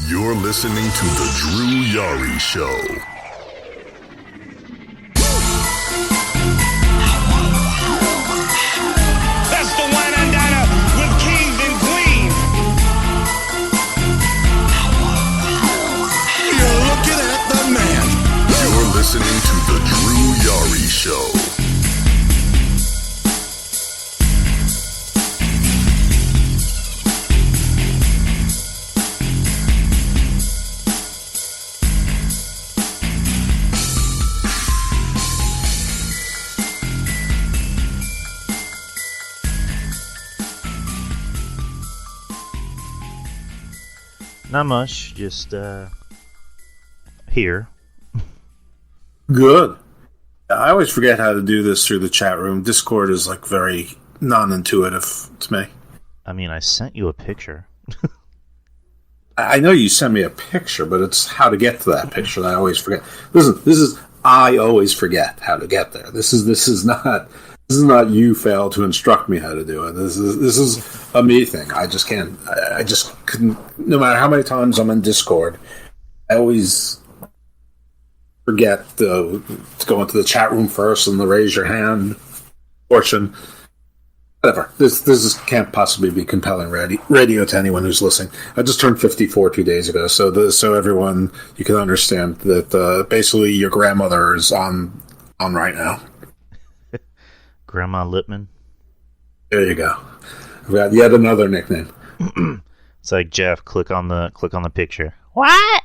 You're listening to The Drew Yari Show. That's the wine and diner with kings and queens. You're looking at the man. You're listening to The Drew Yari Show. Not much, just here. Good. I always forget how to do this through the chat room. Discord is like very non-intuitive to me. I mean, I sent you a picture. I know you sent me a picture, but it's how to get to that picture that I always forget. Listen, I always forget how to get there. This is not you fail to instruct me how to do it. This is a me thing. I just can't. I just couldn't. No matter how many times I'm in Discord, I always forget to go into the chat room first and the raise your hand portion. Whatever. This can't possibly be compelling radio to anyone who's listening. I just turned 54 2 days ago, so everyone, you can understand that basically your grandmother is on right now. Grandma Lippman. There you go. I've got yet another nickname. It's like, Jeff, click on the picture. What?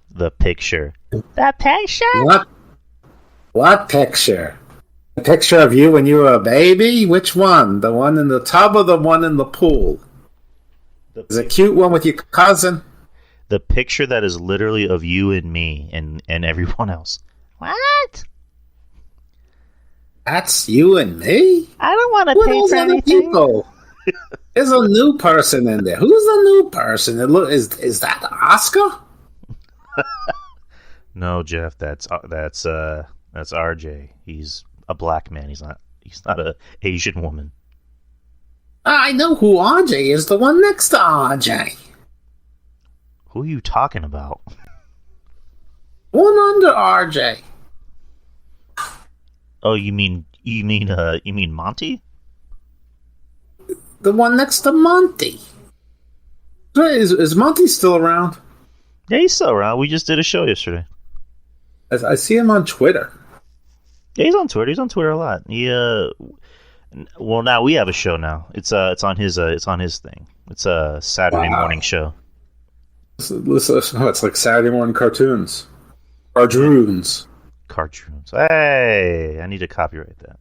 The picture. The picture? What picture? A picture of you when you were a baby? Which one? The one in the tub or the one in the pool? Is a cute one with your cousin? The picture that is literally of you and me and everyone else. What? That's you and me? I don't want to pay for anything. People? There's a new person in there. Who's the new person? Is that Oscar? No, Jeff, that's RJ. He's a black man. He's not a Asian woman. I know who RJ is. The one next to RJ. Who are you talking about? One under RJ. Oh, you mean Monty? The one next to Monty. Is Monty still around? Yeah, he's still around. We just did a show yesterday. I see him on Twitter. Yeah, he's on Twitter. He's on Twitter a lot. Well, now we have a show now. It's on his thing. It's a Saturday morning show. It's like Saturday morning cartoons. Cartoons. Hey, I need to copyright that.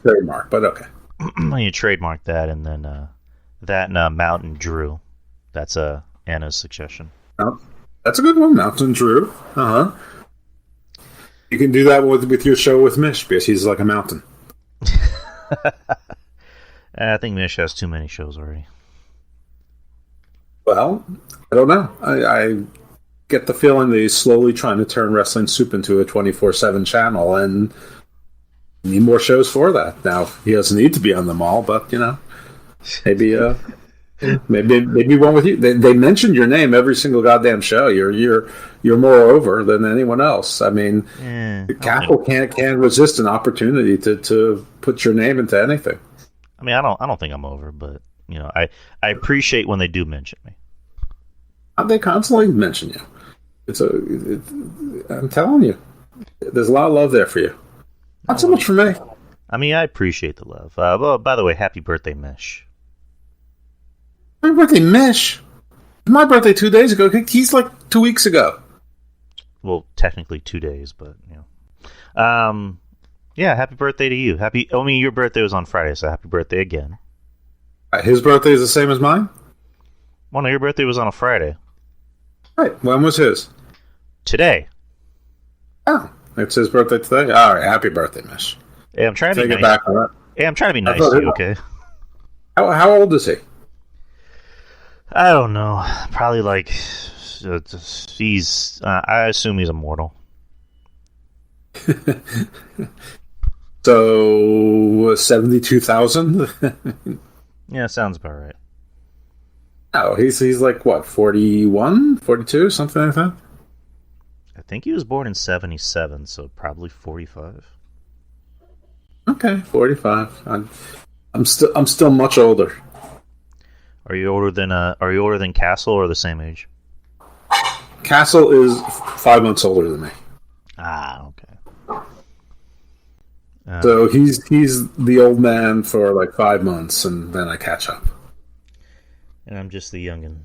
Trademark, but okay. I need to trademark that, and then that and Mountain Drew. That's Anna's suggestion. That's a good one, Mountain Drew. You can do that with your show with Mish, because he's like a mountain. I think Mish has too many shows already. Well, I don't know. I get the feeling that he's slowly trying to turn Wrestling Soup into a 24/7 channel, and need more shows for that. Now, he doesn't need to be on them all, but, maybe maybe one with you. They mentioned your name every single goddamn show. You're more over than anyone else. I mean, Capital can't resist an opportunity to put your name into anything. I mean, I don't think I'm over, but I appreciate when they do mention me. They constantly mention you. I'm telling you, there's a lot of love there for you. Not so much for me. I mean, I appreciate the love. Well, by the way, happy birthday, Mish. Happy birthday, Mish. My birthday 2 days ago. He's like 2 weeks ago. Well, technically 2 days, but yeah. Happy birthday to you. Your birthday was on Friday, so happy birthday again. His birthday is the same as mine? Well, no, your birthday was on a Friday. Right. When was his? Today. Oh, it's his birthday today? All right. Happy birthday, Mish. Hey, I'm trying to Take be it nice. back on that. Hey, I'm trying to be nice to you, okay? How old is he? I don't know. Probably like he's. I assume he's immortal. So 72,000. Yeah, sounds about right. Oh, he's like, what, 41, 42, something like that? I think he was born in 77, so probably 45. Okay, 45. I'm still much older. Are you older than Castle, or the same age? Castle is 5 months older than me. Ah, okay. So he's the old man for like 5 months, and then I catch up. And I'm just the youngin'.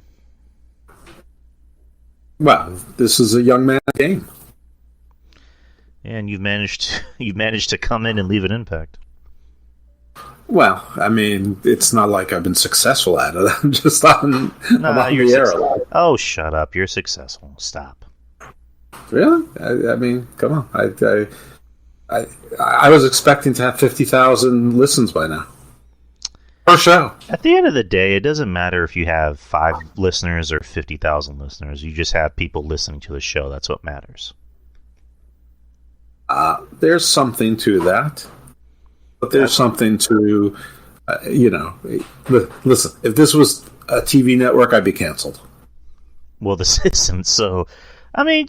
Well, this is a young man game. And you've managed to come in and leave an impact. Well, I mean, it's not like I've been successful at it. I'm just on the air a lot. Oh, shut up! You're successful. Stop. Really? I mean, come on. I was expecting to have 50,000 listens by now. Per show. At the end of the day, it doesn't matter if you have 5 listeners or 50,000 listeners. You just have people listening to the show. That's what matters. There's something to that. But there's something to, listen, if this was a TV network, I'd be canceled. Well, this isn't, so, I mean,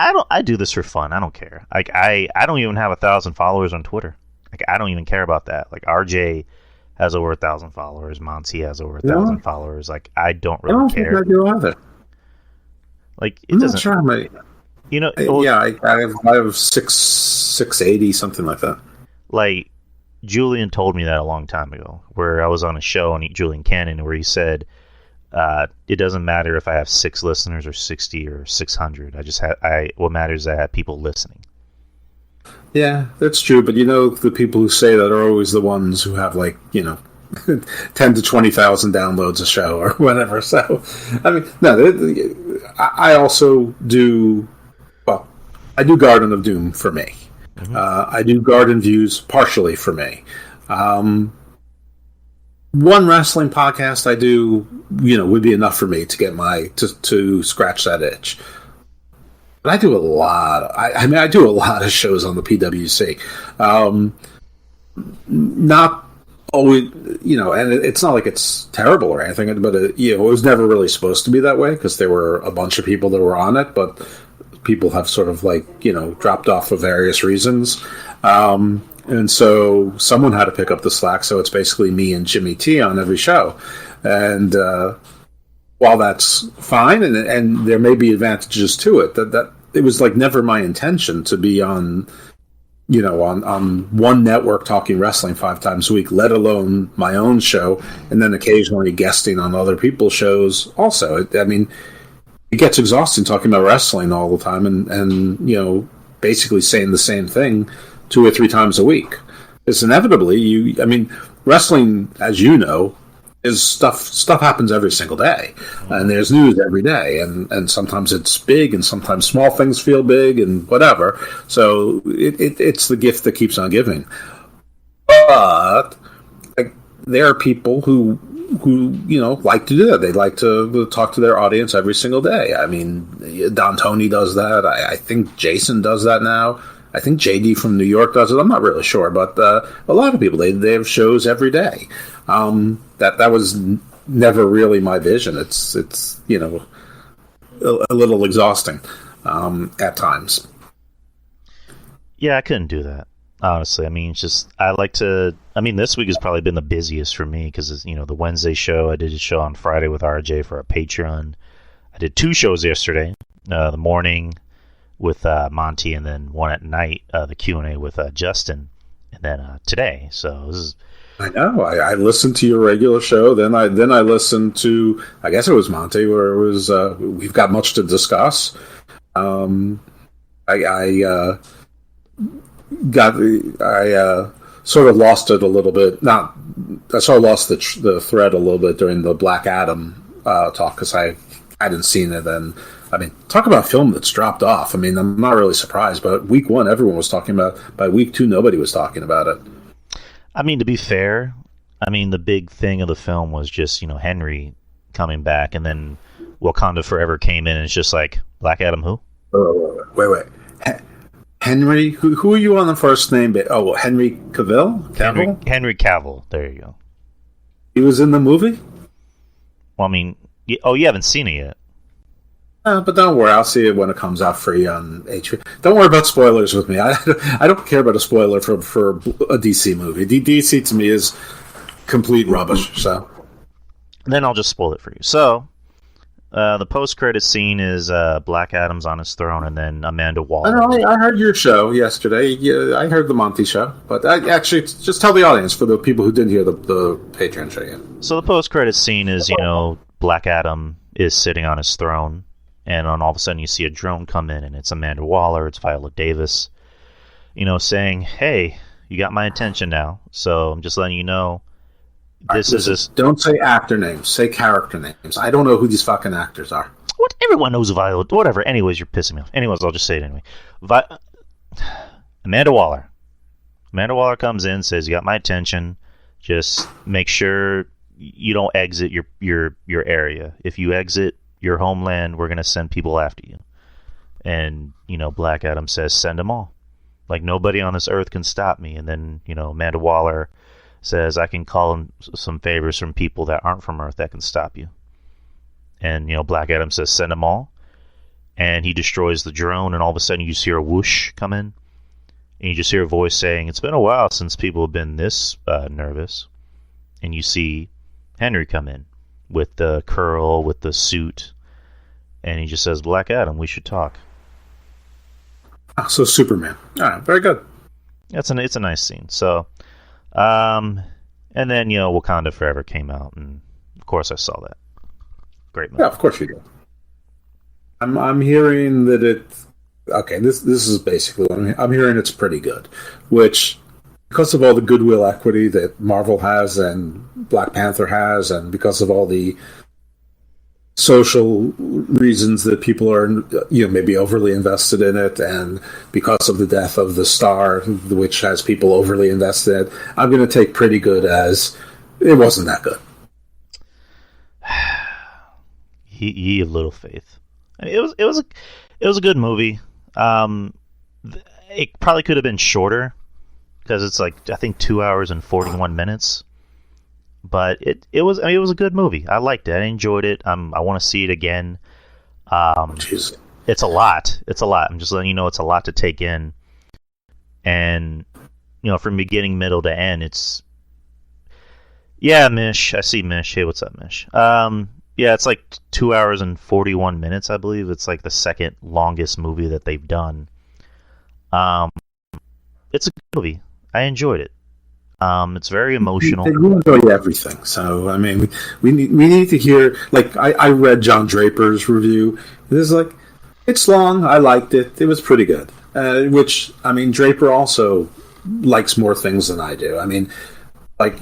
I do this for fun. I don't care. Like, I don't even have 1,000 followers on Twitter. Like, I don't even care about that. Like, RJ has over 1,000 followers. Monty has over 1,000 followers. Like, I don't really care. I don't think I do either. Like, it I'm doesn't. not sure, mate. You know, I have 680, something like that. Like, Julian told me that a long time ago, where I was on a show on Julian Cannon, where he said, it doesn't matter if I have 6 listeners or 60 or 600. What matters is I have people listening. Yeah, that's true. But the people who say that are always the ones who have 10 to 20,000 downloads a show or whatever. So, I mean, no, I also do. Well, I do Garden of Doom for me. Mm-hmm. I do Garden Views partially for me. One wrestling podcast I do, would be enough for me to get to scratch that itch. But I do a lot. I do a lot of shows on the PWC. Not always, and it's not like it's terrible or anything, but it was never really supposed to be that way because there were a bunch of people that were on it, but people have sort of dropped off for various reasons. And so someone had to pick up the slack, so it's basically me and Jimmy T on every show. And while that's fine, and there may be advantages to it, that it was never my intention to be on one network talking wrestling 5 times a week, let alone my own show, and then occasionally guesting on other people's shows also. It gets exhausting talking about wrestling all the time and basically saying the same thing 2 or 3 times a week. It's inevitably wrestling, as you know, is stuff happens every single day, and there's news every day, and sometimes it's big, and sometimes small things feel big, and whatever. So it's the gift that keeps on giving. But there are people who like to do that. They like to talk to their audience every single day. I mean, Don Tony does that. I think Jason does that now. I think JD from New York does it. I'm not really sure, but a lot of people, they have shows every day. That was never really my vision. It's a little exhausting at times. Yeah, I couldn't do that, honestly. This week has probably been the busiest for me because, the Wednesday show, I did a show on Friday with RJ for our Patreon. I did 2 shows yesterday, the morning with Monty, and then one at night, the Q&A with Justin, and then today. So this is... I know. I listened to your regular show, then I listened to, I guess it was Monty, where it was We've Got Much to Discuss. I sort of lost it a little bit. I sort of lost the thread a little bit during the Black Adam talk because I hadn't seen it. And talk about a film that's dropped off. I'm not really surprised, but week 1, everyone was talking about it. By week 2, nobody was talking about it. To be fair, the big thing of the film was just, Henry coming back, and then Wakanda Forever came in, and it's just like, Black Adam who? Wait. Henry? Who are you on the first name? Oh, Henry Cavill? Henry Cavill. There you go. He was in the movie? Well, I mean, you haven't seen it yet. But don't worry, I'll see it when it comes out free on HBO. Don't worry about spoilers with me. I don't care about a spoiler for a DC movie. DC to me is complete rubbish. So then I'll just spoil it for you. So the post-credit scene is Black Adam's on his throne, and then Amanda Waller. I heard your show yesterday. Yeah, I heard the Monty show, but I actually just tell the audience for the people who didn't hear the Patreon show yet. So the post-credit scene is Black Adam is sitting on his throne. And then all of a sudden you see a drone come in, and it's Amanda Waller, it's Viola Davis, saying, hey, you got my attention now, so I'm just letting you know Don't say actor names, say character names. I don't know who these fucking actors are. What? Everyone knows Viola. Whatever. Anyways, you're pissing me off. Anyways, I'll just say it anyway. Amanda Waller. Amanda Waller comes in, says, you got my attention, just make sure you don't exit your area. If you exit your homeland, we're going to send people after you. And, Black Adam says, send them all. Like, nobody on this earth can stop me. And then, Amanda Waller says, I can call in some favors from people that aren't from Earth that can stop you. And, Black Adam says, send them all. And he destroys the drone, and all of a sudden you just hear a whoosh come in. And you just hear a voice saying, it's been a while since people have been this nervous. And you see Henry come in with the curl, with the suit, and he just says, Black Adam, we should talk. So Superman. All right, very good. It's a nice scene. So, and then, Wakanda Forever came out, and of course I saw that. Great movie. Yeah, of course you did. I'm hearing that it's... Okay, this is basically what I'm hearing it's pretty good, which... Because of all the goodwill equity that Marvel has and Black Panther has, and because of all the social reasons that people are, maybe overly invested in it, and because of the death of the star, which has people overly invested in it, I'm going to take pretty good as it wasn't that good. Ye of little faith. I mean, it was a good movie. It probably could have been shorter. Because it's like, I think 2 hours and 41 minutes, but it was a good movie. I liked it. I enjoyed it. I want to see it again. It's a lot. I'm just letting you know it's a lot to take in, and from beginning, middle to end, it's Mish. I see Mish. Hey, what's up, Mish? It's like 2 hours and 41 minutes. I believe it's like the second longest movie that they've done. It's a good movie. I enjoyed it. It's very emotional. We enjoy everything. So, I mean, we need to hear... Like, I read John Draper's review. It was like, it's long. I liked it. It was pretty good. Which, I mean, Draper also likes more things than I do. I mean, like,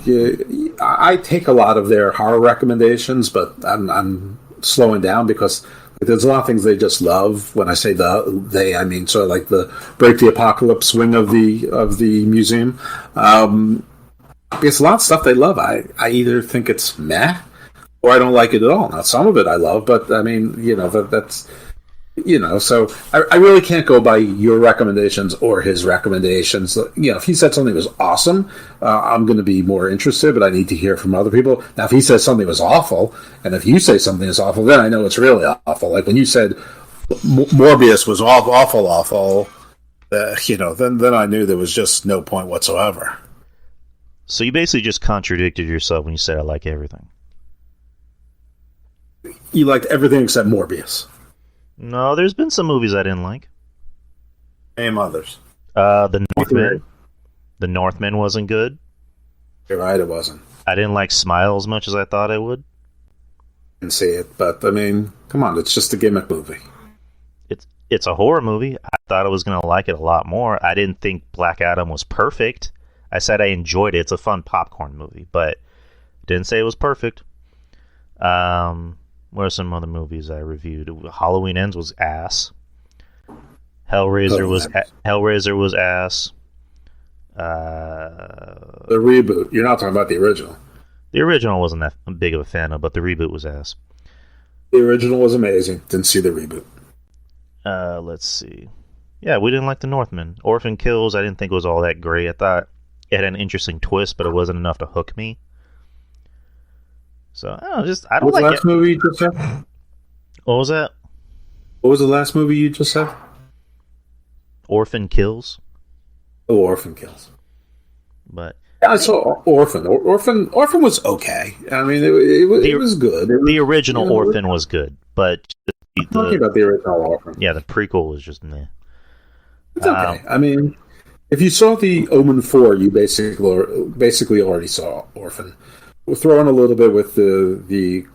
I take a lot of their horror recommendations, but I'm slowing down because... There's a lot of things they just love. When I say I mean sort of like the Break the Apocalypse wing of the museum. It's a lot of stuff they love. I either think it's meh or I don't like it at all. Now some of it I love, but I mean that's so I really can't go by your recommendations or his recommendations. If he said something was awesome, I'm going to be more interested, but I need to hear from other people. Now, if he says something was awful, and if you say something is awful, then I know it's really awful. Like when you said Morbius was awful, then I knew there was just no point whatsoever. So you basically just contradicted yourself when you said I like everything. You liked everything except Morbius. No, there's been some movies I didn't like. Name others. The Northman. The Northman wasn't good. You're right, it wasn't. I didn't like Smile as much as I thought I would. Didn't see it, but I mean, come on, it's just a gimmick movie. It's a horror movie. I thought I was going to like it a lot more. I didn't think Black Adam was perfect. I said I enjoyed it. It's a fun popcorn movie, but didn't say it was perfect. What are some other movies I reviewed? Halloween Ends was ass. Hellraiser was ass. The reboot. You're not talking about the original. The original wasn't that big of a fan of, but the reboot was ass. The original was amazing. Didn't see the reboot. Let's see. Yeah, we didn't like The Northman. Orphan Kills, I didn't think it was all that great. I thought it had an interesting twist, but it wasn't enough to hook me. So I don't know, I don't What was the like last it. movie you just said? What was that? What was the last movie you just said? Orphan Kills. Oh, Orphan Kills. But Yeah, I saw Orphan. Orphan was okay. I mean, it was good. The original Orphan was good, but I'm talking about the original Orphan. Yeah, the prequel was just meh. It's okay. I mean, if you saw the Omen 4, you basically already saw Orphan. We'll throw in a little bit with the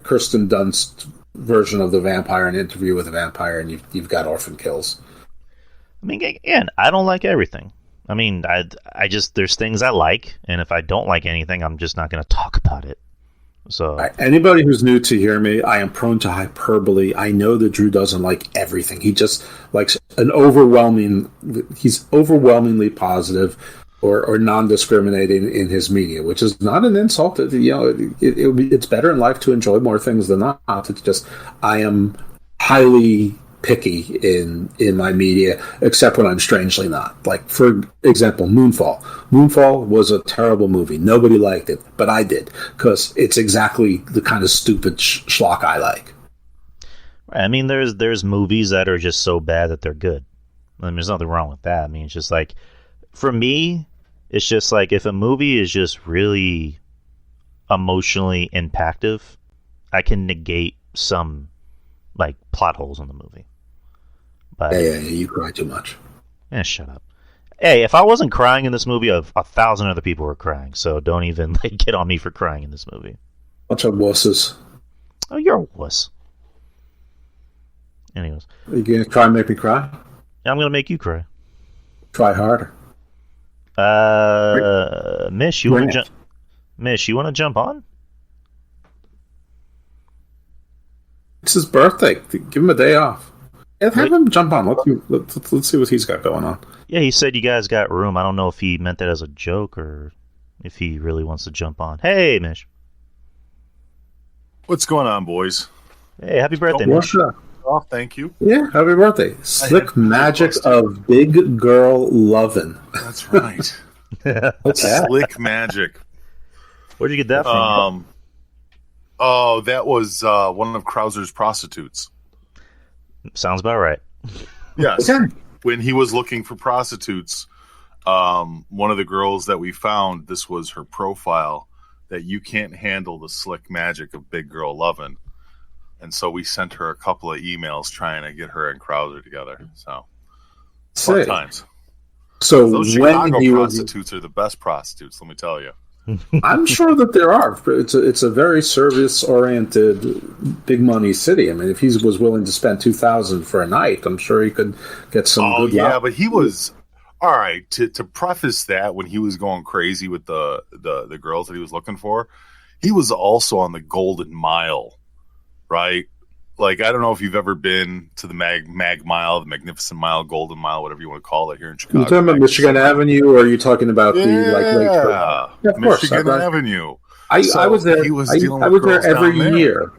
Kirsten Dunst version of the vampire, an interview with a vampire, and you've got Orphan Kills. I mean, again, I don't like everything. I mean, I just, there's things I like, and if I don't like anything, I'm just not going to talk about it. So anybody who's new to hear me, I am prone to hyperbole. I know that Drew doesn't like everything. He just likes he's overwhelmingly positive or non-discriminating in his media, which is not an insult. It's better in life to enjoy more things than not. It's just, I am highly picky in my media, except when I'm strangely not. Like, for example, Moonfall. Moonfall was a terrible movie. Nobody liked it, but I did, because it's exactly the kind of stupid schlock I like. I mean, there's movies that are just so bad that they're good. I mean, there's nothing wrong with that. I mean, it's just like, for me, it's just like, if a movie is just really emotionally impactful, I can negate some, like, plot holes in the movie. But, yeah, you cry too much. Shut up. Hey, if I wasn't crying in this movie, 1,000 other people were crying. So don't even get on me for crying in this movie. Bunch of wusses. Oh, you're a wuss. Anyways, Are you gonna try and make me cry? I'm gonna make you cry. Try harder. Mish, you want to jump? Mish, you want to jump on? It's his birthday. Give him a day off. Yeah, have him jump on. Let's see what he's got going on. Yeah, he said you guys got room. I don't know if he meant that as a joke or if he really wants to jump on. Hey, Mish. What's going on, boys? Hey, happy birthday, Mish. Oh, thank you. Yeah, happy birthday. Slick magic of big girl lovin'. That's right. What's that? Slick magic. Where'd you get that from? Oh, that was one of Krauser's prostitutes. Sounds about right. Yes. Okay. When he was looking for prostitutes, one of the girls that we found, this was her profile, that you can't handle the slick magic of big girl lovin'. And so we sent her a couple of emails trying to get her and Krauser together. So, fun times. So those Chicago prostitutes are the best prostitutes, let me tell you. I'm sure that there are. It's a very service-oriented, big-money city. I mean, if he was willing to spend $2,000 for a night, I'm sure he could get some good luck. Yeah, but he was... All right, to preface that, when he was going crazy with the girls that he was looking for, he was also on the Golden Mile, right? Like, I don't know if you've ever been to the Mag Mile, the Magnificent Mile, Golden Mile, whatever you want to call it here in Chicago. Are you talking about Michigan Avenue, or are you talking about the Lake Shore? Yeah, of course, Michigan Avenue. I was there. I was there every year.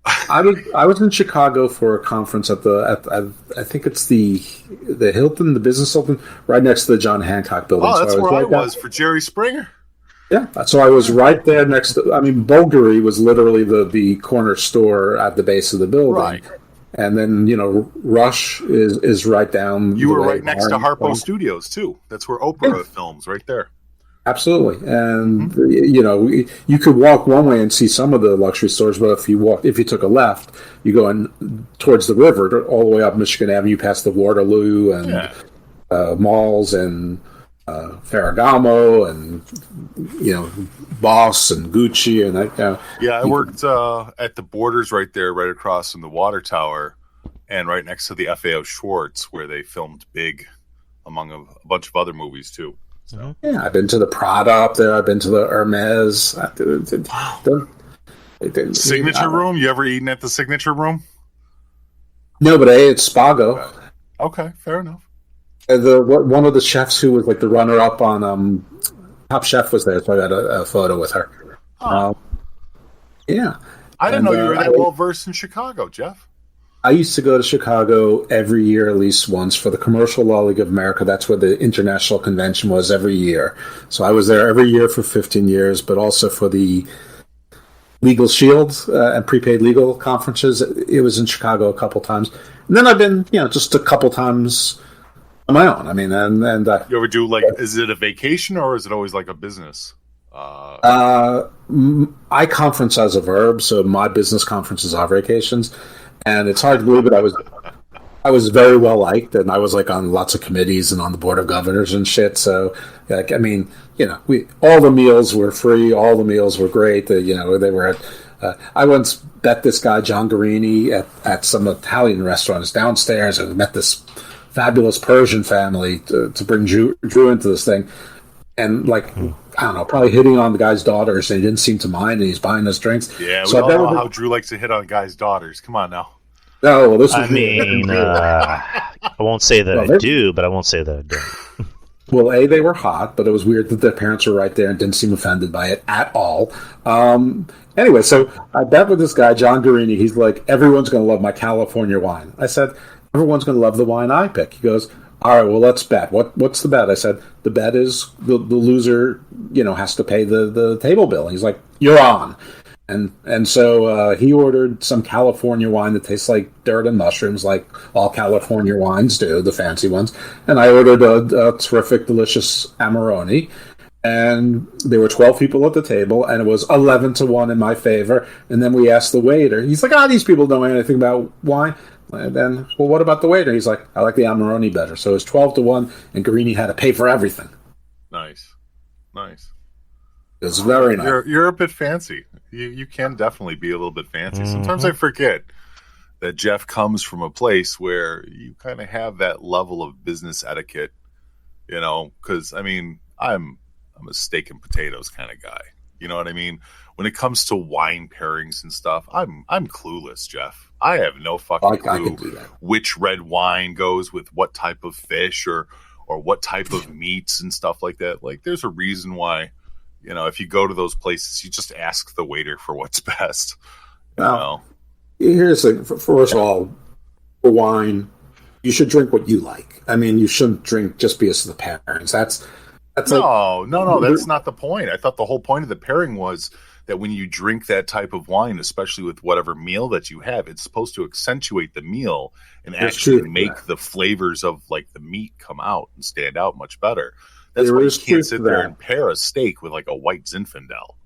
I was in Chicago for a conference at I think it's the Hilton, the Business Hilton, right next to the John Hancock building. Oh, that's so where I was for Jerry Springer. Yeah, so I was right there next to. I mean, Bulgari was literally the corner store at the base of the building, right? And then Rush is right down. You were right next to Harpo Studios too. That's where Oprah films, right there. Absolutely, and you could walk one way and see some of the luxury stores, but if you took a left, you go in towards the river, all the way up Michigan Avenue, past the Waterloo and malls and Ferragamo and Boss and Gucci and that. I worked at the Borders right there, right across from the Water Tower, and right next to the FAO Schwartz, where they filmed Big, among a bunch of other movies too. So. Yeah, I've been to the Prada up there. I've been to the Hermes. Signature Room? You ever eaten at the Signature Room? No, but I ate at Spago. Okay, fair enough. One of the chefs who was like the runner-up on Top Chef was there, so I got a photo with her. Yeah. I didn't know you were that well-versed in Chicago, Jeff. I used to go to Chicago every year at least once for the Commercial Law League of America. That's where the international convention was every year. So I was there every year for 15 years, but also for the Legal Shield and prepaid legal conferences. It was in Chicago a couple times. And then I've been, just a couple times on my own. I mean, and you ever do is it a vacation or is it always like a business? I conference as a verb, so my business conferences are vacations, and it's hard to believe it. I was very well liked, and I was on lots of committees and on the board of governors and shit. So, all the meals were free, all the meals were great. They were at. I once bet this guy John Guarini at some Italian restaurants downstairs, and met this fabulous Persian family to bring Drew into this thing. And I don't know, probably hitting on the guy's daughters, and he didn't seem to mind, and he's buying us drinks. Yeah, we all know how Drew likes to hit on guys' daughters. Come on now. No, well, this I mean, I won't say that I do, but I won't say that I don't. Well, A, they were hot, but it was weird that their parents were right there and didn't seem offended by it at all. Anyway, so I bet with this guy, John Guarini, he's like, everyone's going to love my California wine. I said, everyone's going to love the wine I pick. He goes, all right, well, let's bet. What's the bet? I said, the bet is the loser, has to pay the table bill. And he's like, you're on. And so he ordered some California wine that tastes like dirt and mushrooms, like all California wines do, the fancy ones. And I ordered a terrific, delicious Amarone. And there were 12 people at the table, and it was 11-1 in my favor. And then we asked the waiter. He's like, these people don't know anything about wine. And then, well, what about the waiter? He's like, I like the Amarone better. So it was 12-1, and Guarini had to pay for everything. Nice. It was very nice. You're a bit fancy. You can definitely be a little bit fancy. Mm-hmm. Sometimes I forget that Jeff comes from a place where you kind of have that level of business etiquette, because, I mean, I'm a steak and potatoes kind of guy. You know what I mean? When it comes to wine pairings and stuff, I'm clueless, Jeff. I have no fucking clue which red wine goes with what type of fish or what type of meats and stuff like that. Like, there's a reason why, if you go to those places, you just ask the waiter for what's best. Here's the thing. First of all, for wine, you should drink what you like. I mean, you shouldn't drink just because of the pairings. That's no, that's not the point. I thought the whole point of the pairing was that when you drink that type of wine, especially with whatever meal that you have, it's supposed to accentuate the meal and actually make the flavors of the meat come out and stand out much better. That's why you can't sit there and pair a steak with a white Zinfandel,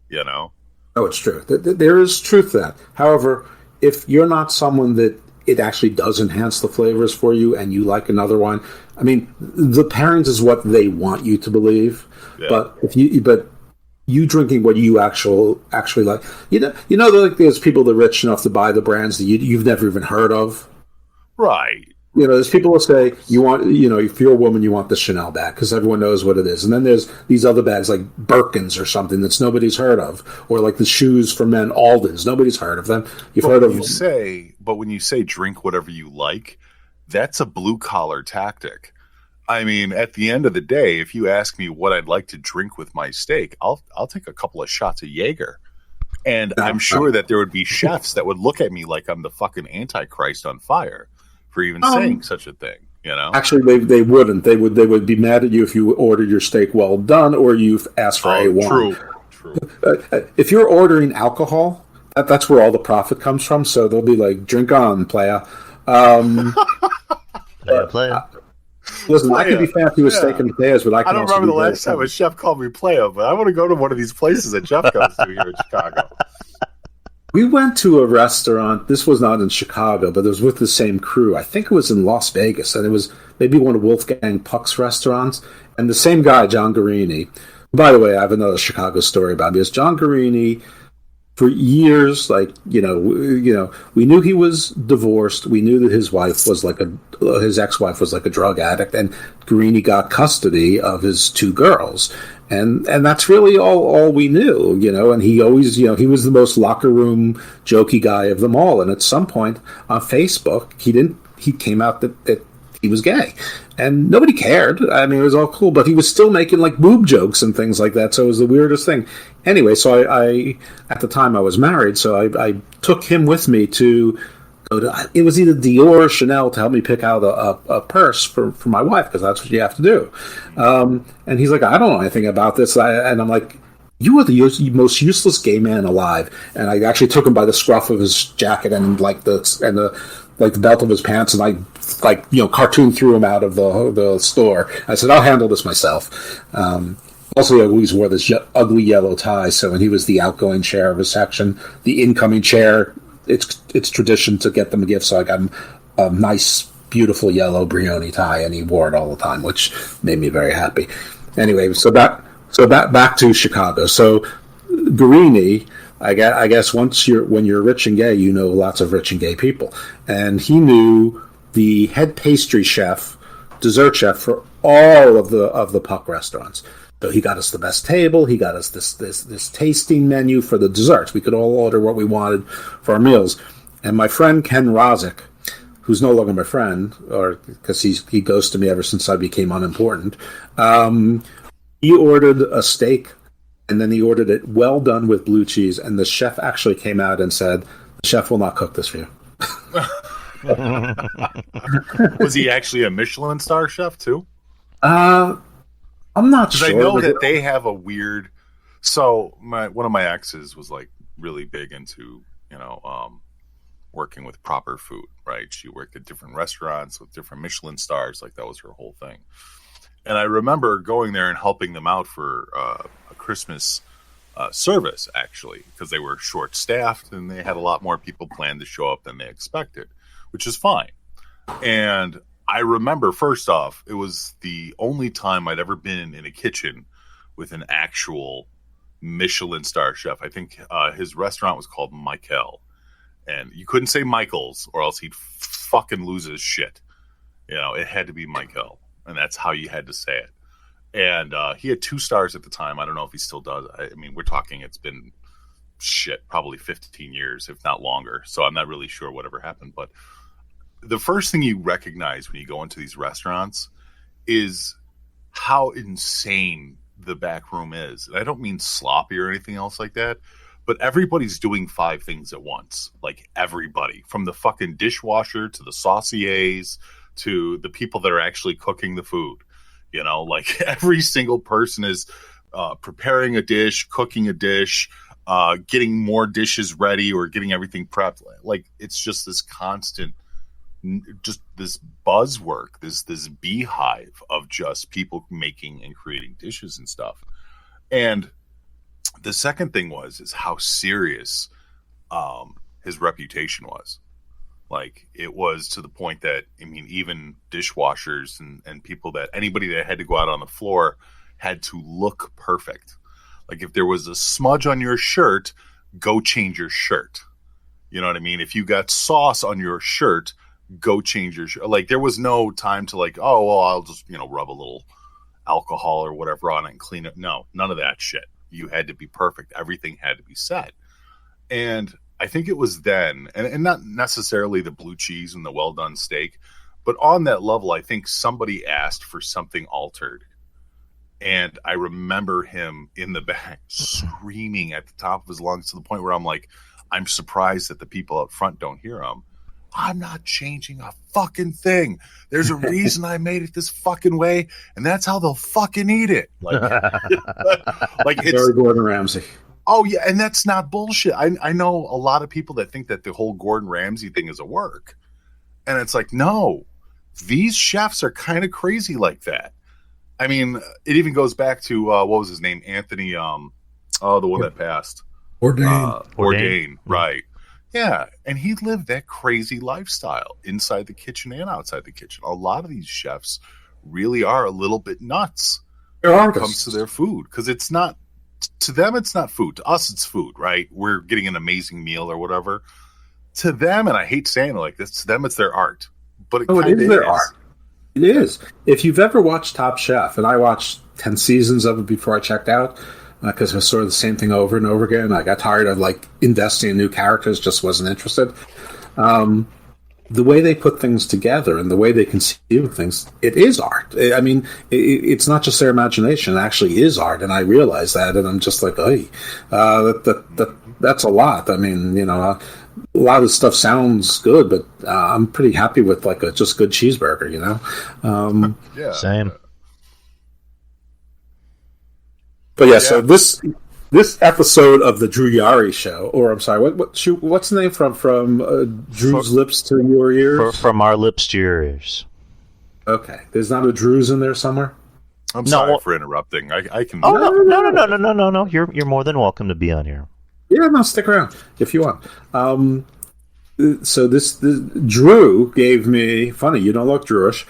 Oh, it's true. There is truth to that. However, if you're not someone that it actually does enhance the flavors for you and you like another wine, I mean, the pairings is what they want you to believe. Yeah. But you drinking what you actually like, there's people that are rich enough to buy the brands that you've never even heard of. Right. There's people who say you want, if you're a woman, you want the Chanel bag because everyone knows what it is. And then there's these other bags like Birkins or something that's nobody's heard of, or like the shoes for men, Aldens. Nobody's heard of them. You've heard of them. But when you say drink whatever you like, that's a blue collar tactic. I mean, at the end of the day, if you ask me what I'd like to drink with my steak, I'll take a couple of shots of Jaeger. And I'm sure that there would be chefs that would look at me like I'm the fucking Antichrist on fire for even saying such a thing, Actually, they wouldn't. They would be mad at you if you ordered your steak well done or you've asked for A1. True. If you're ordering alcohol, that's where all the profit comes from. So they'll be like, drink on, playa. Playa. Listen, I can be fancy with steak and potatoes, but I don't remember the last time a chef called me playa, but I want to go to one of these places that Jeff goes to here in Chicago. We went to a restaurant. This was not in Chicago, but it was with the same crew. I think it was in Las Vegas, and it was maybe one of Wolfgang Puck's restaurants. And the same guy, John Guarini. By the way, I have another Chicago story about him. Because John Guarini, for years, we knew he was divorced. We knew that his wife was his ex-wife was like a drug addict, and Guarini got custody of his two girls. And that's really all we knew, and he always, he was the most locker room jokey guy of them all. And at some point on Facebook, he came out that he was gay, and nobody cared. I mean, it was all cool, but he was still making boob jokes and things like that. So it was the weirdest thing. Anyway, so I at the time I was married, so I took him with me to go to, it was either Dior or Chanel to help me pick out a purse for my wife, because that's what you have to do. And he's like, I don't know anything about this. And I'm like, "You are the most useless gay man alive." And I actually took him by the scruff of his jacket and the belt of his pants, and I cartoon threw him out of the store. I said, "I'll handle this myself." Also, he always wore this ugly yellow tie, so when he was the outgoing chair of his section, the incoming chair, it's tradition to get them a gift, so I got him a nice, beautiful yellow Brioni tie, and he wore it all the time, which made me very happy. Anyway, so back to Chicago. So Guarini, I guess when you're rich and gay, you know lots of rich and gay people, and he knew the head pastry chef, dessert chef for all of the Puck restaurants. So he got us the best table. He got us this tasting menu for the desserts. We could all order what we wanted for our meals. And my friend Ken Rozick, who's no longer my friend, or because he ghosted me ever since I became unimportant, he ordered a steak, and then he ordered it well done with blue cheese. And the chef actually came out and said, "The chef will not cook this for you." Was he actually a Michelin star chef too? I'm not sure. Because I know that they have a weird. So one of my exes was like really big into working with proper food. Right, she worked at different restaurants with different Michelin stars. Like that was her whole thing. And I remember going there and helping them out for a Christmas service, actually, because they were short-staffed and they had a lot more people planned to show up than they expected, which is fine. And I remember, first off, it was the only time I'd ever been in a kitchen with an actual Michelin star chef. I think his restaurant was called Michael. And you couldn't say Michael's or else he'd fucking lose his shit. It had to be Michael. And that's how you had to say it. And he had 2 stars at the time. I don't know if he still does. I mean, we're talking, it's been probably 15 years, if not longer. So I'm not really sure whatever happened. But the first thing you recognize when you go into these restaurants is how insane the back room is. And I don't mean sloppy or anything else like that, but everybody's doing 5 things at once. Like everybody, from the fucking dishwasher to the sauciers to the people that are actually cooking the food. Like every single person is preparing a dish, cooking a dish, getting more dishes ready or getting everything prepped. Like it's just this constant, just this buzzwork, this beehive of just people making and creating dishes and stuff. And the second thing is how serious his reputation was. Like it was to the point that, I mean, even dishwashers and people anybody that had to go out on the floor had to look perfect. Like if there was a smudge on your shirt, go change your shirt. You know what I mean? If you got sauce on your shirt, go change your shirt. Like there was no time to like, oh, well, I'll just, rub a little alcohol or whatever on it and clean it. No, none of that shit. You had to be perfect. Everything had to be set. And I think it was then, and not necessarily the blue cheese and the well-done steak, but on that level, I think somebody asked for something altered. And I remember him in the back screaming at the top of his lungs to the point where I'm like, I'm surprised that the people up front don't hear him. I'm not changing a fucking thing. There's a reason I made it this fucking way, and that's how they'll fucking eat it. Like it's very Gordon Ramsay. Oh, yeah, and that's not bullshit. I know a lot of people that think that the whole Gordon Ramsay thing is a work. And it's like, no, these chefs are kind of crazy like that. I mean, it even goes back to, what was his name? Anthony, the one that passed. Bourdain, right. Yeah, and he lived that crazy lifestyle inside the kitchen and outside the kitchen. A lot of these chefs really are a little bit nuts when it comes to their food. Because it's not, to them, it's not food. To us, it's food, right? We're getting an amazing meal or whatever. To them, and I hate saying it like this, to them, it's their art. But it is their art. It is. If you've ever watched Top Chef, and I watched 10 seasons of it before I checked out, because it was sort of the same thing over and over again. I got tired of like investing in new characters, just wasn't interested. The way they put things together and the way they conceive things, it is art. I mean, it's not just their imagination; it actually is art. And I realize that, and I'm just like, hey, that's a lot. I mean, a lot of the stuff sounds good, but I'm pretty happy with like a just good cheeseburger. Yeah, same. But yeah, so this this episode of the Drew Yari show, or I'm sorry, what's the name from Drew's lips to your ears? From our lips to your ears. Okay, there's not a Drew's in there somewhere. I'm sorry for interrupting. I can. Oh no! You're more than welcome to be on here. Yeah, no, stick around if you want. So this Drew gave me, funny, you don't look Drewish.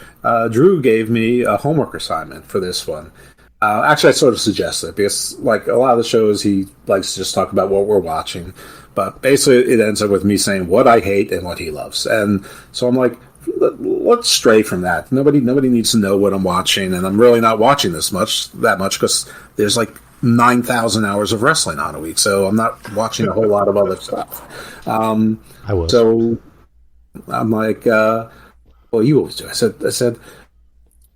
Drew gave me a homework assignment for this one. Actually, I sort of suggested it because, like a lot of the shows, he likes to just talk about what we're watching. But basically, it ends up with me saying what I hate and what he loves. And so I'm like, let's stray from that. Nobody needs to know what I'm watching, and I'm really not watching that much because there's like 9,000 hours of wrestling on a week, so I'm not watching a whole lot of other stuff. I was. So I'm like, well, you always do. I said,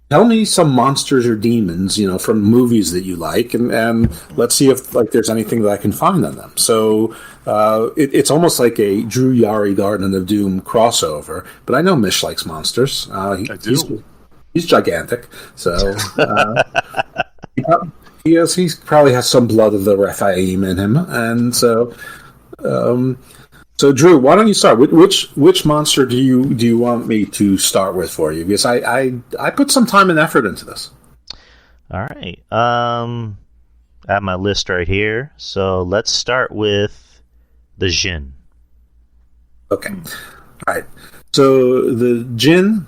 tell me some monsters or demons, from movies that you like, and let's see if there's anything that I can find on them. So it's almost like a Drew Yari Garden of Doom crossover. But I know Mish likes monsters. I do. He's gigantic, so he probably has some blood of the Rephaim in him, and so. So Drew, why don't you start? Which monster do you want me to start with for you? Because I put some time and effort into this. All right. I have my list right here. So let's start with the Jinn. Okay. All right. So the Jinn,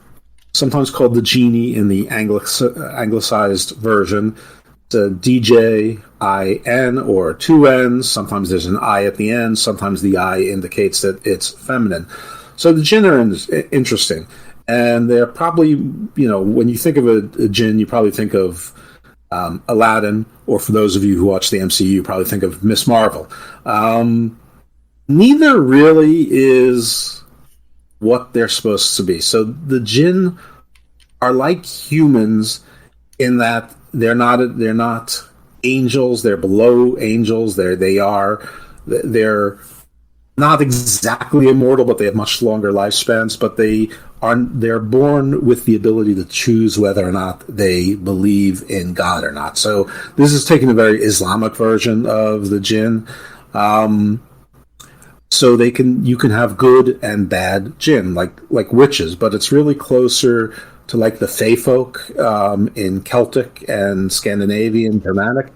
sometimes called the genie in the anglicized version, it's a D-J-I-N or two N's. Sometimes there's an I at the end. Sometimes the I indicates that it's feminine. So the Jinn are interesting. And they're probably, when you think of a Jinn, you probably think of Aladdin, or for those of you who watch the MCU, you probably think of Miss Marvel. Neither really is what they're supposed to be. So the Jinn are like humans in that they're not angels. They're below angels. They're not exactly immortal, but they have much longer lifespans. But they're born with the ability to choose whether or not they believe in God or not. So this is taking a very Islamic version of the Jinn. So you can have good and bad Jinn, like witches, but it's really closer to like the Fey folk in Celtic and Scandinavian, Germanic.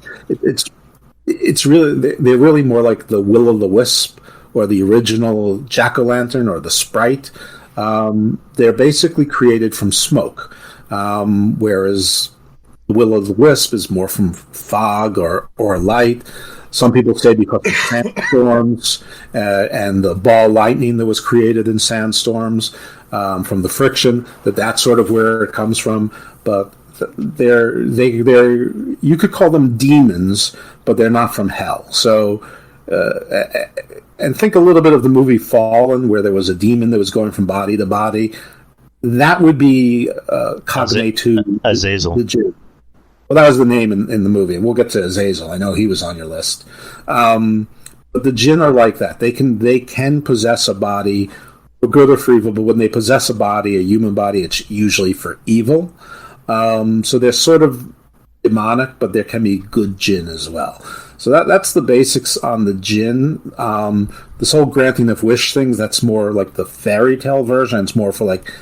It's really, they're really more like the will-o'-the-wisp or the original jack-o'-lantern or the sprite. They're basically created from smoke, whereas the will-o'-the-wisp is more from fog or light. Some people say because of sandstorms and the ball lightning that was created in sandstorms from the friction, that's sort of where it comes from. But they're you could call them demons, but they're not from hell. So and think a little bit of the movie Fallen, where there was a demon that was going from body to body. That would be cognate to Azazel. The Jew. Well, that was the name in the movie, and we'll get to Azazel. I know he was on your list. But the Jinn are like that. They can possess a body for good or for evil, but when they possess a human body, it's usually for evil. So they're sort of demonic, but there can be good Jinn as well. So that's the basics on the Jinn. This whole granting of wish things, that's more like the fairy tale version. It's more for like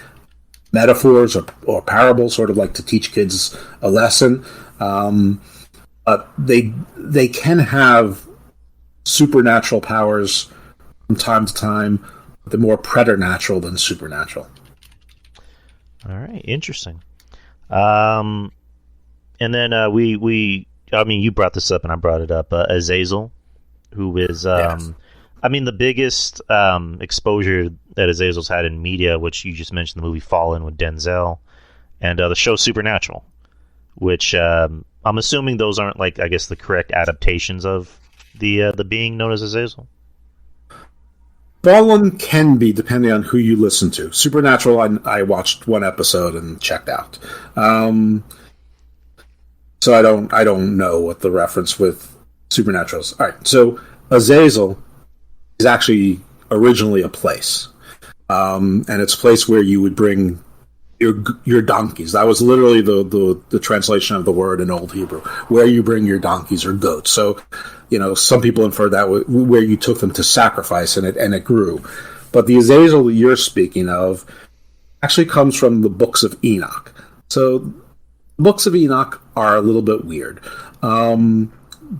metaphors or parables, sort of like to teach kids a lesson. But they can have supernatural powers from time to time. They're more preternatural than supernatural. All right, interesting. And then you brought this up and I brought it up. Azazel, who is Yes. the biggest exposure that Azazel's had in media, which you just mentioned, the movie Fallen with Denzel, and the show Supernatural, which I'm assuming those aren't the correct adaptations of the being known as Azazel. Fallen can be, depending on who you listen to. Supernatural, I watched one episode and checked out. So I don't know what the reference with Supernatural is. All right, so Azazel is actually originally a place. And it's a place where you would bring your donkeys. That was literally the translation of the word in Old Hebrew, where you bring your donkeys or goats. So, some people infer that where you took them to sacrifice, and it grew. But the Azazel that you're speaking of actually comes from the books of Enoch. So, the books of Enoch are a little bit weird.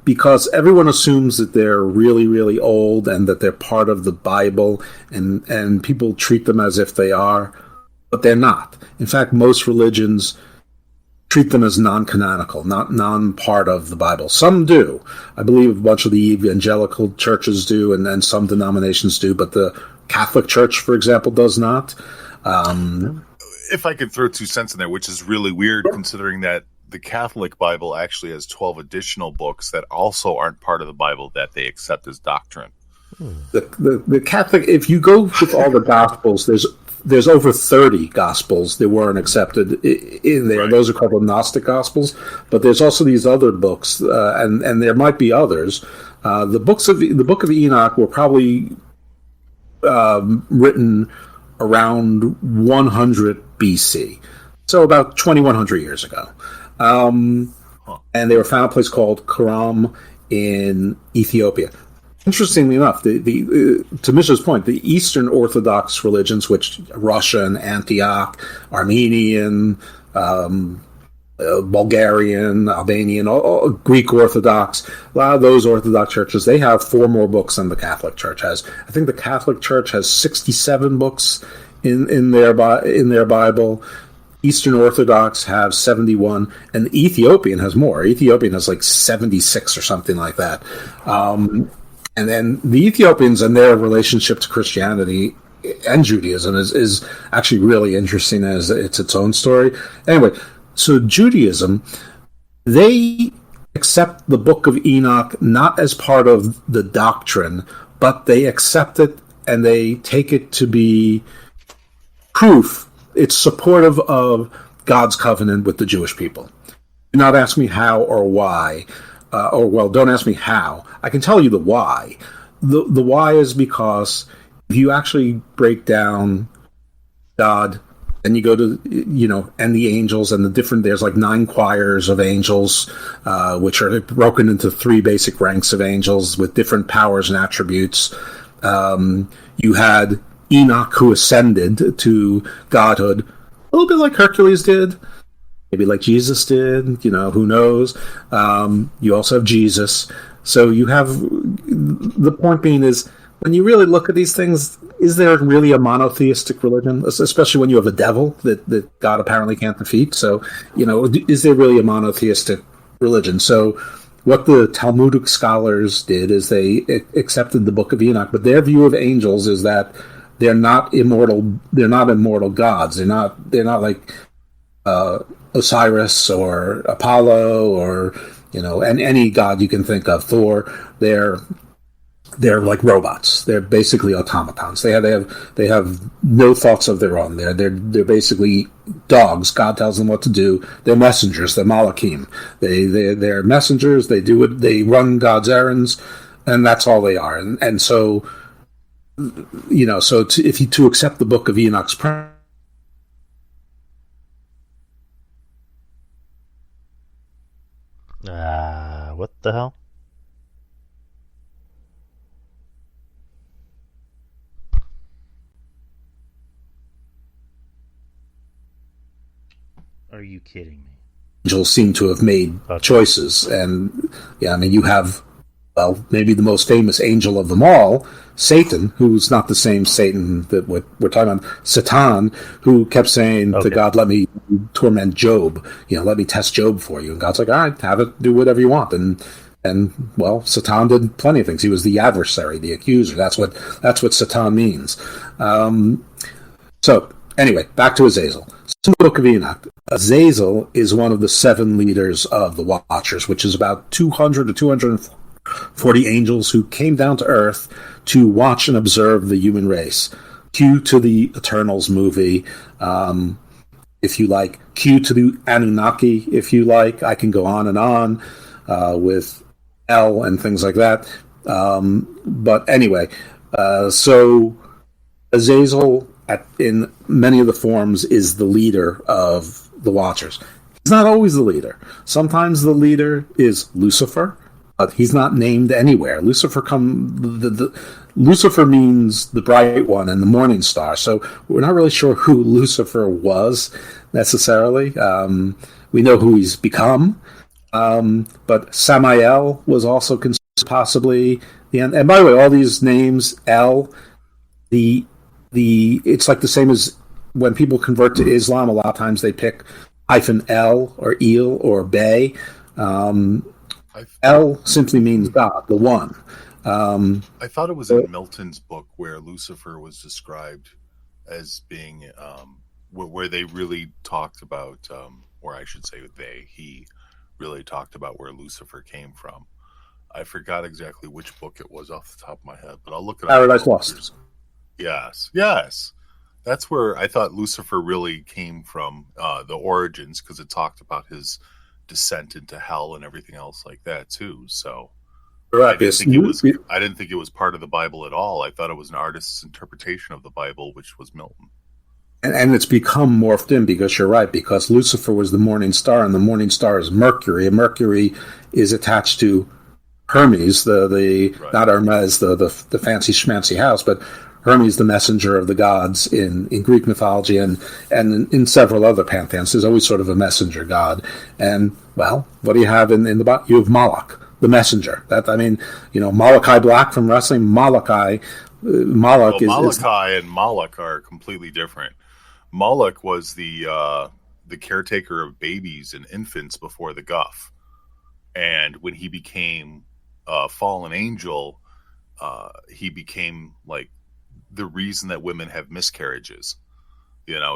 Because everyone assumes that they're really, really old and that they're part of the Bible, and people treat them as if they are, but they're not. In fact, most religions treat them as non-canonical, not non-part of the Bible. Some do. I believe a bunch of the evangelical churches do, and then some denominations do, but the Catholic Church, for example, does not. If I could throw 2 cents in there, which is really weird considering that the Catholic Bible actually has 12 additional books that also aren't part of the Bible that they accept as doctrine. The Catholic, if you go with all the Gospels, there's over 30 Gospels that weren't accepted in there. Right. Those are called the Gnostic Gospels. But there's also these other books, and there might be others. The Book of Enoch were probably written around 100 BC, so about 2,100 years ago. And they were found a place called Qumran in Ethiopia. Interestingly enough, to Misha's point, the Eastern Orthodox religions, which Russian, Antioch, Armenian, Bulgarian, Albanian, all Greek Orthodox, a lot of those Orthodox churches, they have 4 more books than the Catholic Church has. I think the Catholic Church has 67 books in their Bible. Eastern Orthodox have 71, and the Ethiopian has more. Ethiopian has like 76 or something like that. And then the Ethiopians and their relationship to Christianity and Judaism is actually really interesting as it's its own story. Anyway, so Judaism, they accept the Book of Enoch not as part of the doctrine, but they accept it and they take it to be proof. It's supportive of God's covenant with the Jewish people. Do not ask me how or why. Don't ask me how. I can tell you the why. The why is because if you actually break down God, and you go to, and the angels and the different, there's like 9 choirs of angels, which are broken into 3 basic ranks of angels with different powers and attributes. You had Enoch, who ascended to godhood, a little bit like Hercules did. Maybe like Jesus did, who knows? You also have Jesus. So you have, the point being is, when you really look at these things, is there really a monotheistic religion? Especially when you have a devil that God apparently can't defeat. So, is there really a monotheistic religion? So what the Talmudic scholars did is they accepted the Book of Enoch, but their view of angels is that they're not immortal. They're not immortal gods. They're not like Osiris or Apollo or and any god you can think of. Thor. They're like robots. They're basically automatons. They have no thoughts of their own. They're basically dogs. God tells them what to do. They're messengers. They're malachim. They're messengers. They do it. They run God's errands, and that's all they are. And so to accept the Book of Enoch's what the hell? Are you kidding me? Angels seem to have made choices, and you have, maybe the most famous angel of them all, Satan, who's not the same Satan that we're talking about, Satan, who kept saying to God, let me torment Job, let me test Job for you. And God's like, all right, have it, do whatever you want. And Satan did plenty of things. He was the adversary, the accuser. That's what Satan means. So anyway, back to Azazel. In the Book of Enoch, Azazel is one of the 7 leaders of the Watchers, which is about 200 to 240 angels who came down to Earth to watch and observe the human race. Cue to the Eternals movie, if you like. Cue to the Anunnaki, if you like. I can go on and on with El and things like that. But anyway, so Azazel in many of the forms, is the leader of the Watchers. He's not always the leader. Sometimes the leader is Lucifer, but he's not named anywhere. Lucifer means the bright one and the morning star, so we're not really sure who Lucifer was necessarily. We know who he's become, but Samael was also considered possibly the end. And by the way, all these names, El, it's like the same as when people convert to Islam. A lot of times they pick -El or Il or Bay. El simply means God, the one. I thought it was in Milton's book where Lucifer was described as being where they really talked about, or I should say he really talked about where Lucifer came from. I forgot exactly which book it was off the top of my head, but I'll look it up. Paradise Lost. Yes. That's where I thought Lucifer really came from, the origins, because it talked about his descent into hell and everything else like that too. So I didn't think it was part of the Bible at all. I thought it was an artist's interpretation of the Bible, which was Milton. And it's become morphed in, because you're right, because Lucifer was the morning star, and the morning star is Mercury, and Mercury is attached to Hermes, right. Not Hermes, the fancy schmancy house, but Hermes, the messenger of the gods in Greek mythology and in several other pantheons. There's always sort of a messenger god. And, well, what do you have in the Bible? You have Moloch, the messenger. Malachi Black from wrestling, Malachi and Moloch are completely different. Moloch was the caretaker of babies and infants before the Guff. And when he became a fallen angel, he became like the reason that women have miscarriages.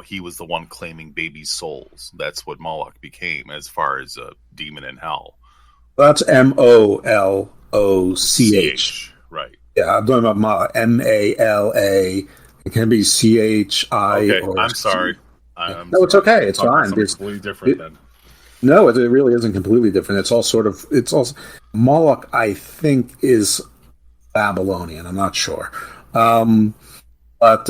He was the one claiming babies' souls. That's what Moloch became as far as a demon in hell. That's Moloch. Right. Yeah, I'm talking about Mala. Mala. It can be Chi. Okay, or I'm sorry. No, it's okay. It's fine. It's completely different then. No, it really isn't completely different. It's all Moloch, I think, is Babylonian. I'm not sure. But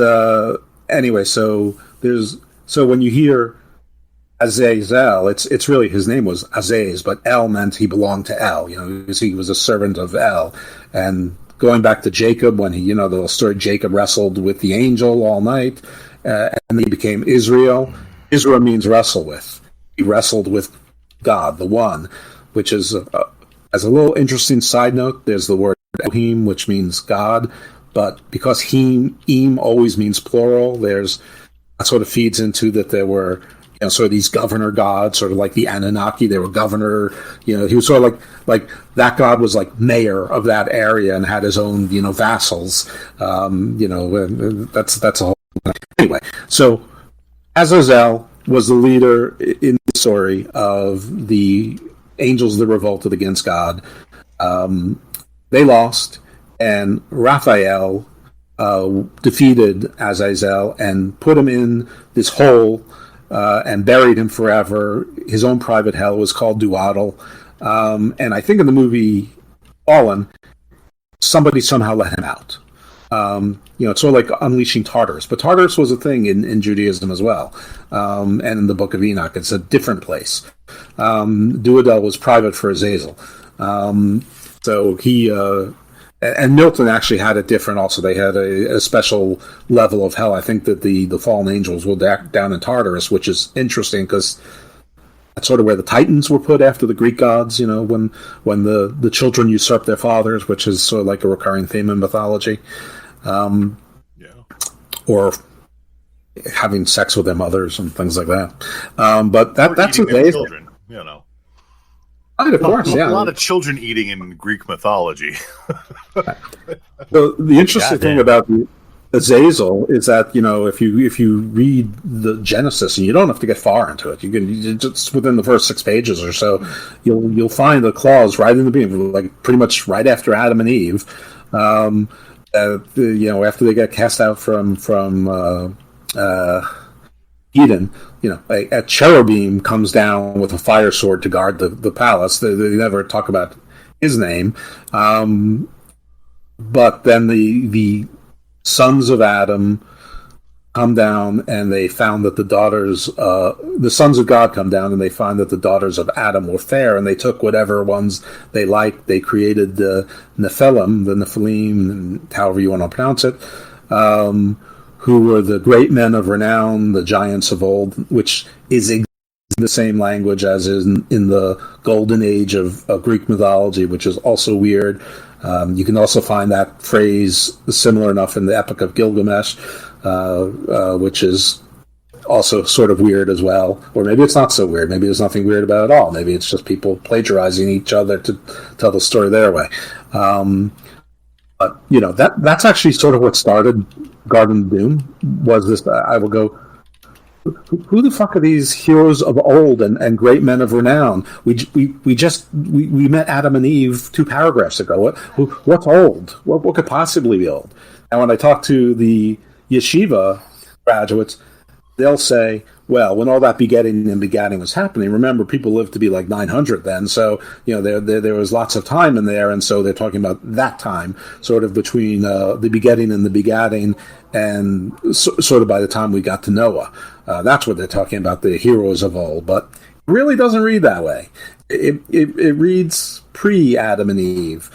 anyway, so when you hear Azazel, it's really, his name was Azaz, but El meant he belonged to El. He was a servant of El. And going back to Jacob, when the little story, Jacob wrestled with the angel all night, and he became Israel. Israel means wrestle with. He wrestled with God, the one, which is, as a little interesting side note, there's the word Elohim, which means God, but because Eim always means plural, that sort of feeds into that there were, sort of these governor gods, sort of like the Anunnaki. They were governor, he was sort of like that god was like mayor of that area and had his own, vassals. That's a whole. Anyway, so Azazel was the leader in the story of the angels that revolted against God. They lost, and Raphael defeated Azazel and put him in this hole and buried him forever. His own private hell was called Duatl. And I think in the movie Fallen, somebody somehow let him out. It's sort of like unleashing Tartarus. But Tartarus was a thing in Judaism as well. And in the Book of Enoch, it's a different place. Duatl was private for Azazel. So he... and Milton actually had it different also. They had a special level of hell. I think that the fallen angels were down in Tartarus, which is interesting because that's sort of where the Titans were put after the Greek gods, when the children usurp their fathers, which is sort of like a recurring theme in mythology. Or having sex with their mothers and things like that. But that's amazing. Children, Of course, a lot of children eating in Greek mythology. So the interesting thing about Azazel is that if you read the Genesis, and you don't have to get far into it, you just within the first 6 pages or so, you'll find a clause right in the beginning, like pretty much right after Adam and Eve. After they get cast out from Eden, a cherubim comes down with a fire sword to guard the palace. They never talk about his name. But then the sons of Adam come down and they found that the sons of God come down and they find that the daughters of Adam were fair, and they took whatever ones they liked. They created the Nephilim, and however you want to pronounce it, who were the great men of renown, the giants of old, which is the same language as in the golden age of Greek mythology, which is also weird. You can also find that phrase similar enough in the Epic of Gilgamesh, which is also sort of weird as well. Or maybe it's not so weird. Maybe there's nothing weird about it at all. Maybe it's just people plagiarizing each other to tell the story their way. But, that's actually sort of what started Garden of Doom, was this. I will go, who the fuck are these heroes of old and great men of renown? We met Adam and Eve 2 paragraphs ago. What's old? What could possibly be old? And when I talk to the yeshiva graduates, they'll say, well, when all that begatting was happening, remember, people lived to be like 900 then, so there was lots of time in there, and so they're talking about that time, sort of between the begetting and the begatting, and sort of by the time we got to Noah. That's what they're talking about, the heroes of old, but it really doesn't read that way. It reads pre-Adam and Eve,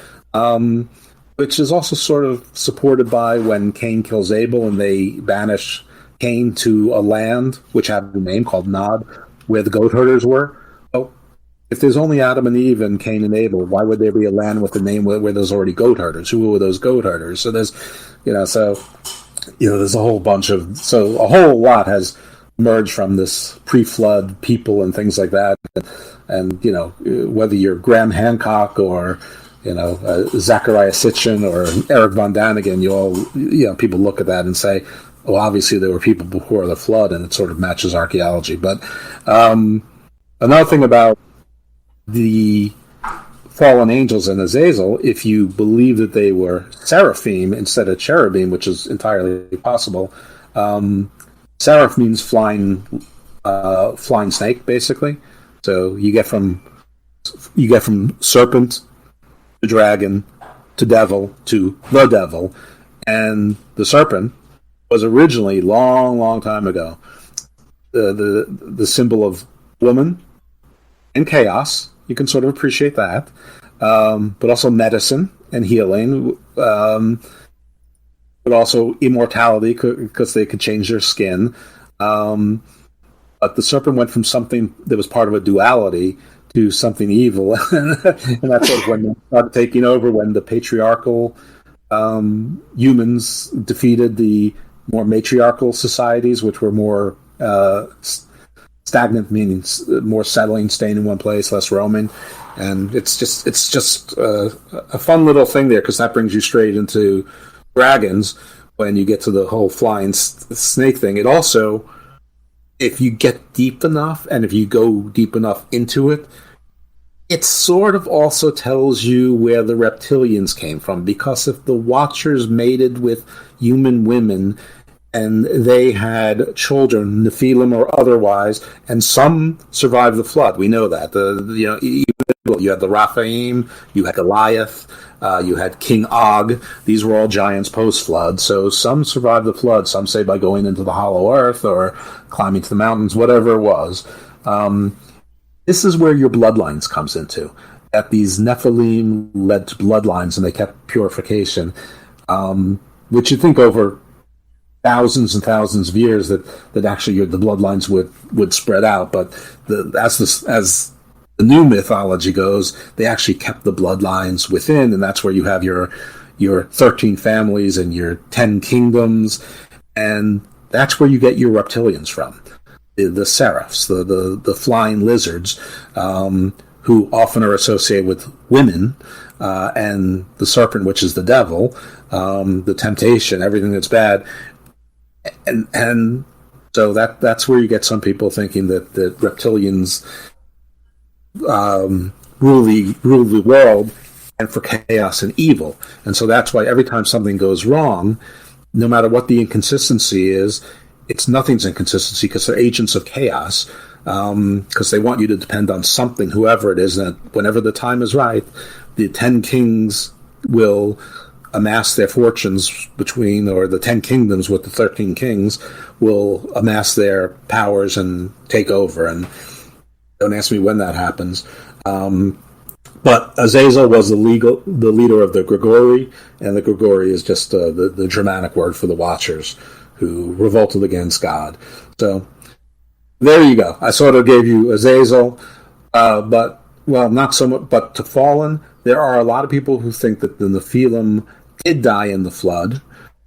which is also sort of supported by when Cain kills Abel and they banish Cain to a land which had a name called Nod, where the goat herders were. Well, if there's only Adam and Eve and Cain and Abel, why would there be a land with a name where there's already goat herders? Who were those goat herders? So there's, there's a whole a whole lot has emerged from this pre-flood people and things like that. And whether you're Graham Hancock or Zachariah Sitchin or Eric von Daniken, people look at that and say, well, obviously there were people before the flood, and it sort of matches archaeology. But another thing about the fallen angels and Azazel, if you believe that they were seraphim instead of cherubim, which is entirely possible, seraph means flying snake, basically. So you get from serpent to dragon to devil to the devil, and the serpent was originally long time ago the symbol of woman and chaos. You can sort of appreciate that, but also medicine and healing, but also immortality because they could change their skin. But the serpent went from something that was part of a duality to something evil, and that's sort of when they started taking over, when the patriarchal humans defeated the more matriarchal societies, which were more stagnant, meaning more settling, staying in one place, less roaming. And it's just a fun little thing there, because that brings you straight into dragons when you get to the whole flying snake thing. It also, if you get deep enough and if you go deep enough into it, it sort of also tells you where the reptilians came from, because if the Watchers mated with human women and they had children, Nephilim or otherwise, and some survived the flood, we know that. You had the Raphaim, you had Goliath, you had King Og. These were all giants post-flood, so some survived the flood. Some say by going into the hollow earth or climbing to the mountains, whatever it was. This is where your bloodlines comes into. That these Nephilim led to bloodlines, and they kept purification, which you think over thousands and thousands of years that actually the bloodlines would spread out. But as the new mythology goes, they actually kept the bloodlines within, and that's where you have your 13 families and your 10 kingdoms, and that's where you get your reptilians from. The seraphs, the flying lizards, who often are associated with women, and the serpent, which is the devil, the temptation, everything that's bad, and so that's where you get some people thinking that reptilians rule the world, and for chaos and evil, and so that's why every time something goes wrong, no matter what the inconsistency is, nothing's inconsistency, because they're agents of chaos, because they want you to depend on something, whoever it is, and whenever the time is right, the 10 kings will amass their fortunes between, or the 10 kingdoms with the 13 kings will amass their powers and take over. And don't ask me when that happens. But Azazel was the leader of the Grigori, and the Grigori is just the Germanic word for the Watchers, who revolted against God. So there you go. I sort of gave you Azazel, but, well, not so much, but to Fallen, there are a lot of people who think that the Nephilim did die in the flood.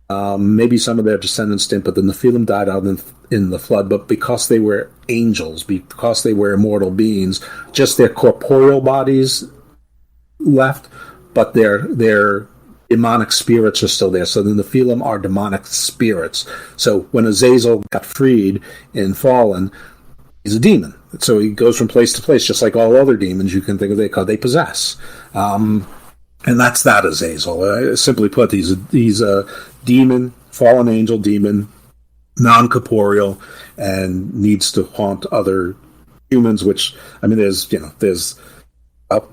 Maybe some of their descendants didn't, but the Nephilim died out in the flood, but because they were angels, because they were immortal beings, just their corporeal bodies left, but their demonic spirits are still there. So the Nephilim are demonic spirits. So when Azazel got freed in Fallen, he's a demon. So he goes from place to place, just like all other demons you can think of. They possess. And that's that Azazel. Simply put, he's a demon, fallen angel demon, non-corporeal, and needs to haunt other humans. Which, I mean, there's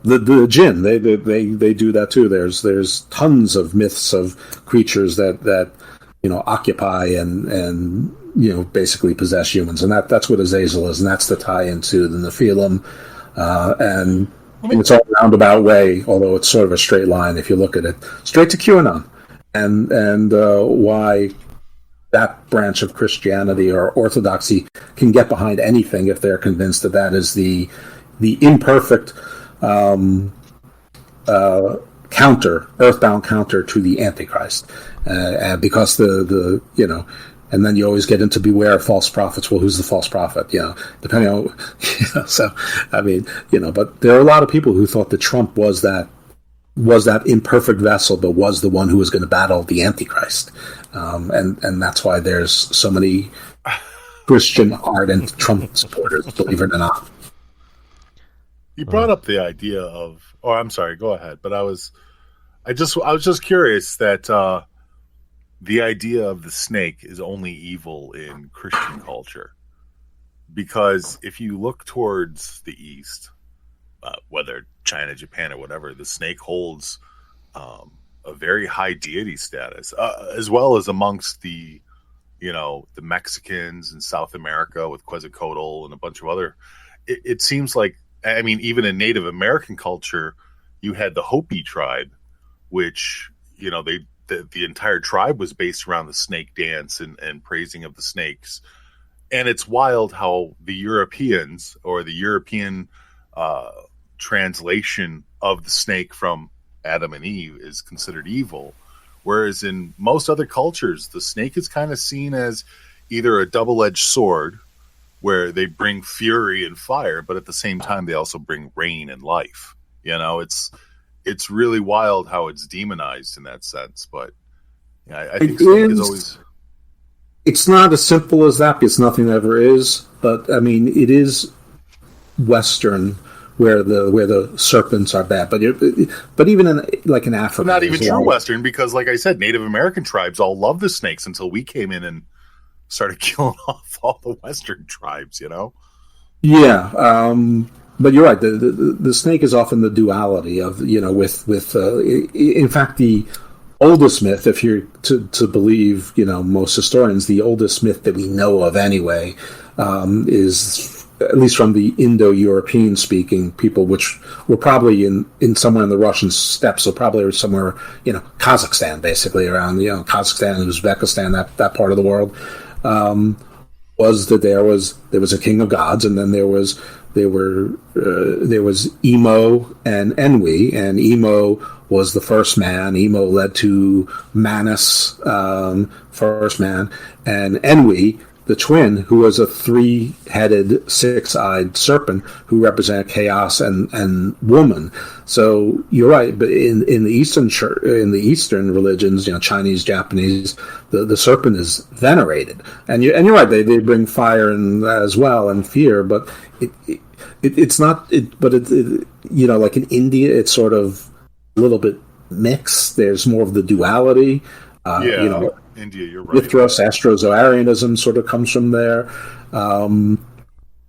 the jinn. They do that too. There's tons of myths of creatures that occupy and basically possess humans, and that's what Azazel is, and that's the tie into the Nephilim, and it's all a roundabout way, although it's sort of a straight line if you look at it, straight to QAnon, and why that branch of Christianity or Orthodoxy can get behind anything if they're convinced that is the imperfect earthbound counter to the Antichrist, because and then you always get into beware of false prophets. Well, who's the false prophet? Depending on, so, I mean, but there are a lot of people who thought that Trump was that imperfect vessel, but was the one who was going to battle the Antichrist. And that's why there's so many Christian ardent Trump supporters, believe it or not. You brought up the idea of, I'm sorry, go ahead. But I was just curious that, the idea of the snake is only evil in Christian culture, because if you look towards the East, whether China, Japan, or whatever, the snake holds a very high deity status, as well as amongst the Mexicans in South America with Quetzalcoatl and a bunch of other. It seems like, I mean, even in Native American culture, you had the Hopi tribe, which the entire tribe was based around the snake dance and praising of the snakes. And it's wild how the Europeans, or the European translation of the snake from Adam and Eve, is considered evil. Whereas in most other cultures, the snake is kind of seen as either a double-edged sword, where they bring fury and fire, but at the same time, they also bring rain and life. It's really wild how it's demonized in that sense, but I think snake is always. It's not as simple as that, because nothing ever is. But I mean, it is Western where the serpents are bad. But even in Africa, not even true Western, because like I said, Native American tribes all love the snakes until we came in and started killing off all the Western tribes. Yeah. But you're right. The snake is often the duality of with in fact, the oldest myth, if you're to believe most historians, the oldest myth that we know of anyway, is, at least from the Indo-European speaking people, which were probably in somewhere in the Russian steppes, so probably somewhere Kazakhstan, basically around Kazakhstan and Uzbekistan, that part of the world, was that there was a king of gods, and then there was Emo and Enwi, and Emo was the first man. Emo led to Manus, first man, and Enwi, the twin, who was a three-headed, six-eyed serpent who represented chaos and woman. So you're right, but in the Eastern religions, Chinese, Japanese, the serpent is venerated, and you're right. They bring fire and as well and fear, but it's not. But like in India, it's sort of a little bit mixed. There's more of the duality. India, you're right. Mithras, Astro-Zoarianism sort of comes from there.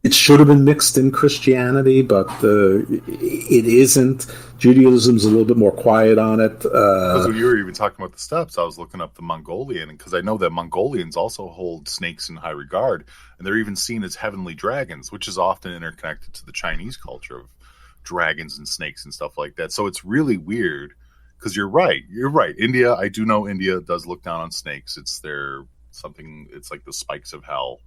it should have been mixed in Christianity, but it isn't. Judaism's a little bit more quiet on it. Because when you were even talking about the steps, I was looking up the Mongolian, because I know that Mongolians also hold snakes in high regard, and they're even seen as heavenly dragons, which is often interconnected to the Chinese culture of dragons and snakes and stuff like that. So it's really weird, because you're right. India, I do know India does look down on snakes. It's it's like the spikes of hell,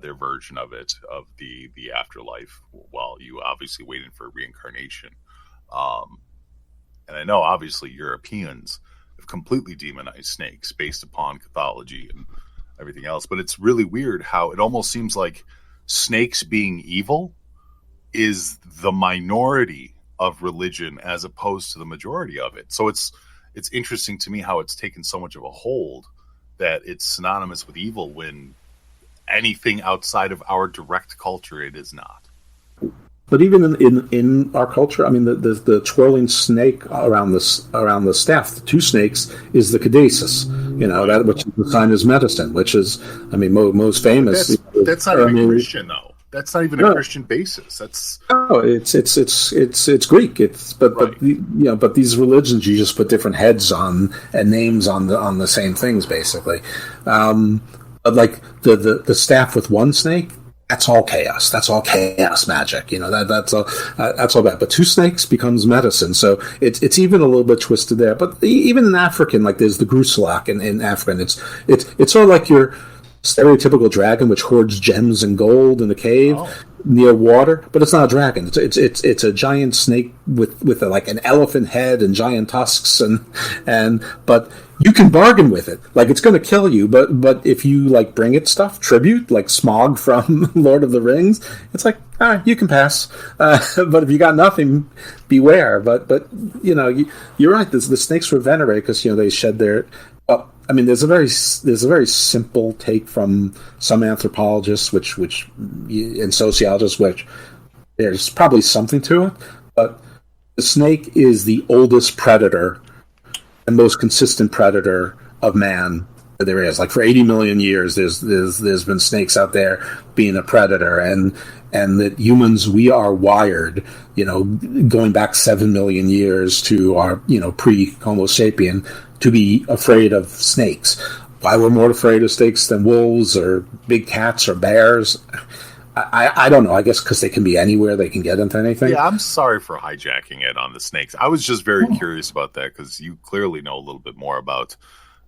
their version of it, of the afterlife, while you obviously waiting for reincarnation. And I know, obviously, Europeans have completely demonized snakes based upon Catholicism and everything else. But it's really weird how it almost seems like snakes being evil is the minority of religion as opposed to the majority of it. So it's interesting to me how it's taken so much of a hold that it's synonymous with evil, when anything outside of our direct culture, it is not. But even in our culture, I mean, the twirling snake around the staff, the two snakes, is the caduceus, that which is the sign is medicine, which is, I mean, most famous. That's not even Christian, though. That's not even a Christian basis. That's it's Greek. But these religions, you just put different heads on and names on the same things, basically. But like the staff with one snake, that's all chaos. That's all chaos magic. That's all bad. But two snakes becomes medicine. So it's even a little bit twisted there. But even in African, like there's the Gruselak in African. It's sort of like your stereotypical dragon, which hoards gems and gold in a cave near water. But it's not a dragon. It's a giant snake with like an elephant head and giant tusks but you can bargain with it. Like, it's going to kill you, but if you like bring it stuff, tribute, like Smaug from Lord of the Rings, it's like, all right, you can pass. But if you got nothing, beware. But you're right. The snakes were venerated because they shed their. I mean, there's a very simple take from some anthropologists, which and sociologists, which there's probably something to it, but the snake is the oldest predator and most consistent predator of man that there is. Like, for 80 million years, there's been snakes out there being a predator, and that humans, we are wired, going back 7 million years to our pre-Homo sapien, to be afraid of snakes. Why we're more afraid of snakes than wolves or big cats or bears, I don't know. I guess because they can be anywhere, they can get into anything. Yeah, I'm sorry for hijacking it on the snakes. I was just very curious about that, because you clearly know a little bit more about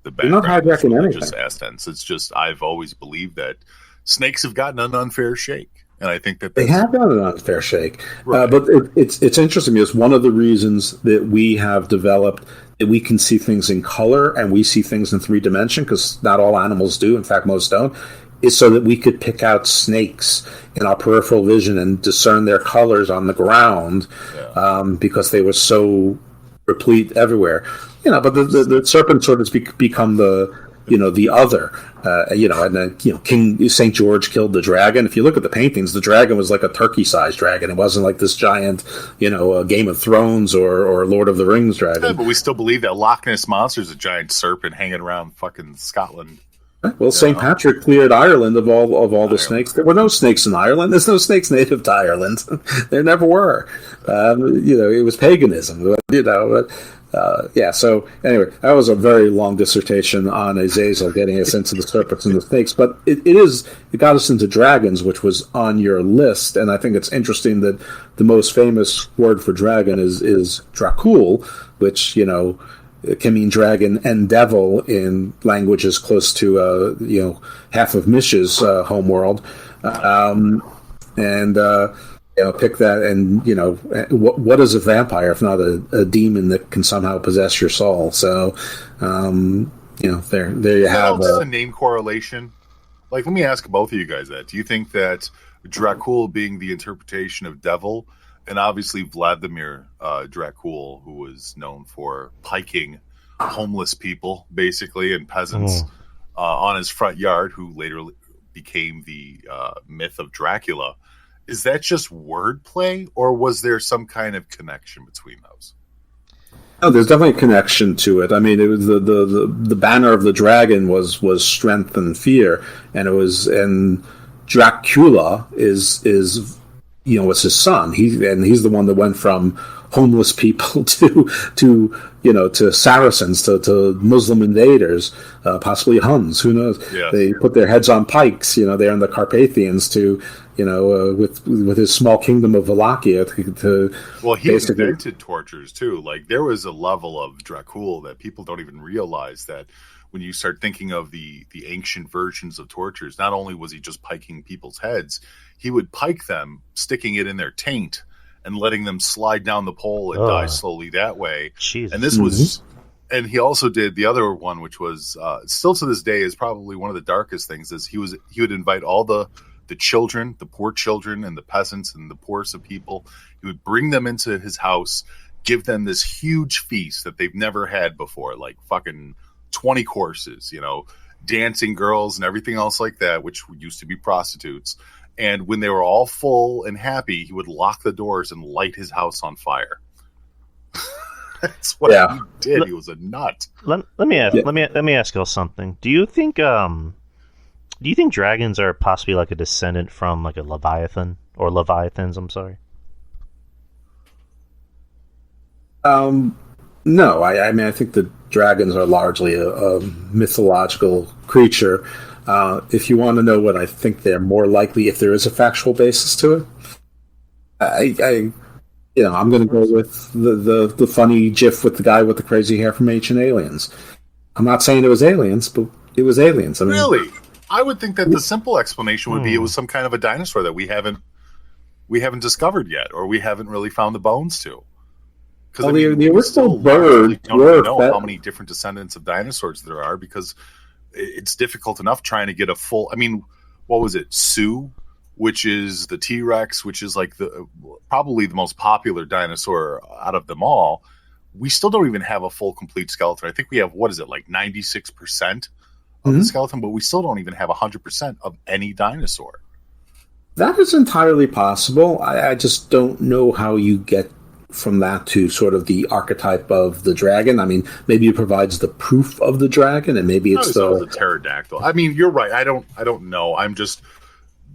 the background. You're not hijacking anything. Just essence. It's just, I've always believed that snakes have gotten an unfair shake, and I think that they have gotten an unfair shake. Right. But it's interesting, because one of the reasons that we have developed that we can see things in color and we see things in 3 dimension, because not all animals do. In fact, most don't. Is so that we could pick out snakes in our peripheral vision and discern their colors on the ground, because they were so replete everywhere. But the serpent sort of become the other. And then King St. George killed the dragon. If you look at the paintings, the dragon was like a turkey-sized dragon. It wasn't like this giant, Game of Thrones or Lord of the Rings dragon. Yeah, but we still believe that Loch Ness Monster is a giant serpent hanging around fucking Scotland. Well, St. Patrick cleared Ireland of all the snakes. There were no snakes in Ireland. There's no snakes native to Ireland. There never were. It was paganism. So anyway, that was a very long dissertation on Azazel, getting us into the serpents and the snakes. But it got us into dragons, which was on your list. And I think it's interesting that the most famous word for dragon is Dracul, which, it can mean dragon and devil in languages close to half of MISH's homeworld, pick that. And what is a vampire if not a demon that can somehow possess your soul? So there you have a name correlation. Like, let me ask both of you guys that. Do you think that Dracul being the interpretation of devil, and obviously Vladimir Dracul, who was known for piking homeless people, basically, and peasants on his front yard, who later became the myth of Dracula, is that just wordplay, or was there some kind of connection between those? No, there's definitely a connection to it. I mean, it was the banner of the dragon was strength and fear, and it was Dracula is was his son. He's the one that went from homeless people to Saracens, to Muslim invaders, possibly Huns. Who knows? Yes. They put their heads on pikes. They're in the Carpathians to with his small kingdom of Wallachia to he invented tortures too. Like, there was a level of Dracul that people don't even realize, that when you start thinking of the ancient versions of tortures, not only was he just piking people's heads, he would pike them, sticking it in their taint and letting them slide down the pole and die slowly that way. Jesus. And this was, and he also did the other one, which was still to this day is probably one of the darkest things. Is he would invite all the children, the poor children and the peasants and the poorest of people. He would bring them into his house, give them this huge feast that they've never had before, like fucking 20 courses, dancing girls and everything else like that, which used to be prostitutes. And when they were all full and happy, he would lock the doors and light his house on fire. That's what he did. He was a nut. Let me ask y'all something. Do you think dragons are possibly like a descendant from like a Leviathan or Leviathans? I'm sorry. No, I think the dragons are largely a mythological creature. If you want to know what I think they're more likely, if there is a factual basis to it, I'm going to go with the funny GIF with the guy with the crazy hair from Ancient Aliens. I'm not saying it was aliens, but it was aliens. I mean, really? I would think that the simple explanation would be it was some kind of a dinosaur that we haven't discovered yet, or we haven't really found the bones to. Because the original bird don't know how many different descendants of dinosaurs there are, because it's difficult enough trying to get a full. I mean, what was it? Sioux, which is the T-Rex, which is like probably the most popular dinosaur out of them all. We still don't even have a full, complete skeleton. I think we have, what is it, like 96% of the skeleton, but we still don't even have 100% of any dinosaur. That is entirely possible. I just don't know how you get from that to sort of the archetype of the dragon. I mean, maybe it provides the proof of the dragon, and maybe it's the pterodactyl. I mean, you're right. I don't know. I'm just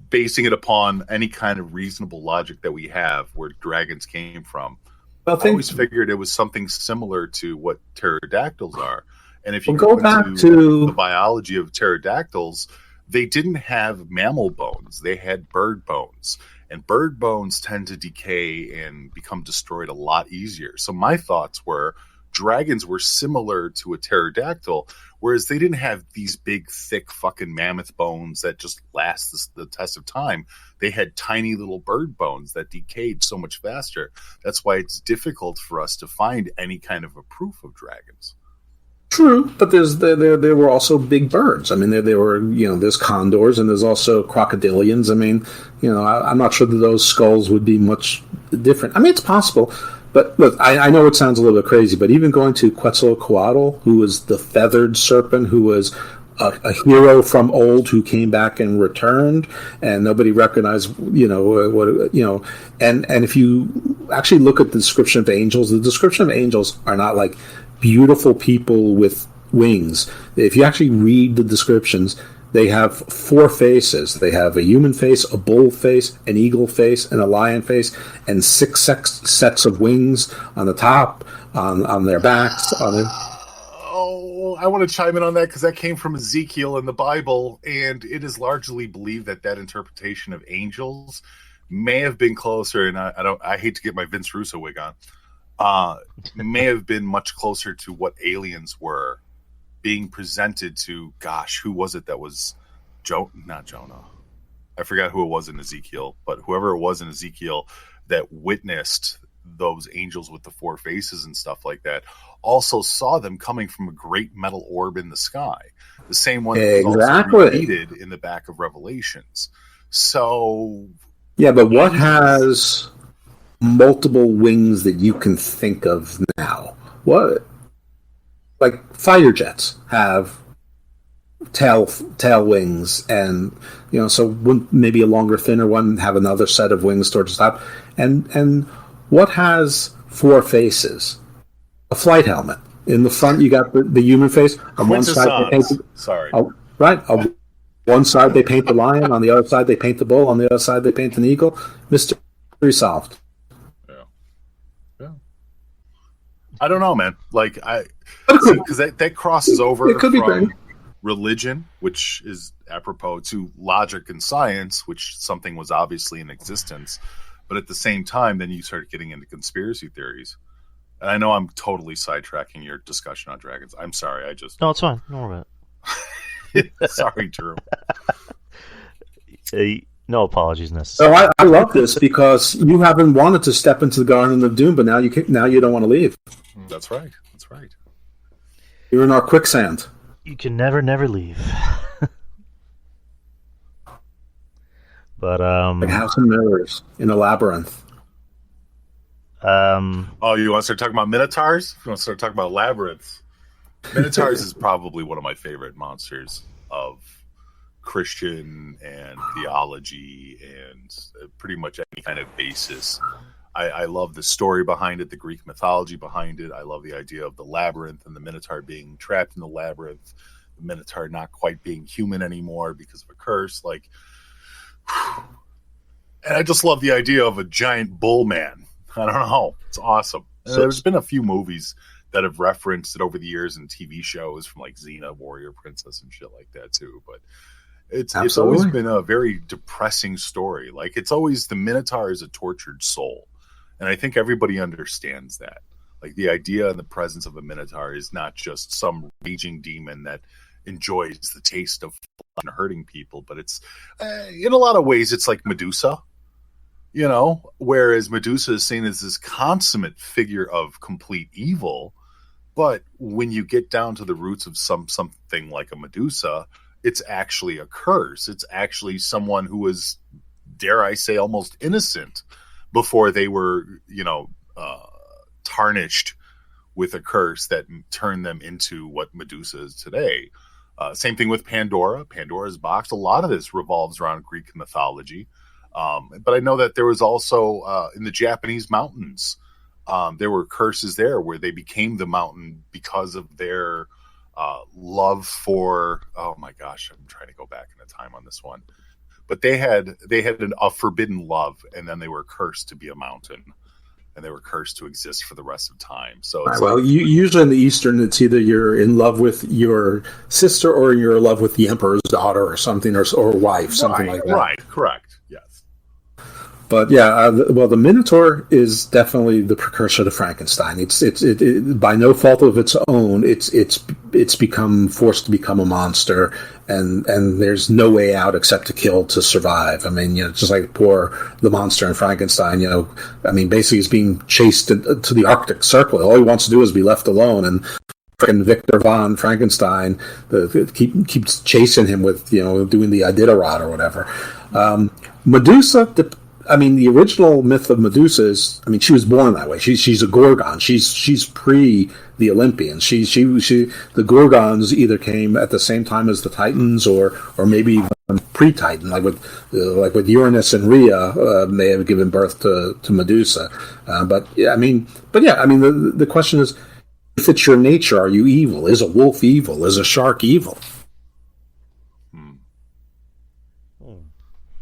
basing it upon any kind of reasonable logic that we have where dragons came from. I always figured it was something similar to what pterodactyls are. And if you go back to the biology of pterodactyls, they didn't have mammal bones. They had bird bones. And bird bones tend to decay and become destroyed a lot easier. So my thoughts were dragons were similar to a pterodactyl, whereas they didn't have these big, thick fucking mammoth bones that just last the test of time. They had tiny little bird bones that decayed so much faster. That's why it's difficult for us to find any kind of a proof of dragons. True, but there were also big birds. I mean, there were, there's condors and there's also crocodilians. I mean, I'm not sure that those skulls would be much different. I mean, it's possible, but look, I know it sounds a little bit crazy, but even going to Quetzalcoatl, who was the feathered serpent, who was a hero from old who came back and returned, and nobody recognized, and if you actually look at the description of angels are not like beautiful people with wings. If you actually read the descriptions, they have 4 faces. They have a human face, a bull face, an eagle face, and a lion face, and 6 sets of wings on the top, on their backs. Oh, I want to chime in on that because that came from Ezekiel in the Bible, and it is largely believed that interpretation of angels may have been closer, and I hate to get my Vince Russo wig on, may have been much closer to what aliens were being presented to. Gosh, who was it that was not Jonah? I forgot who it was in Ezekiel, but whoever it was in Ezekiel that witnessed those angels with the 4 faces and stuff like that also saw them coming from a great metal orb in the sky, the same one that was also repeated in the back of Revelations. So yeah, but what has multiple wings that you can think of now? What, like fighter jets have tail wings, and so wouldn't maybe a longer, thinner one have another set of wings towards the top? And what has 4 faces? A flight helmet. In the front, you got the human face. On one side, right. One side they paint the lion, on the other side they paint the bull, on the other side they paint an eagle. Mystery solved. Yeah. I don't know, man. Like because that crosses over from religion, which is apropos, to logic and science, which something was obviously in existence. But at the same time, then you start getting into conspiracy theories. And I know I'm totally sidetracking your discussion on dragons. I'm sorry. No, it's fine. Don't worry about it. Sorry, Drew. No apologies necessary. So I love this because you haven't wanted to step into the Garden of Doom, but now you don't want to leave. That's right. You're in our quicksand. You can never leave. But like House of Mirrors in a labyrinth. Oh, you want to start talking about minotaurs? You want to start talking about labyrinths? Minotaurs is probably one of my favorite monsters of Christian and theology and pretty much any kind of basis. I love the story behind it, the Greek mythology behind it. I love the idea of the labyrinth and the Minotaur being trapped in the labyrinth, the Minotaur not quite being human anymore because of a curse. Like, and I just love the idea of a giant bull man. I don't know. It's awesome. There's been a few movies that have referenced it over the years in TV shows from like Xena, Warrior Princess, and shit like that too. But it's always been a very depressing story. Like, it's always the Minotaur is a tortured soul. And I think everybody understands that. Like, the idea and the presence of a Minotaur is not just some raging demon that enjoys the taste of blood and hurting people, but it's, in a lot of ways, it's like Medusa, you know? Whereas Medusa is seen as this consummate figure of complete evil, but when you get down to the roots of something like a Medusa, it's actually a curse. It's actually someone who was, dare I say, almost innocent before they were, tarnished with a curse that turned them into what Medusa is today. Same thing with Pandora. Pandora's box. A lot of this revolves around Greek mythology. But I know that there was also in the Japanese mountains, there were curses there where they became the mountain because of their love for, oh my gosh, I'm trying to go back in the time on this one. But they had a forbidden love, and then they were cursed to be a mountain, and they were cursed to exist for the rest of time. So, usually in the Eastern, it's either you're in love with your sister or you're in love with the emperor's daughter or something, or wife, something like that. Right, correct, yes. But yeah, the Minotaur is definitely the precursor to Frankenstein. It's by no fault of its own. It's become forced to become a monster, and there's no way out except to kill to survive. I mean, just like the monster in Frankenstein. I mean, basically he's being chased to the Arctic Circle. All he wants to do is be left alone, and freaking Victor von Frankenstein keeps chasing him with doing the Iditarod or whatever. Medusa. The original myth of Medusa is, she was born that way. She's a Gorgon. She's pre the Olympians. The Gorgons either came at the same time as the Titans, or maybe even pre-Titan, like with Uranus and Rhea may have given birth to Medusa. The question is, if it's your nature, are you evil? Is a wolf evil? Is a shark evil?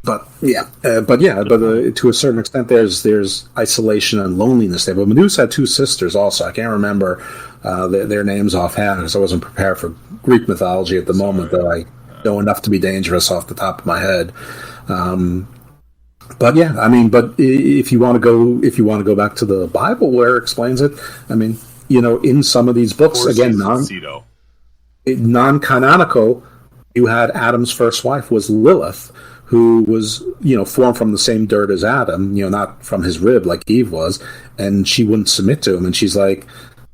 But to a certain extent, there's isolation and loneliness there. But Medusa had two sisters also. I can't remember their names offhand because I wasn't prepared for Greek mythology at the moment, though I know enough to be dangerous off the top of my head. But if you want to go back to the Bible where it explains it, in some of these books, again, non-canonical, you had Adam's first wife was Lilith, who was, formed from the same dirt as Adam, not from his rib like Eve was, and she wouldn't submit to him. And she's like,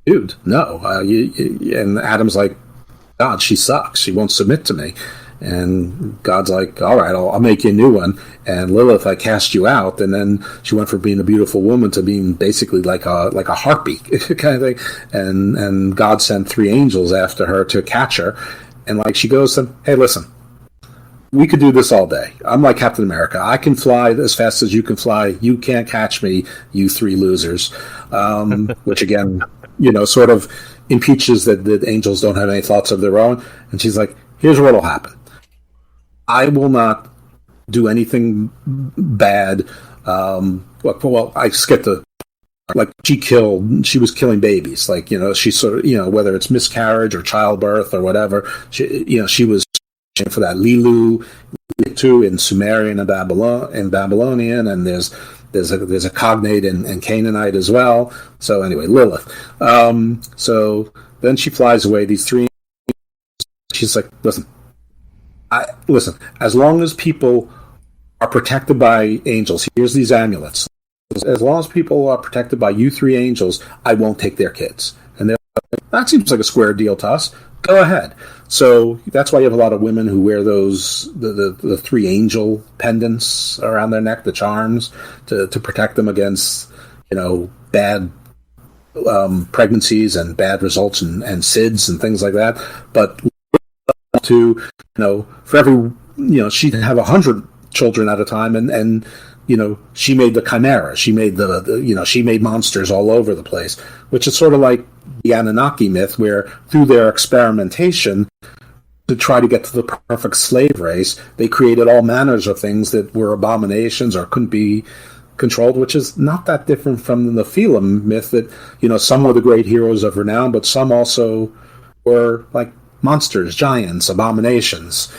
dude, no. And Adam's like, God, she sucks. She won't submit to me. And God's like, all right, I'll make you a new one. And Lilith, I cast you out. And then she went from being a beautiful woman to being basically like a harpy kind of thing. And God sent 3 angels after her to catch her. And she goes to them, hey, listen, we could do this all day. I'm like Captain America. I can fly as fast as you can fly. You can't catch me, you 3 losers. Which again, sort of impeaches that the angels don't have any thoughts of their own. And she's like, here's what'll happen. I will not do anything bad. Well, I skipped the like she was killing babies. Like, she sort of, whether it's miscarriage or childbirth or whatever, she was for that Lilu too in Sumerian and Babylonian, and there's a cognate in Canaanite as well. So anyway, Lilith. So then she flies away. These three. She's like, listen. As long as people are protected by angels, here's these amulets. As long as people are protected by you three angels, I won't take their kids. And they're like, that seems like a square deal to us. Go ahead. So that's why you have a lot of women who wear the three angel pendants around their neck, the charms, to protect them against, bad pregnancies and bad results and SIDS and things like that. But to, for every, she'd have 100 children at a time, and she made the chimera. She made she made monsters all over the place, which is sort of like the Anunnaki myth, where through their experimentation to try to get to the perfect slave race, they created all manners of things that were abominations or couldn't be controlled, which is not that different from the Nephilim myth that, some were the great heroes of renown, but some also were like monsters, giants, abominations.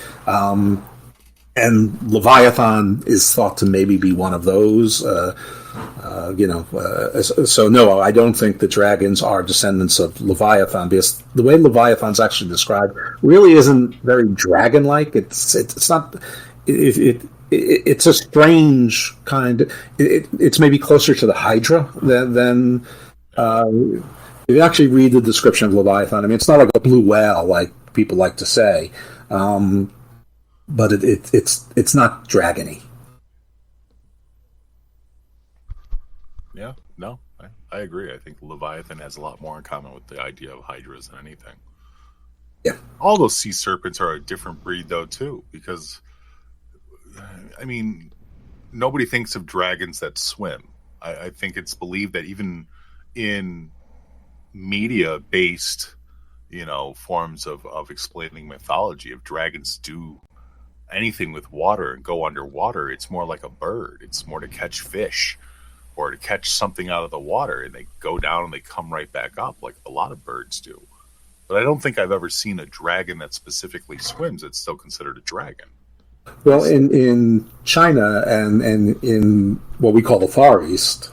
And Leviathan is thought to maybe be one of those. So no, I don't think the dragons are descendants of Leviathan, because the way Leviathan's actually described really isn't very dragon-like. It's not. It's a strange kind. It's maybe closer to the Hydra than. If you actually read the description of Leviathan, I mean, it's not like a blue whale like people like to say. But it's not dragony. Yeah, no, I agree. I think Leviathan has a lot more in common with the idea of hydras than anything. Yeah. All those sea serpents are a different breed, though, too, because, I mean, nobody thinks of dragons that swim. I think it's believed that even in media-based, forms of explaining mythology, if dragons do anything with water and go underwater, it's more like a bird. It's more to catch fish or to catch something out of the water, and they go down and they come right back up like a lot of birds do. But I don't think I've ever seen a dragon that specifically swims that's still considered a dragon. Well, in China and in what we call the Far East,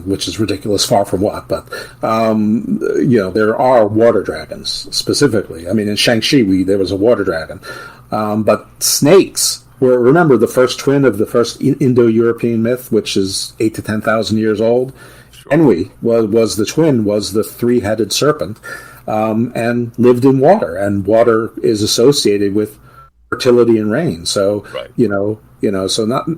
which is ridiculous, far from what, but there are water dragons specifically. I mean, in Shaanxi, there was a water dragon. But snakes were, remember, the first twin of the first Indo-European myth, which is 8,000 to 10,000 years old. Sure. Enwi was the twin, was the three-headed serpent, and lived in water. And water is associated with fertility and rain. So, right. So not.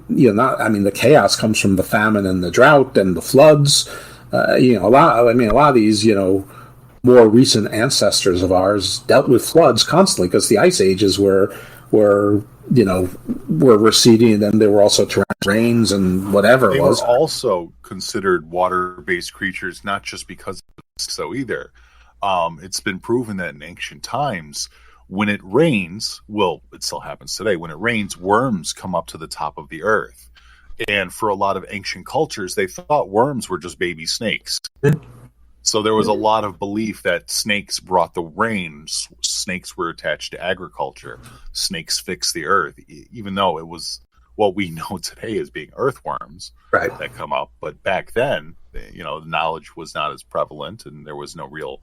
I mean, the chaos comes from the famine and the drought and the floods. A lot of these, more recent ancestors of ours dealt with floods constantly because the ice ages were receding, and then there were also torrential rains and whatever it was. They were also considered water-based creatures, not just because of so either. It's been proven that in ancient times, when it rains, well, it still happens today, when it rains, worms come up to the top of the earth. And for a lot of ancient cultures, they thought worms were just baby snakes. So there was a lot of belief that snakes brought the rain. Snakes were attached to agriculture. Snakes fixed the earth, even though it was what we know today as being earthworms that come up. But back then, the knowledge was not as prevalent, and there was no real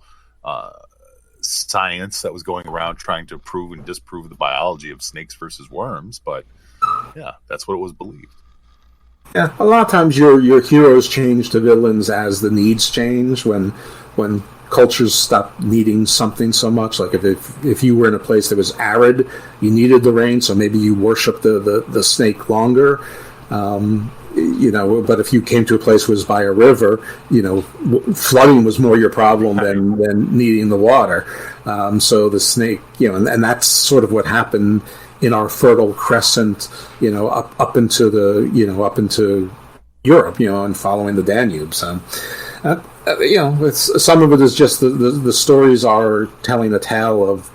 science that was going around trying to prove and disprove the biology of snakes versus worms. But yeah, that's what it was believed. Yeah, a lot of times your heroes change to villains as the needs change. When cultures stop needing something so much, like if you were in a place that was arid, you needed the rain, so maybe you worship the snake longer. But if you came to a place that was by a river, flooding was more your problem than needing the water. So the snake, and that's sort of what happened in our Fertile Crescent, up into Europe, and following the Danube. So, some of it is just the stories are telling a tale of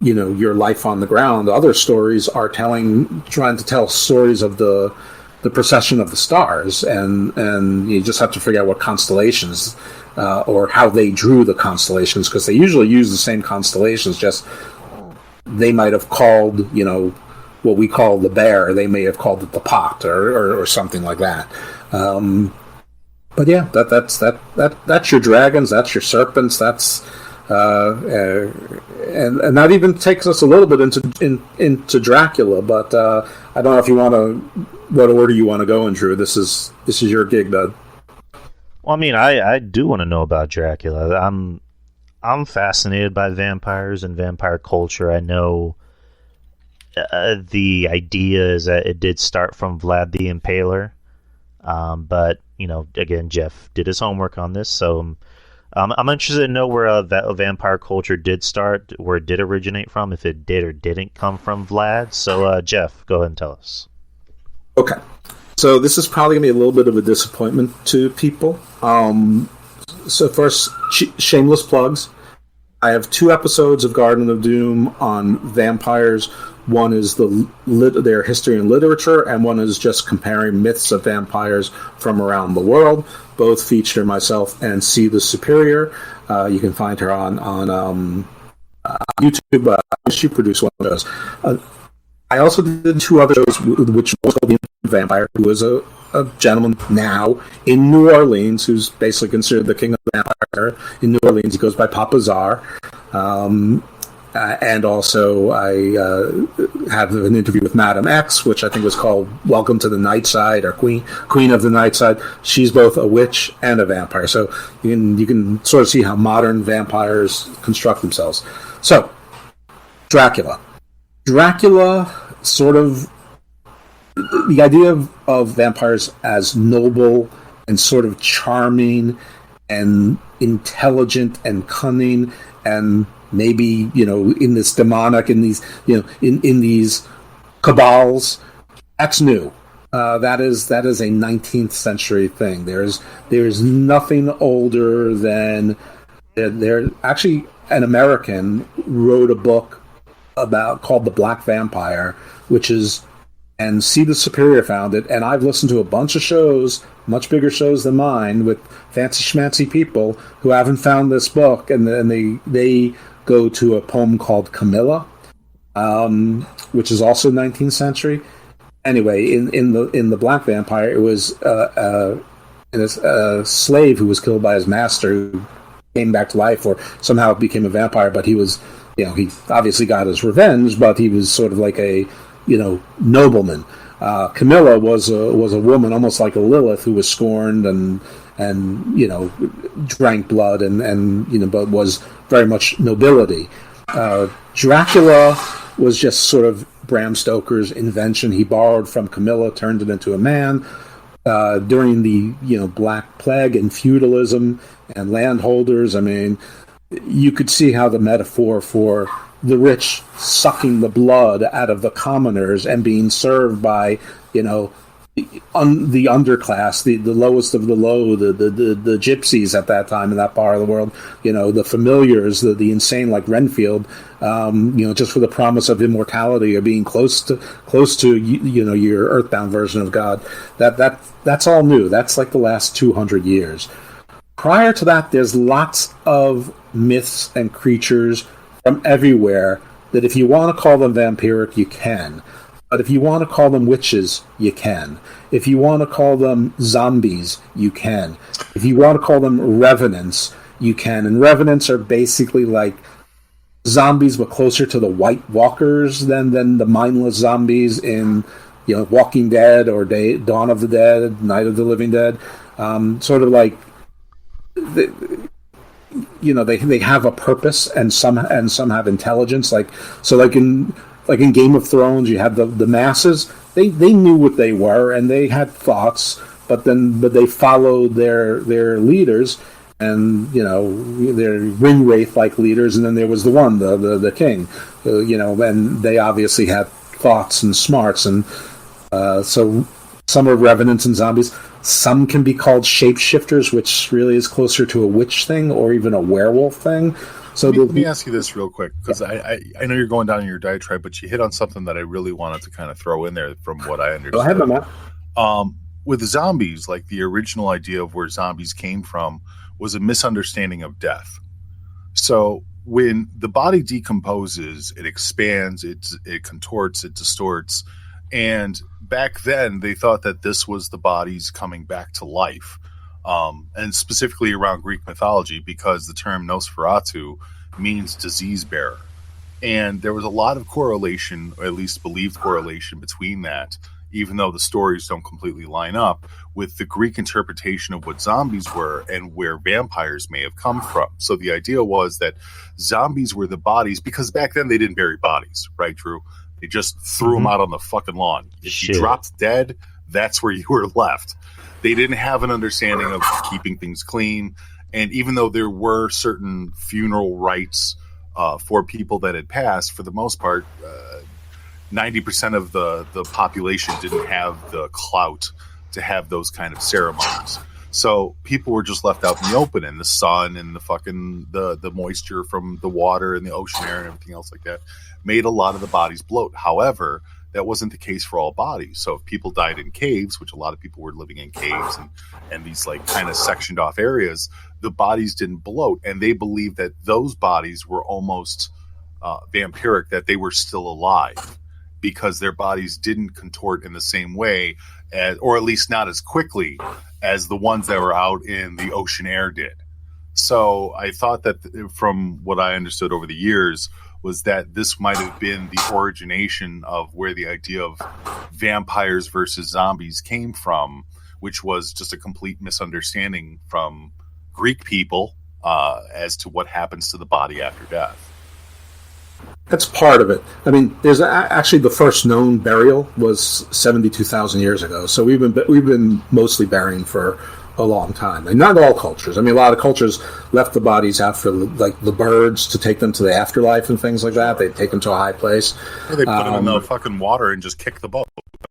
your life on the ground. Other stories are trying to tell stories of the procession of the stars, and you just have to figure out what constellations or how they drew the constellations, because they usually use the same constellations, just they might have called, what we call the bear, they may have called it the pot or something like that. But yeah, that's your dragons, that's your serpents, that's and that even takes us a little bit into Dracula. But I don't know if you want to, what order you want to go in, Drew. This is your gig, bud. Well, I mean, I do want to know about Dracula. I'm fascinated by vampires and vampire culture. I know the idea is that it did start from Vlad the Impaler, but again, Jeff did his homework on this, so I'm interested to know where that vampire culture did start, where it did originate from, if it did or didn't come from Vlad. So, Jeff, go ahead and tell us. Okay. So this is probably going to be a little bit of a disappointment to people. So first, shameless plugs. I have 2 episodes of Garden of Doom on vampires. One is their history and literature, and one is just comparing myths of vampires from around the world. Both feature myself and C the Superior. You can find her on YouTube. She produced one of those. I also did 2 other shows, which was called The Vampire, who is a gentleman now in New Orleans who's basically considered the king of the vampire. In New Orleans, he goes by Papa Czar. And also I have an interview with Madam X, which I think was called Welcome to the Night Side, or Queen of the Night Side. She's both a witch and a vampire. So you can sort of see how modern vampires construct themselves. So, Dracula, sort of, the idea of vampires as noble and sort of charming and intelligent and cunning, and maybe in this demonic, in these in these cabals, that's new. That is a 19th century thing. There's nothing older than there. Actually, an American wrote a book called The Black Vampire, which is, and C the Superior found it, and I've listened to a bunch of shows, much bigger shows than mine, with fancy schmancy people who haven't found this book, and they go to a poem called Camilla, which is also 19th century. Anyway, in the Black Vampire, it was a slave who was killed by his master, who came back to life or somehow became a vampire, but he was, he obviously got his revenge, but he was sort of like a nobleman. Camilla was a woman, almost like a Lilith, who was scorned and drank blood and but was very much nobility. Dracula was just sort of Bram Stoker's invention. He borrowed from Camilla, turned it into a man. During the Black Plague and feudalism and landholders, I mean, you could see how the metaphor for the rich sucking the blood out of the commoners and being served by the underclass, the lowest of the low, the gypsies at that time in that part of the world, the familiars, the insane like Renfield, just for the promise of immortality or being close to your earthbound version of God. That's all new. That's like the last 200 years. Prior to that, there's lots of myths and creatures from everywhere that if you want to call them vampiric, you can. But if you want to call them witches, you can. If you want to call them zombies, you can. If you want to call them revenants, you can. And revenants are basically like zombies, but closer to the White Walkers than the mindless zombies in Walking Dead or Dawn of the Dead, Night of the Living Dead. Sort of like they have a purpose, and some have intelligence. Like in Game of Thrones, you have the masses. They knew what they were, and they had thoughts, but they followed their leaders, and their ring wraith like leaders. And then there was the king, and they obviously had thoughts and smarts, and so some are revenants and zombies. Some can be called shapeshifters, which really is closer to a witch thing or even a werewolf thing. So let me ask you this real quick, because I know you're going down in your diatribe, but you hit on something that I really wanted to kind of throw in there from what I understood. Go ahead, Matt. With zombies, like the original idea of where zombies came from was a misunderstanding of death. So when the body decomposes, it expands, it contorts, it distorts. And back then, they thought that this was the bodies coming back to life. And specifically around Greek mythology, because the term Nosferatu means disease bearer. And there was a lot of correlation, or at least believed correlation, between that, even though the stories don't completely line up, with the Greek interpretation of what zombies were and where vampires may have come from. So the idea was that zombies were the bodies, because back then they didn't bury bodies, right, Drew? They just threw them out on the fucking lawn. If you dropped dead, that's where you were left. They didn't have an understanding of keeping things clean. And even though there were certain funeral rites for people that had passed, for the most part, 90% of the population didn't have the clout to have those kind of ceremonies. So people were just left out in the open, and the sun and the fucking the moisture from the water and the ocean air and everything else like that made a lot of the bodies bloat. However, that wasn't the case for all bodies. So if people died in caves, which a lot of people were living in caves and these like kind of sectioned off areas, the bodies didn't bloat. And they believed that those bodies were almost vampiric, that they were still alive, because their bodies didn't contort in the same way, or at least not as quickly as the ones that were out in the ocean air did. So I thought that from what I understood over the years was that this might have been the origination of where the idea of vampires versus zombies came from, which was just a complete misunderstanding from Greek people as to what happens to the body after death. That's part of it. I mean, there's actually the first known burial was 72,000 years ago. So we've been mostly burying for a long time, and not all cultures. I mean, a lot of cultures left the bodies out for like the birds to take them to the afterlife and things like that. They take them to a high place. Or they put them in the fucking water and just kick the boat.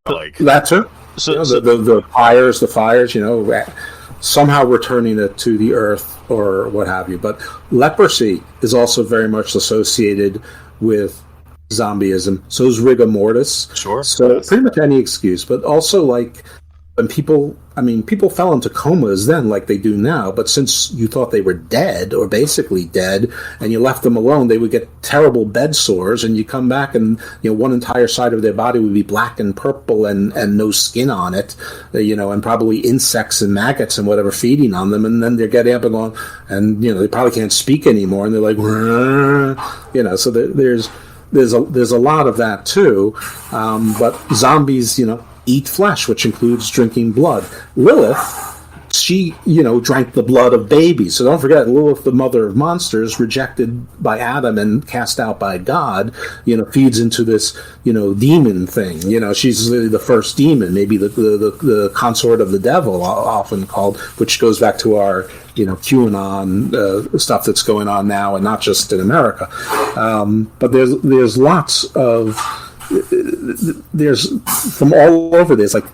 Like that too. So, the fires, somehow returning it to the earth or what have you. But leprosy is also very much associated with zombieism. So is rigor mortis. Sure. So pretty much any excuse, but also like when people fell into comas then like they do now, but since you thought they were dead or basically dead and you left them alone, they would get terrible bed sores, and you come back and one entire side of their body would be black and purple and no skin on it, and probably insects and maggots and whatever feeding on them, and then they're getting up and going, and they probably can't speak anymore, and they're like, so there's a lot of that too, but zombies, eat flesh, which includes drinking blood. Lilith, she, drank the blood of babies. So don't forget, Lilith, the mother of monsters, rejected by Adam and cast out by God, feeds into this, demon thing. She's the first demon, maybe the consort of the devil, often called, which goes back to our, QAnon stuff that's going on now, and not just in America. But there's lots of... There's from all over. There's like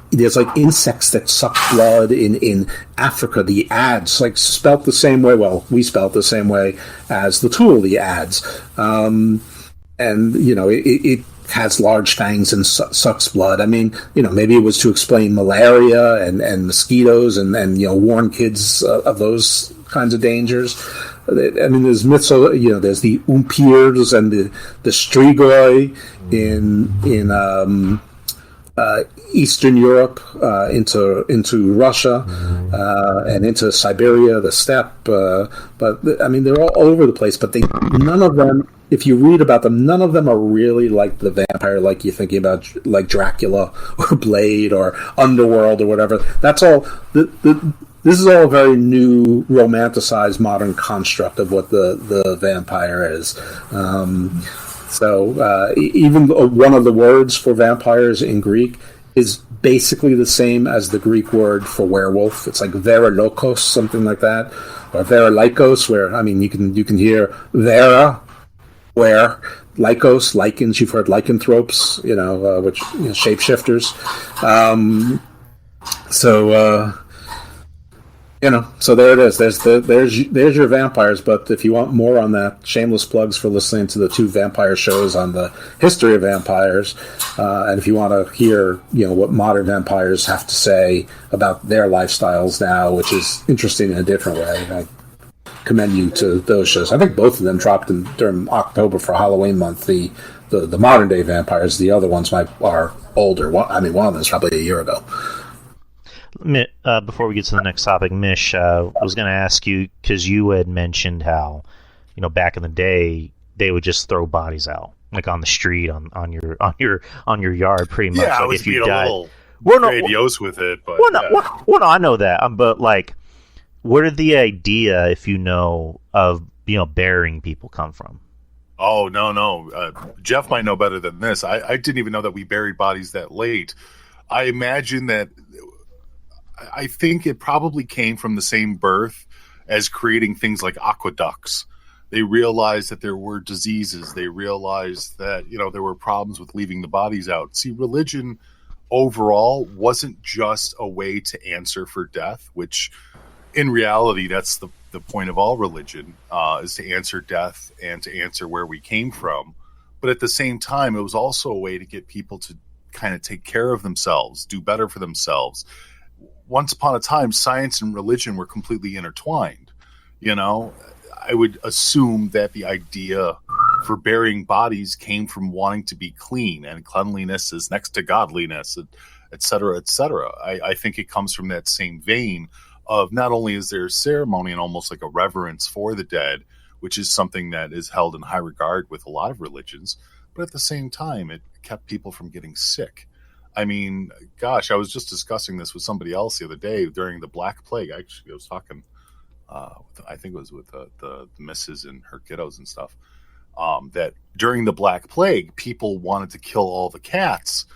insects that suck blood in Africa. The ads, like spelt the same way. Well, we spelt the same way as the tool. The ads, and it has large fangs and sucks blood. I mean, maybe it was to explain malaria and mosquitoes and warn kids of those kinds of dangers. I mean, there's myths. There's the Umpirs and the Strigoi in Eastern Europe, into Russia, and into Siberia, the steppe. But I mean, they're all over the place. But none of them, if you read about them, none of them are really like the vampire, like you're thinking about, like Dracula or Blade or Underworld or whatever. That's all. This is all a very new, romanticized, modern construct of what the vampire is. So even one of the words for vampires in Greek is basically the same as the Greek word for werewolf. It's like verolokos, something like that, or verolikos, where, I mean, you can hear vera, where, lycos, lichens, you've heard lycanthropes, which, shapeshifters. So there it is. There's your vampires. But if you want more on that, shameless plugs for listening to the 2 vampire shows on the history of vampires. And if you want to hear, what modern vampires have to say about their lifestyles now, which is interesting in a different way, I commend you to those shows. I think both of them dropped during October for Halloween month. The modern day vampires. The other ones are older. One of them is probably a year ago. Before we get to the next topic, Mish, I was going to ask you, because you had mentioned how, back in the day they would just throw bodies out, like on the street, on your yard, pretty much. Yeah, like I was if you being died. a little grandiose with it, but no, I know that. But like, where did the idea, if of burying people come from? Oh no, Jeff might know better than this. I didn't even know that we buried bodies that late. I imagine that. I think it probably came from the same birth as creating things like aqueducts. They realized that there were diseases. They realized that, there were problems with leaving the bodies out. See, religion overall wasn't just a way to answer for death, which in reality, that's the point of all religion, is to answer death and to answer where we came from. But at the same time, it was also a way to get people to kind of take care of themselves, do better for themselves. Once upon a time, science and religion were completely intertwined. I would assume that the idea for burying bodies came from wanting to be clean, and cleanliness is next to godliness, et cetera, et cetera. I think it comes from that same vein of not only is there a ceremony and almost like a reverence for the dead, which is something that is held in high regard with a lot of religions, but at the same time, it kept people from getting sick. I mean, gosh, I was just discussing this with somebody else the other day during the Black Plague. Actually, I was talking, I think it was with the missus and her kiddos and stuff, that during the Black Plague, people wanted to kill all the cats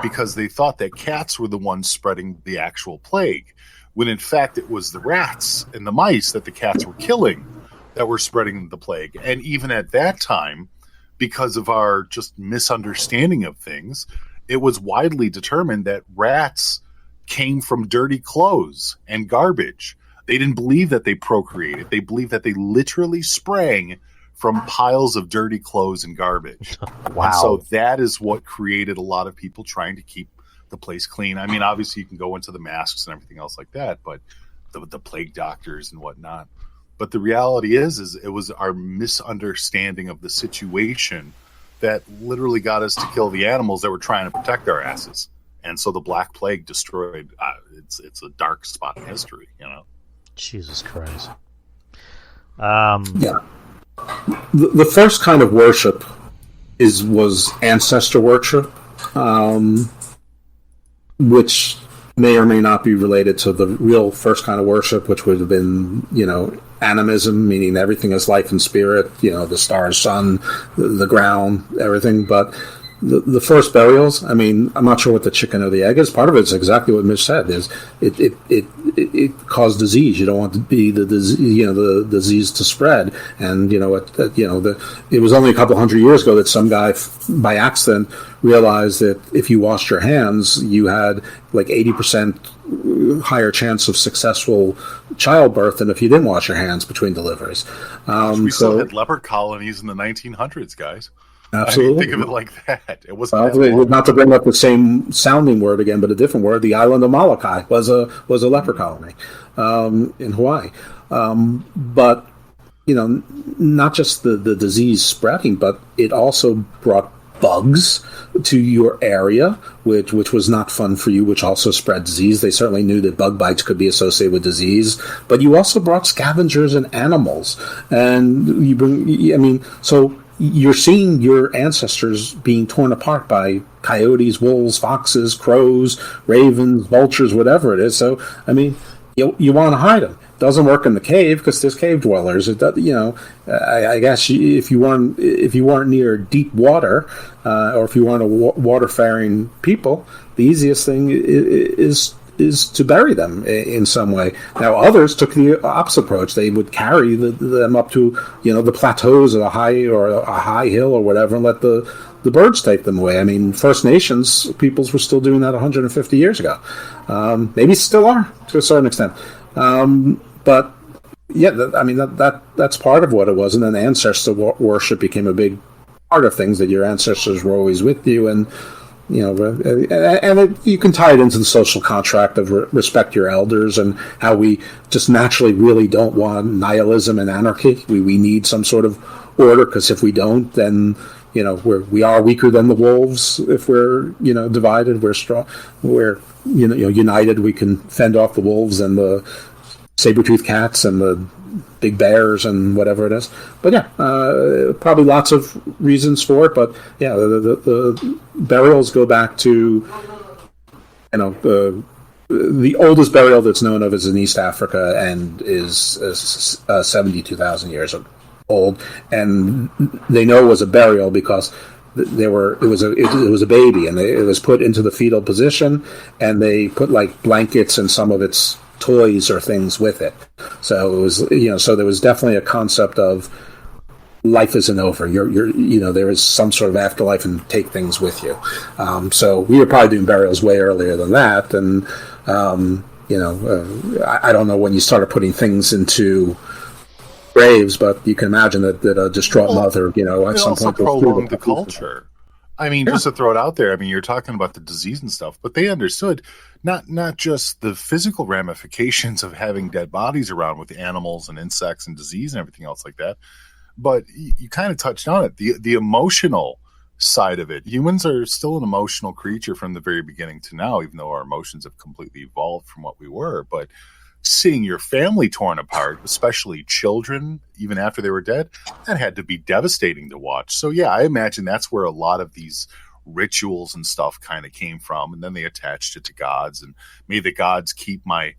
because they thought that cats were the ones spreading the actual plague, when in fact it was the rats and the mice that the cats were killing that were spreading the plague. And even at that time, because of our just misunderstanding of things, it was widely determined that rats came from dirty clothes and garbage. They didn't believe that they procreated. They believed that they literally sprang from piles of dirty clothes and garbage. Wow. And so that is what created a lot of people trying to keep the place clean. I mean, obviously you can go into the masks and everything else like that, but the plague doctors and whatnot. But the reality is it was our misunderstanding of the situation that literally got us to kill the animals that were trying to protect our asses. And so the Black Plague destroyed, it's a dark spot in history, Jesus Christ. Yeah. The first kind of worship was ancestor worship, which may or may not be related to the real first kind of worship, which would have been, animism, meaning everything is life and spirit, the stars, sun, the ground, everything. But the first burials, I mean, I'm not sure what the chicken or the egg is. Part of it is exactly what Mitch said: is it caused disease. You don't want to be the disease to spread. And it was only a couple hundred years ago that some guy by accident realized that if you washed your hands, you had like 80% higher chance of successful childbirth than if you didn't wash your hands between deliveries. We still had leper colonies in the 1900s, guys. Absolutely. I mean, think of it like that. It wasn't not to bring up the same sounding word again, but a different word. The island of Molokai was a leper colony in Hawaii. But not just the disease spreading, but it also brought bugs to your area, which was not fun for you, which also spread disease. They certainly knew that bug bites could be associated with disease, but you also brought scavengers and animals, and so you're seeing your ancestors being torn apart by coyotes, wolves, foxes, crows, ravens, vultures, whatever it is. So, I mean, you want to hide them. Doesn't work in the cave because there's cave dwellers. It does, I guess if you weren't near deep water, or if you weren't a water-faring people, the easiest thing is to bury them in some way. Now, others took the opposite approach. They would carry them up to the plateaus of a high hill or whatever, and let the birds take them away. I mean, First Nations peoples were still doing that 150 years ago. Maybe still are to a certain extent. But yeah, that's part of what it was, and then ancestor worship became a big part of things. That your ancestors were always with you, and you can tie it into the social contract of respect your elders, and how we just naturally really don't want nihilism and anarchy. We need some sort of order, because if we don't, then we are weaker than the wolves. If we're divided, we're strong. We're united. We can fend off the wolves and the saber-toothed cats and the big bears and whatever it is. But yeah, probably lots of reasons for it. But yeah, the burials go back to the oldest burial that's known of is in East Africa and is 72,000 years old, and they know it was a burial because it was a baby, and it was put into the fetal position, and they put like blankets and some of its toys or things with it. So it was so there was definitely a concept of life isn't over. There is some sort of afterlife, and take things with you. So we were probably doing burials way earlier than that, and I don't know when you started putting things into graves, but you can imagine that a distraught mother, at some point prolonged the culture. I mean, just to throw it out there, I mean, you're talking about the disease and stuff, but they understood not just the physical ramifications of having dead bodies around with animals and insects and disease and everything else like that, but you kind of touched on it, the emotional side of it. Humans are still an emotional creature from the very beginning to now, even though our emotions have completely evolved from what we were. But seeing your family torn apart, especially children, even after they were dead, that had to be devastating to watch. So yeah, I imagine that's where a lot of these rituals and stuff kind of came from, and then they attached it to gods, and may the gods keep my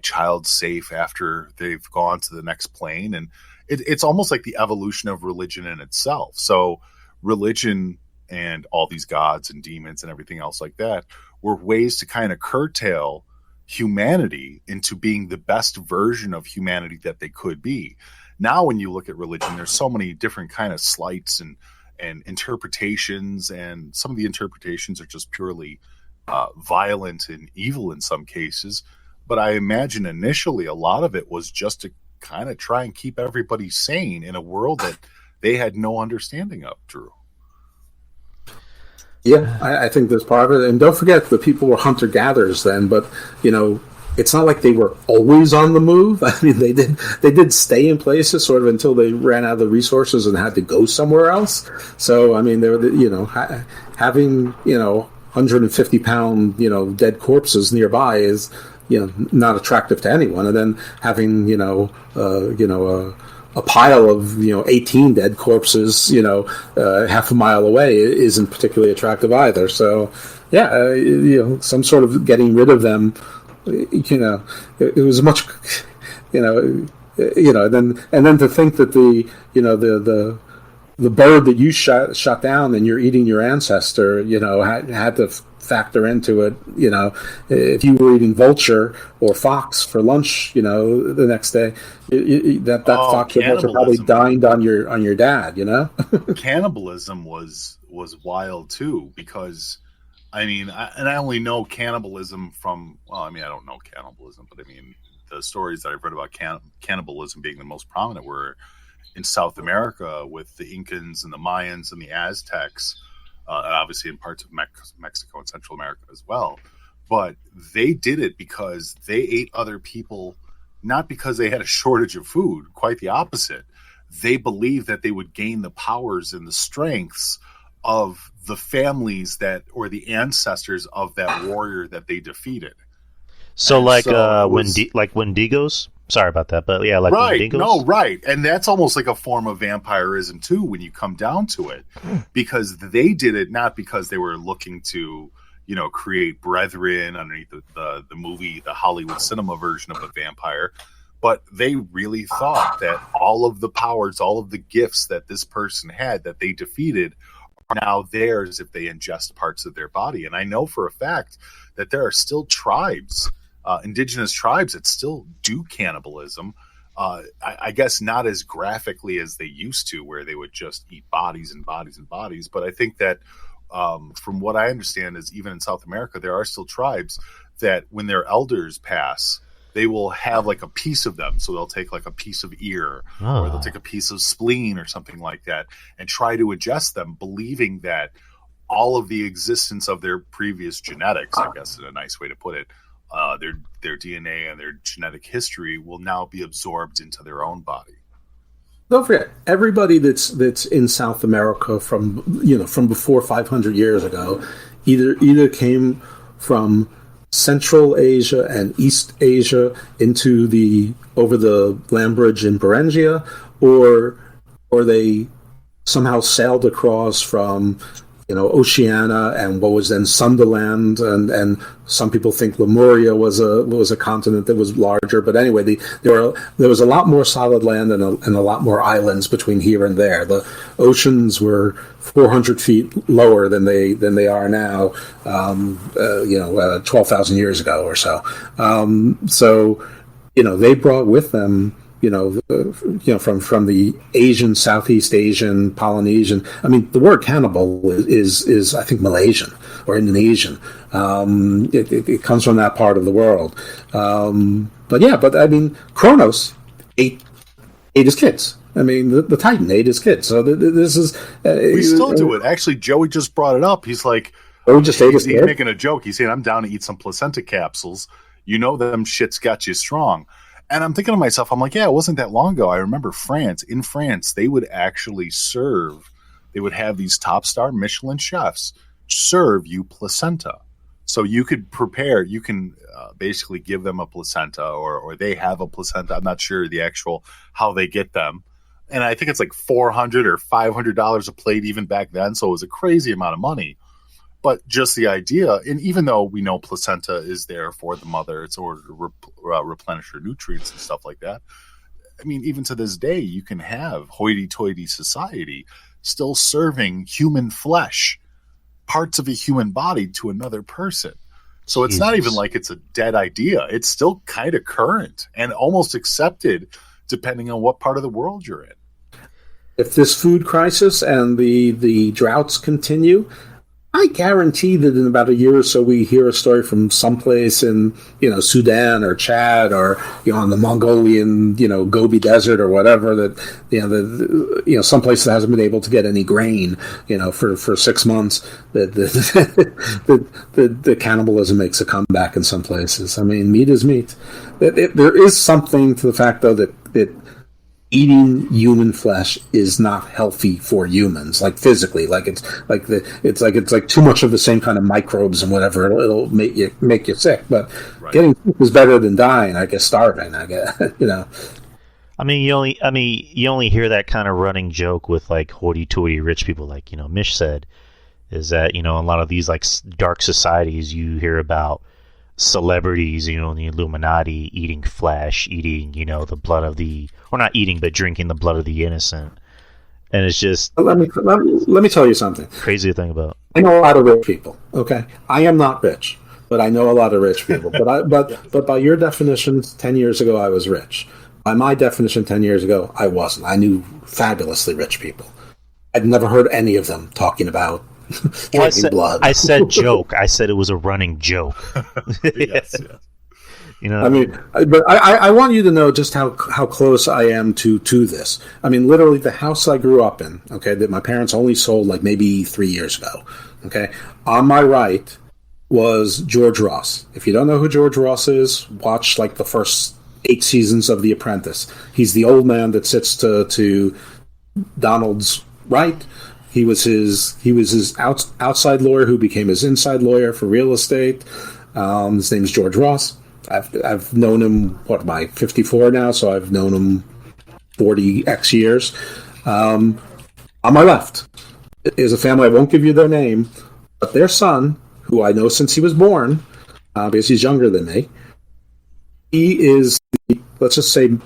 child safe after they've gone to the next plane. And it's almost like the evolution of religion in itself. So religion and all these gods and demons and everything else like that were ways to kind of curtail humanity into being the best version of humanity that they could be. Now, when you look at religion, there's so many different kind of slights and interpretations, and some of the interpretations are just purely violent and evil in some cases. But I imagine initially a lot of it was just to kind of try and keep everybody sane in a world that they had no understanding of, Drew. Yeah, I think that's part of it. And don't forget, the people were hunter-gatherers then, but, it's not like they were always on the move. I mean, they did stay in places sort of until they ran out of the resources and had to go somewhere else. So, I mean, they were, having, 150-pound, dead corpses nearby is, not attractive to anyone. And then having, a pile of 18 dead corpses half a mile away isn't particularly attractive either. So yeah, some sort of getting rid of them, it was much, and then to think that the bird that you shot down and you're eating your ancestor, had to factor into it. If you were eating vulture or fox for lunch, the next day, that fox or vulture probably dined on your dad. Cannibalism was wild too, because I mean, I only know cannibalism from, I don't know cannibalism, but I mean, the stories that I've read about cannibalism being the most prominent were in South America with the Incans and the Mayans and the Aztecs, and obviously in parts of Mexico and Central America as well. But they did it because they ate other people, not because they had a shortage of food, quite the opposite. They believed that they would gain the powers and the strengths of the families or the ancestors of that warrior that they defeated. So Wendigos? Sorry about that, but yeah, like right. Wendigos? No, right. And that's almost like a form of vampirism too when you come down to it, because they did it not because they were looking to, create brethren underneath the movie, the Hollywood cinema version of a vampire, but they really thought that all of the powers, all of the gifts that this person had that they defeated are now theirs if they ingest parts of their body. And I know for a fact that there are still tribes, indigenous tribes, that still do cannibalism. I guess not as graphically as they used to, where they would just eat bodies and bodies and bodies. But I think that from what I understand is even in South America, there are still tribes that when their elders pass, they will have like a piece of them. So they'll take like a piece of ear, or they'll take a piece of spleen or something like that, and try to adjust them, believing that all of the existence of their previous genetics, I guess is a nice way to put it, their DNA and their genetic history will now be absorbed into their own body. Don't forget, everybody that's in South America from before 500 years ago, either came from Central Asia and East Asia over the land bridge in Beringia, or they somehow sailed across from Oceania and what was then Sunderland, and some people think Lemuria was a continent that was larger. But anyway, there was a lot more solid land and a lot more islands between here and there. The oceans were 400 feet lower than they are now, 12,000 years ago or so. So they brought with them, from the Asian, Southeast Asian, Polynesian. I mean, the word cannibal is I think Malaysian or Indonesian. It comes from that part of the world. But I mean, Kronos ate his kids. I mean, the Titan ate his kids. So this is we still do it. Actually, Joey just brought it up. He's like, he's making a joke. He's saying, "I'm down to eat some placenta capsules. Them shits got you strong." And I'm thinking to myself, I'm like, yeah, it wasn't that long ago. I remember France. In France, they would actually they would have these top star Michelin chefs serve you placenta. So you could prepare, you can basically give them a placenta, or they have a placenta. I'm not sure how they get them. And I think it's like $400 or $500 a plate even back then. So it was a crazy amount of money. But just the idea, and even though we know placenta is there for the mother, it's in order to replenish her nutrients and stuff like that. I mean, even to this day, you can have hoity-toity society still serving human flesh, parts of a human body to another person. So it's not even like it's a dead idea. It's still kind of current and almost accepted depending on what part of the world you're in. If this food crisis and the droughts continue, I guarantee that in about a year or so we hear a story from someplace in Sudan or Chad or on the Mongolian Gobi Desert or whatever, that someplace that hasn't been able to get any grain for 6 months, that the cannibalism makes a comeback in some places. I mean, meat is meat. There is something to the fact though that eating human flesh is not healthy for humans, like physically. Like it's like too much of the same kind of microbes and whatever. It'll make you sick. But getting sick is better than dying. I guess starving. I guess I mean, you only hear that kind of running joke with like hoity-toity rich people, like Mish said, is that in a lot of these like dark societies, you hear about celebrities, the Illuminati eating flesh, eating, the blood of or not eating, but drinking the blood of the innocent. And it's just... Let me tell you something. Crazy to think about. I know a lot of rich people, okay? I am not rich, but I know a lot of rich people. But by your definitions, 10 years ago, I was rich. By my definition, 10 years ago, I wasn't. I knew fabulously rich people. I'd never heard any of them talking about blood. I said joke. I said it was a running joke. Yes. I mean, but I want you to know just how close I am to this. I mean, literally, the house I grew up in, okay, that my parents only sold like maybe 3 years ago, okay, on my right was George Ross. If you don't know who George Ross is, watch like the first 8 seasons of The Apprentice. He's the old man that sits to Donald's right. He was his outside lawyer who became his inside lawyer for real estate. His name's George Ross. I've known him, am I 54 now? So I've known him 40x years. On my left is a family, I won't give you their name, but their son, who I know since he was born, because he's younger than me, he is, let's just say,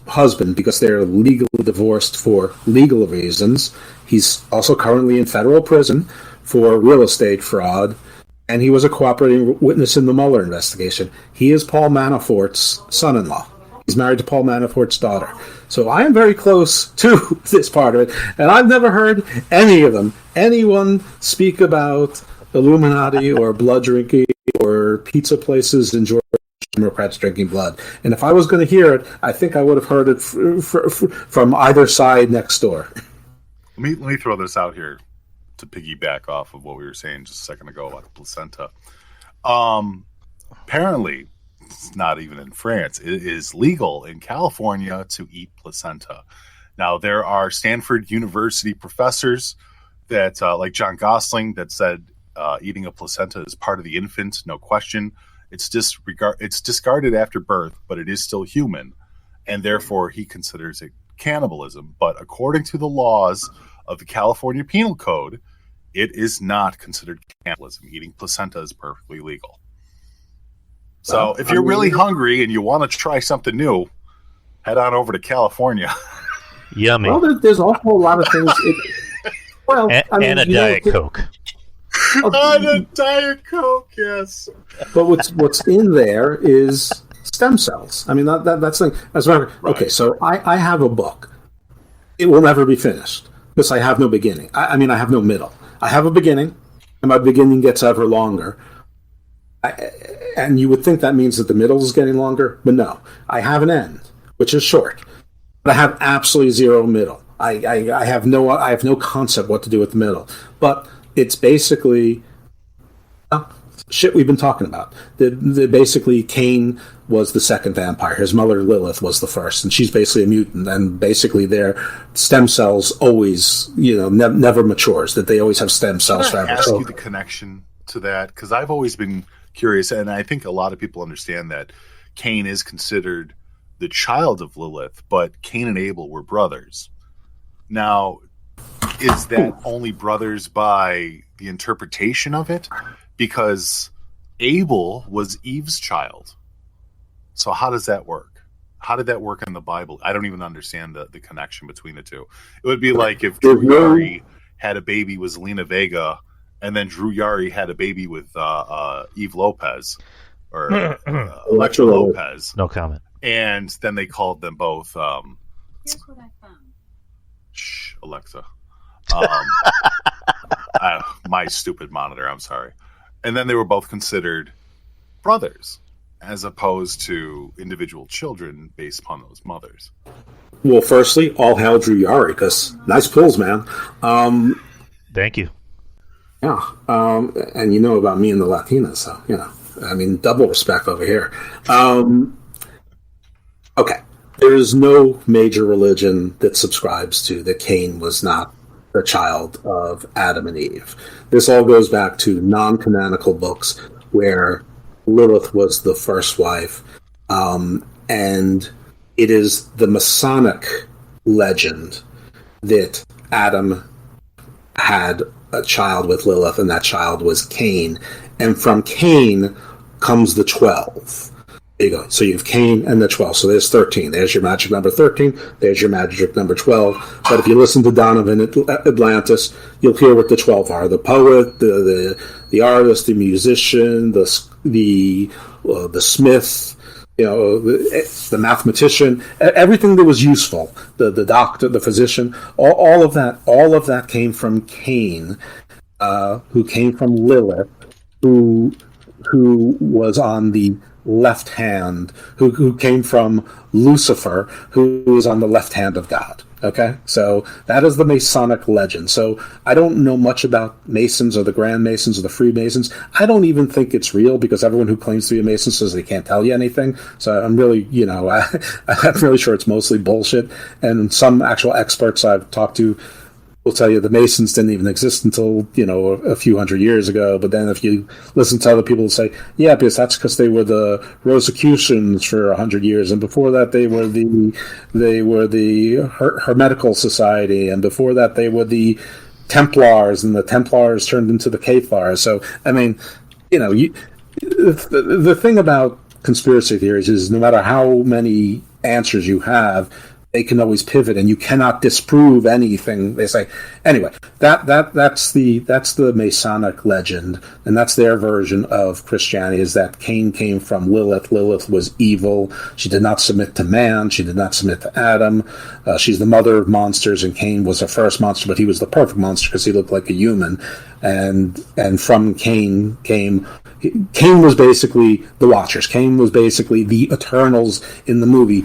husband, because they're legally divorced for legal reasons. He's also currently in federal prison for real estate fraud, and he was a cooperating witness in the Mueller investigation. He is Paul Manafort's son-in-law. He's married to Paul Manafort's daughter. So I am very close to this part of it, and I've never heard anyone speak about Illuminati or blood drinking or pizza places in Georgia Democrats drinking blood. And if I was going to hear it, I think I would have heard it from either side next door. Let me throw this out here to piggyback off of what we were saying just a second ago about the placenta. Apparently, it's not even in France. It is legal in California to eat placenta. Now, there are Stanford University professors that, like John Gosling, that said eating a placenta is part of the infant, no question. It's discarded after birth, but it is still human, and therefore he considers it cannibalism. But according to the laws of the California Penal Code, it is not considered cannibalism. Eating placenta is perfectly legal. So if you're really hungry and you want to try something new, head on over to California. Yummy. Well, there's also a lot of things. And a Diet Coke. And a Diet Coke, yes. But what's in there is stem cells. I mean, that's the thing. Okay, so I have a book. It will never be finished because I have no beginning. I mean, I have no middle. I have a beginning, and my beginning gets ever longer. And you would think that means that the middle is getting longer, but no. I have an end, which is short, but I have absolutely zero middle. I have no concept what to do with the middle. But it's basically shit we've been talking about. Basically, Cain was the second vampire. His mother Lilith was the first, and she's basically a mutant. And basically, their stem cells always, never matures. That they always have stem cells forever. Ask you the connection to that, because I've always been curious, and I think a lot of people understand that Cain is considered the child of Lilith, but Cain and Abel were brothers. Now, is that only brothers by the interpretation of it? Because Abel was Eve's child. So how does that work? How did that work in the Bible? I don't even understand the connection between the two. It would be like if Drew Yari had a baby with Zelina Vega, and then Drew Yari had a baby with Eve Lopez, or Electra Lopez. No comment. And then they called them both... Here's what I found. Shh, Alexa. My stupid monitor, I'm sorry. And then they were both considered brothers, as opposed to individual children based upon those mothers. Well, firstly, all hail Drew Yari, because nice pulls, man. Thank you. Yeah, and you know about me and the Latinas, so, I mean, double respect over here. Okay, there is no major religion that subscribes to that Cain was not the child of Adam and Eve. This all goes back to non-canonical books where Lilith was the first wife, and it is the Masonic legend that Adam had a child with Lilith, and that child was Cain. And from Cain comes the 12. There you go. So you have Cain and the 12. So there's 13. There's your magic number 13. There's your magic number 12. But if you listen to Donovan Atlantis, you'll hear what the 12 are: the poet, the artist, the musician, the smith, the mathematician, everything that was useful, the doctor, the physician, all of that came from Cain, who came from Lilith, who was on the left hand, who came from Lucifer, who was on the left hand of God. Okay, so that is the Masonic legend. So I don't know much about Masons or the Grand Masons or the Freemasons. I don't even think it's real, because everyone who claims to be a Mason says they can't tell you anything. So I'm really, I'm really sure it's mostly bullshit. And some actual experts I've talked to will tell you the Masons didn't even exist until, a few hundred years ago. But then if you listen to other people who say, yeah, because they were the Rosicrucians for 100 years, and before that they were the Hermetical Society, and before that they were the Templars, and the Templars turned into the Cathars. So, I mean, the thing about conspiracy theories is no matter how many answers you have, they can always pivot, and you cannot disprove anything they say. Anyway, that's the Masonic legend, and that's their version of Christianity, is that Cain came from Lilith. Lilith was evil. She did not submit to man. She did not submit to Adam. She's the mother of monsters, and Cain was the first monster, but he was the perfect monster because he looked like a human. and from Cain was basically the Watchers. Cain was basically the Eternals in the movie.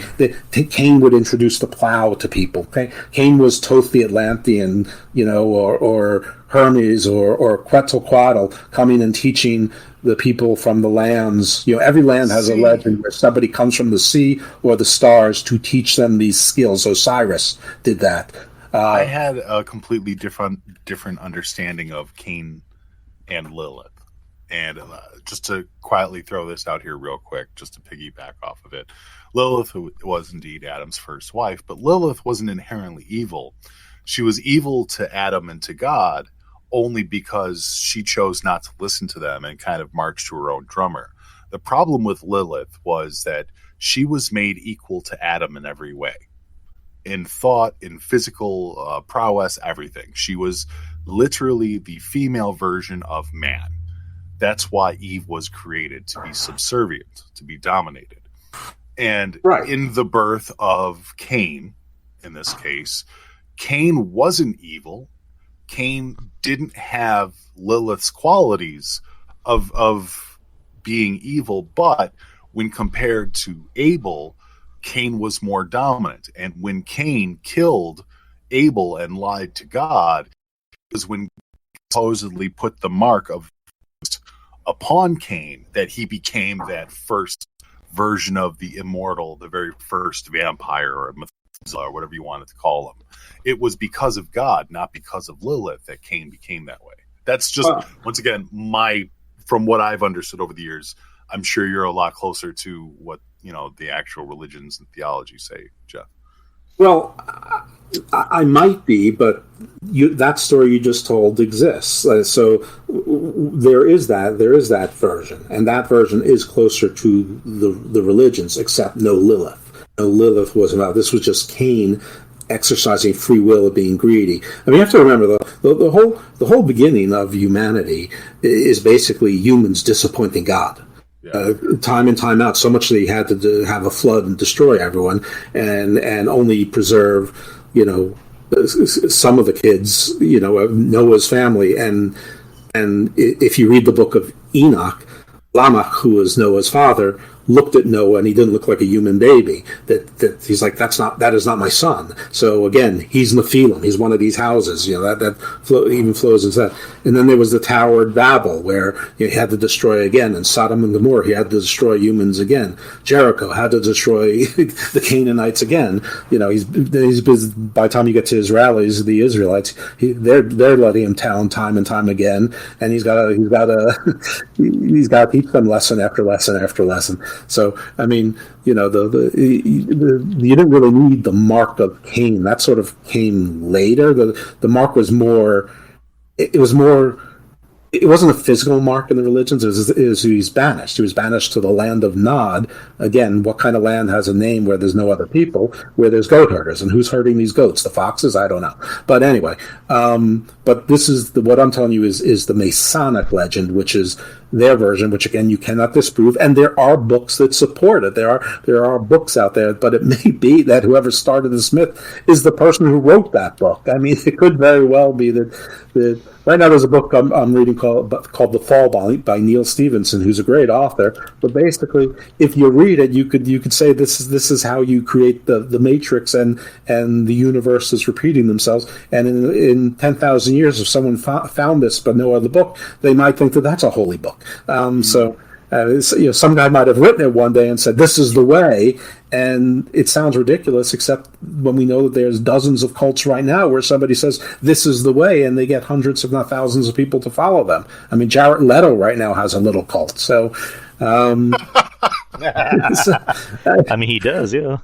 Cain would introduce the plow to people. Cain was Thoth the Atlantean, or Hermes or Quetzalcoatl coming and teaching the people from the lands. Every land has a legend where somebody comes from the sea or the stars to teach them these skills. Osiris did that. I had a completely different understanding of Cain and Lilith. And just to quietly throw this out here real quick, just to piggyback off of it, Lilith was indeed Adam's first wife, but Lilith wasn't inherently evil. She was evil to Adam and to God only because she chose not to listen to them and kind of march to her own drummer. The problem with Lilith was that she was made equal to Adam in every way. In thought, in physical prowess, everything. She was literally the female version of man. That's why Eve was created, to be subservient, to be dominated. And in the birth of Cain, in this case, Cain wasn't evil. Cain didn't have Lilith's qualities of being evil, but when compared to Abel, Cain was more dominant. And when Cain killed Abel and lied to God, it was when supposedly put the mark of upon Cain that he became that first version of the immortal, the very first vampire or Methuselah or whatever you wanted to call him. It was because of God, not because of Lilith, that Cain became that way. That's just, once again, from what I've understood over the years. I'm sure you're a lot closer to what, the actual religions and theology say, Jeff. Well, I might be, but that story you just told exists. So there is that version, and that version is closer to the religions, except no Lilith. No Lilith was about. This was just Cain exercising free will of being greedy. I mean, you have to remember the whole beginning of humanity is basically humans disappointing God. Time and time out, so much that he had to have a flood and destroy everyone, and only preserve, some of the kids, of Noah's family. And if you read the book of Enoch, Lamech, who was Noah's father, looked at Noah and he didn't look like a human baby. That he's like, that is not my son. So again, he's Nephilim. He's one of these houses. Even flows into that. And then there was the Tower of Babel, where he had to destroy again, and Sodom and Gomorrah, he had to destroy humans again. Jericho had to destroy the Canaanites again. He's by the time you get to Israelis, the Israelites, they're letting him down time and time again, and he's got to teach them lesson after lesson after lesson. So, I mean, you didn't really need the mark of Cain. That sort of came later. The mark was more. It wasn't a physical mark in the religions. It was he's banished. He was banished to the land of Nod. Again, what kind of land has a name where there's no other people, where there's goat herders? And who's herding these goats? The foxes? I don't know. But anyway, but this is what I'm telling you is the Masonic legend, which is their version, which again you cannot disprove. And there are books that support it. There are books out there, but it may be that whoever started this myth is the person who wrote that book. I mean, it could very well be that right now there's a book I'm reading called The Fall by Neil Stephenson, who's a great author. But basically, if you read it, you could say this is how you create the Matrix, and the universe is repeating themselves. And in 10,000 years, if someone found this but no other book, they might think that that's a holy book. So some guy might have written it one day and said, "This is the way," and it sounds ridiculous, except when we know that there's dozens of cults right now where somebody says, "This is the way," and they get hundreds, if not thousands, of people to follow them. I mean, Jared Leto right now has a little cult. So, I mean, he does, yeah.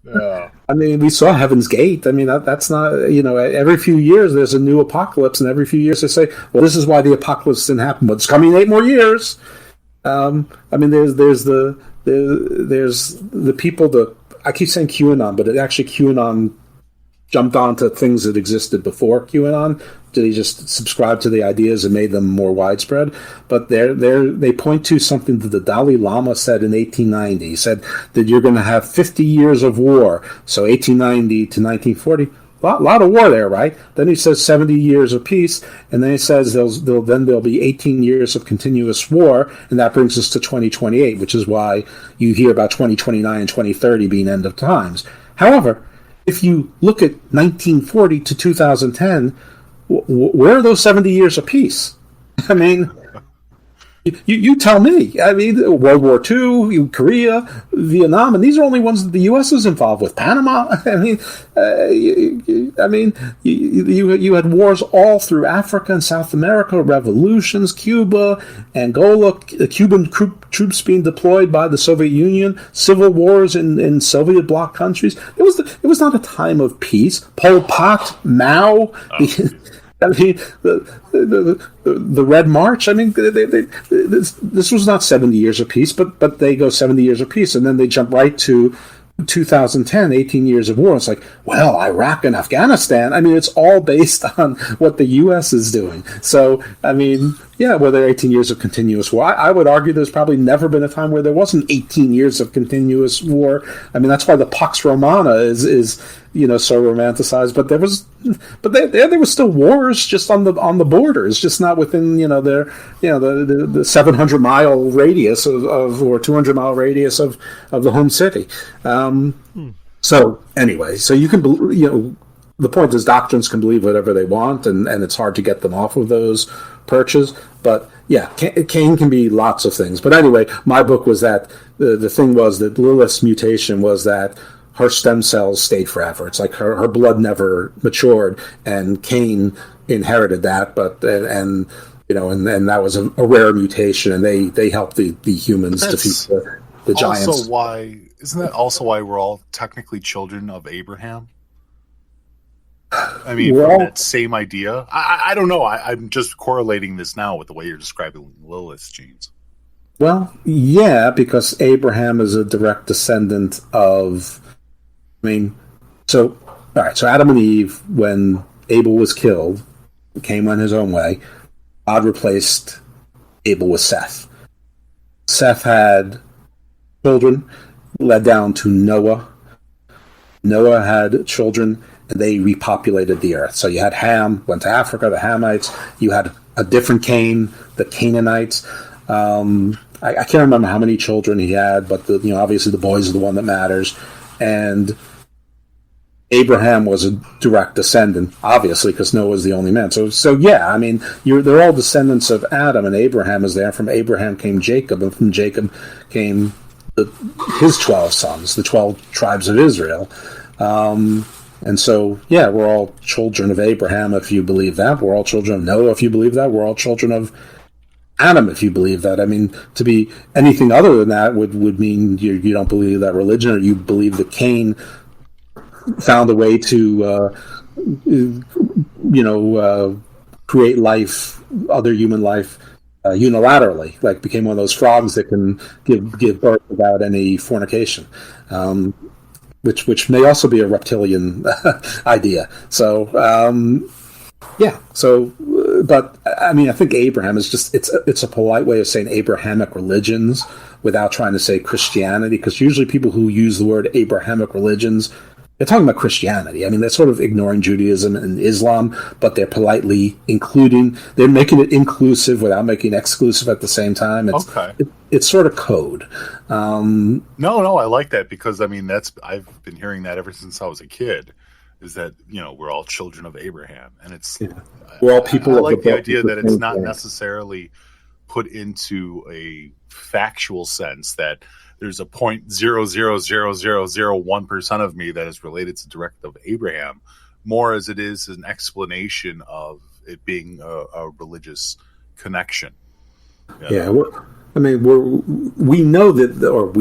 Yeah. I mean, we saw Heaven's Gate. I mean, that's not, every few years there's a new apocalypse, and every few years they say, well, this is why the apocalypse didn't happen, but it's coming 8 more years. I mean, there's the people I keep saying QAnon, but actually QAnon jumped onto things that existed before QAnon. Did he just subscribe to the ideas and made them more widespread? But they point to something that the Dalai Lama said in 1890. He said that you're going to have 50 years of war. So 1890 to 1940. lot of war there, right? Then he says 70 years of peace, and then he says there'll be 18 years of continuous war, and that brings us to 2028, which is why you hear about 2029 and 2030 being end of times. However, if you look at 1940 to 2010, where are those 70 years of peace? I mean, you tell me. I mean, World War II, Korea, Vietnam, and these are only ones that the U.S. is involved with. Panama. I mean, you had wars all through Africa and South America, revolutions, Cuba, Angola, Cuban troops being deployed by the Soviet Union, civil wars in Soviet bloc countries. It was not a time of peace. Pol Pot, Mao. I mean, the Red March. I mean, this was not 70 years of peace, but they go 70 years of peace, and then they jump right to 2010, 18 years of war. It's like, well, Iraq and Afghanistan. I mean, it's all based on what the U.S. is doing. So, I mean, yeah, were there 18 years of continuous war? I would argue there's probably never been a time where there wasn't 18 years of continuous war. I mean, that's why the Pax Romana is so romanticized. But there was still wars just on the borders, just not within the 700-mile radius of or 200-mile radius of the home city. So anyway, so you can the point is doctrines can believe whatever they want, and it's hard to get them off of those perches. But yeah, Cain can be lots of things. But anyway, my book was that the thing was that Lilith's mutation was that her stem cells stayed forever. It's like her blood never matured, and Cain inherited that. But and that was a rare mutation, and they helped the humans defeat the giants. Isn't that also why we're all technically children of Abraham? I mean, from that same idea. I don't know. I'm just correlating this now with the way you're describing Lilith's genes. Well, yeah, because Abraham is a direct descendant of. I mean, all right. So Adam and Eve, when Abel was killed, Cain went his own way. God replaced Abel with Seth. Seth had children, led down to Noah. Noah had children, and they repopulated the earth. So you had Ham, went to Africa, the Hamites. You had a different Cain, the Canaanites. I can't remember how many children he had, but obviously the boys are the one that matters. And Abraham was a direct descendant, obviously, because Noah was the only man. So yeah, I mean, they're all descendants of Adam, and Abraham is there. From Abraham came Jacob, and from Jacob came his 12 sons, the 12 tribes of Israel. And so, yeah, we're all children of Abraham, if you believe that. We're all children of Noah, if you believe that. We're all children of Adam, if you believe that. I mean, to be anything other than that would mean you don't believe that religion, or you believe that Cain found a way to, create life, other human life, unilaterally, like became one of those frogs that can give birth without any fornication, which may also be a reptilian idea. So, yeah. So, but I mean, I think Abraham is just it's a polite way of saying Abrahamic religions without trying to say Christianity, because usually people who use the word Abrahamic religions, they're talking about Christianity. I mean, they're sort of ignoring Judaism and Islam, but they're politely they're making it inclusive without making it exclusive at the same time. It's sort of code. No, I like that, because I mean, I've been hearing that ever since I was a kid, is that, we're all children of Abraham. And it's, we're all people. I like the idea that it's not necessarily put into a factual sense that there's a 0.00001% of me that is related to direct of Abraham, more as it is an explanation of it being a religious connection. Yeah, we know that, or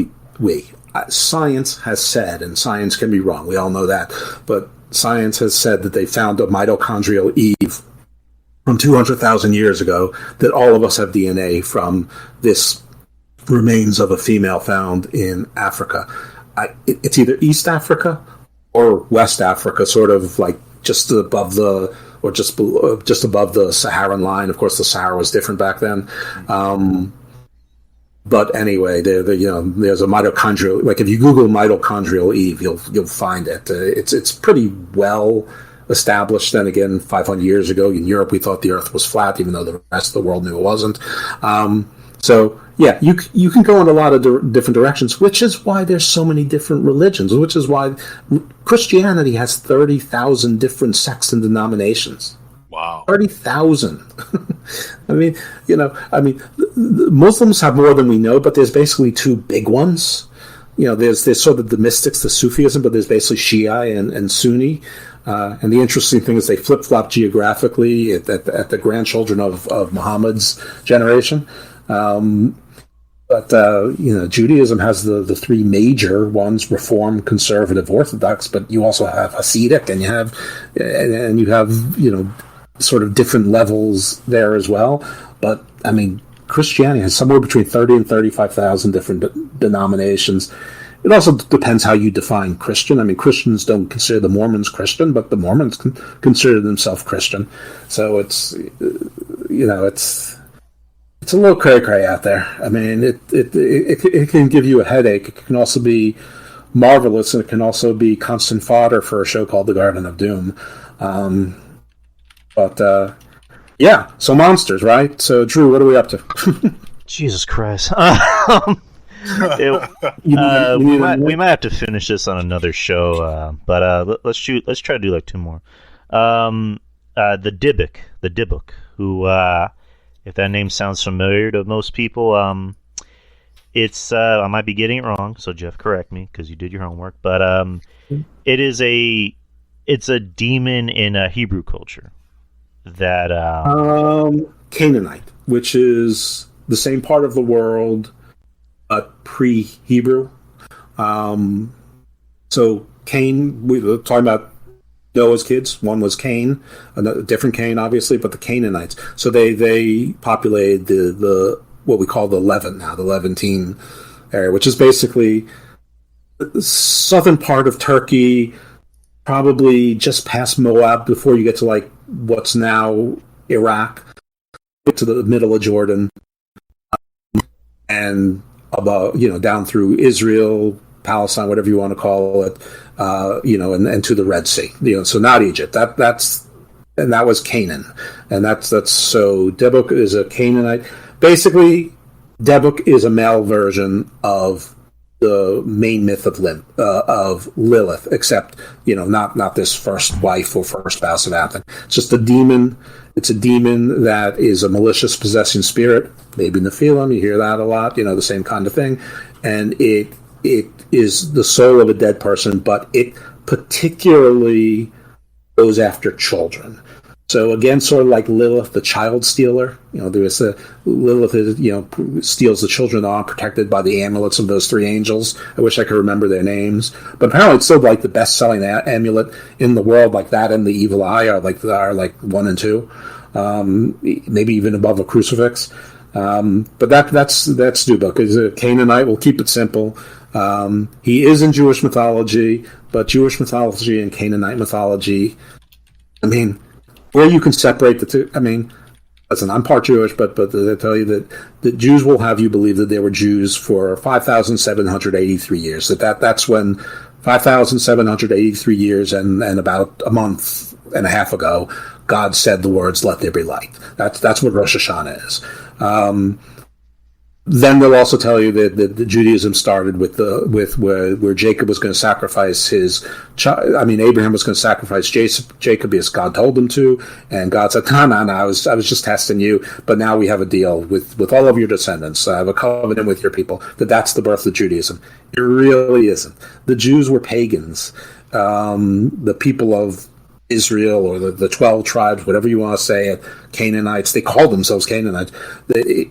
science has said, and science can be wrong. We all know that, but science has said that they found a mitochondrial Eve from 200,000 years ago. That all of us have DNA from this remains of a female found in Africa. It's either East Africa or West Africa, sort of like just above the Saharan line. Of course, the Sahara was different back then. But anyway, there's a mitochondrial. Like if you Google mitochondrial Eve, you'll find it. It's pretty well established. Then again, 500 years ago in Europe, we thought the Earth was flat, even though the rest of the world knew it wasn't. So yeah, you can go in a lot of different directions, which is why there's so many different religions. Which is why Christianity has 30,000 different sects and denominations. Wow. 30,000. The Muslims have more than we know, but there's basically two big ones. There's sort of the mystics, the Sufism, but there's basically Shia and Sunni. And the interesting thing is they flip-flop geographically at the grandchildren of Muhammad's generation. But Judaism has the three major ones: Reform, Conservative, Orthodox. But you also have Hasidic, and you have sort of different levels there as well. But I mean, Christianity has somewhere between 30 and 35,000 different denominations. It also depends how you define Christian. I mean, Christians don't consider the Mormons Christian, but the Mormons consider themselves Christian. So it's a little cray-cray out there. I mean, it can give you a headache. It can also be marvelous, and it can also be constant fodder for a show called The Garden of Doom. Yeah, so monsters, right? So, Drew, what are we up to? Jesus Christ. We might have to finish this on another show, but let's try to do like two more. The Dybbuk, who, if that name sounds familiar to most people, it's I might be getting it wrong, so Jeff, correct me because you did your homework. But it's a demon in Hebrew culture that Canaanite, which is the same part of the world, but pre-Hebrew. So Cain, we were talking about Noah's kids. One was Cain, a different Cain, obviously, but the Canaanites. So they populated the what we call the Levant now, the Levantine area, which is basically the southern part of Turkey, probably just past Moab before you get to like what's now Iraq, to the middle of Jordan, and about down through Israel, Palestine, whatever you want to call it, and to the Red Sea. So not Egypt. That was Canaan, and that's so Dybbuk is a Canaanite. Basically, Dybbuk is a male version of the main myth of Lilith, except not this first wife or first spouse of Athens. It's just a demon. It's a demon that is a malicious possessing spirit, maybe Nephilim. You hear that a lot. The same kind of thing, and it is the soul of a dead person, but it particularly goes after children. So again, sort of like Lilith, the child stealer. There's Lilith steals the children that aren't protected by the amulets of those three angels. I wish I could remember their names, but apparently it's still like the best-selling amulet in the world. Like that and the Evil Eye are like 1 and 2, maybe even above a crucifix. But that's Dybbuk. Is a Canaanite. We'll keep it simple. He is in Jewish mythology, but Jewish mythology and Canaanite mythology, I mean, where you can separate the two. I mean, listen, I'm part Jewish, but they tell you that the Jews will have you believe that they were Jews for 5,783 years. That's when 5,783 years and about a month and a half ago, God said the words, "Let there be light." That's what Rosh Hashanah is. Then they'll also tell you that Judaism started with where Jacob was going to sacrifice his child. I mean, Abraham was going to sacrifice Jacob because God told him to, and God said, "No, I was just testing you, but now we have a deal with all of your descendants. I have a covenant with your people." That's the birth of Judaism. It really isn't. The Jews were pagans. The people of Israel, or the 12 tribes, whatever you want to say it, Canaanites. They called themselves Canaanites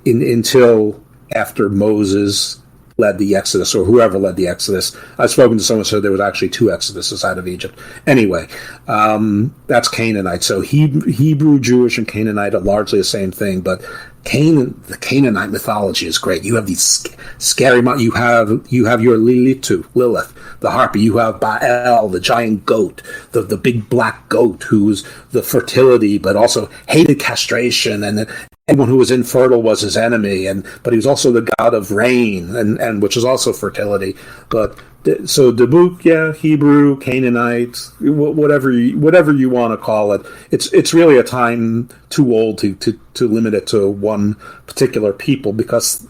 until after Moses led the Exodus, or whoever led the Exodus. I've spoken to someone who said there was actually 2 Exoduses out of Egypt. Anyway, that's Canaanite. So Hebrew, Jewish, and Canaanite are largely the same thing, but the Canaanite mythology is great. You have these scary. You have your Lilith, the harpy. You have Baal, the giant goat, the big black goat, who's the fertility, but also hated castration, and anyone who was infertile was his enemy, but he was also the god of rain, and which is also fertility. But so Debuk, yeah, Hebrew, Canaanite, whatever you want to call it. It's really a time too old to limit it to one particular people, because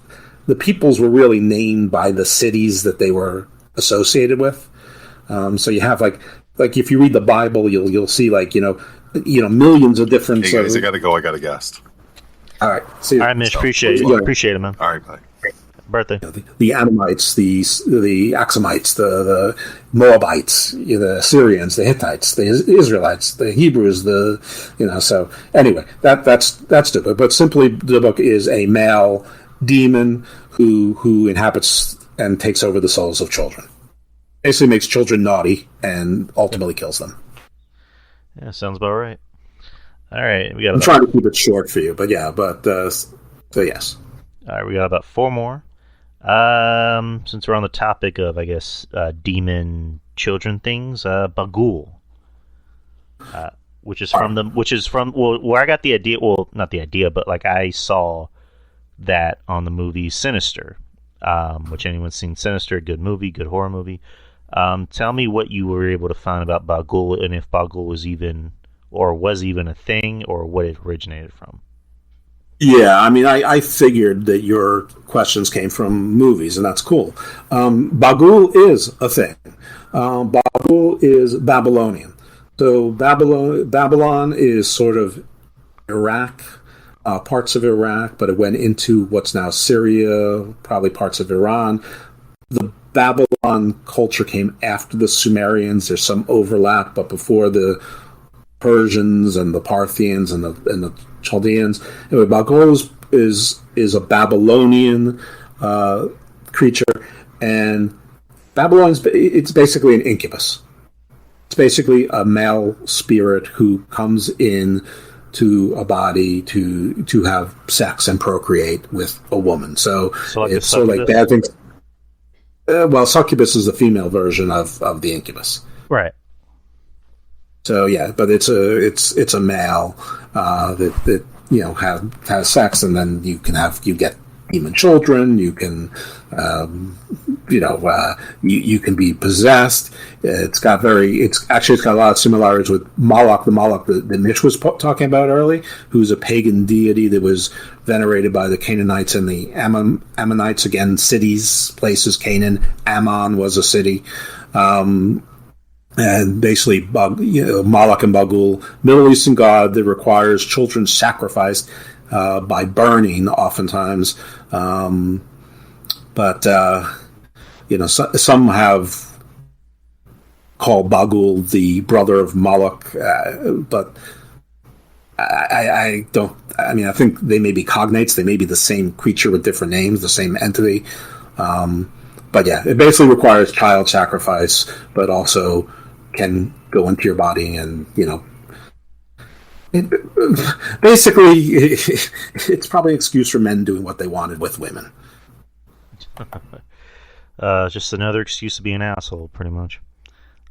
the peoples were really named by the cities that they were associated with. So you have like if you read the Bible, you'll see millions of different. Hey guys, I gotta go. I got a guest. All right, see you. All right, Mitch. Appreciate it. Appreciate it, man. All right, bye. Birthday. The Ammonites, the Axumites, the Moabites, the Syrians, the Hittites, the Israelites, the Hebrews, So anyway, that's stupid. But simply, the book is a male demon who inhabits and takes over the souls of children. Basically, makes children naughty and ultimately kills them. Yeah, sounds about right. All right, I'm trying to keep it short for you, but yeah, so yes. All right, we got about 4 more. Since we're on the topic of, I guess, demon children things, Bagul, which is from where I got the idea. Well, not the idea, but like I saw that on the movie Sinister, which anyone's seen Sinister, good movie, good horror movie. Tell me what you were able to find about Bagul, and if Bagul was even a thing, or what it originated from. Yeah, I mean, I figured that your questions came from movies, and that's cool. Bagul is a thing. Bagul is Babylonian. So Babylon is sort of Iraq, parts of Iraq, but it went into what's now Syria, probably parts of Iran. The Babylon culture came after the Sumerians. There's some overlap, but before the Persians and the Parthians and the Chaldeans. Anyway, Bagul is a Babylonian creature, and Babylon it's basically an incubus. It's basically a male spirit who comes in to a body to have sex and procreate with a woman. So like it's sort of like bad things. Succubus is the female version of the incubus, right? So yeah, but it's a male that has sex, and then you get demon children. You can you can be possessed. It's got a lot of similarities with Moloch. The Moloch that Mitch was talking about early, who's a pagan deity that was venerated by the Canaanites and the Ammonites. Again, cities, places. Canaan, Ammon was a city. And basically, Moloch and Bagul, Middle Eastern god that requires children sacrificed by burning, oftentimes. Some have called Bagul the brother of Moloch, but I don't. I mean, I think they may be cognates. They may be the same creature with different names, the same entity. But yeah, it basically requires child sacrifice, but also can go into your body, and basically it's probably an excuse for men doing what they wanted with women. Just another excuse to be an asshole, pretty much.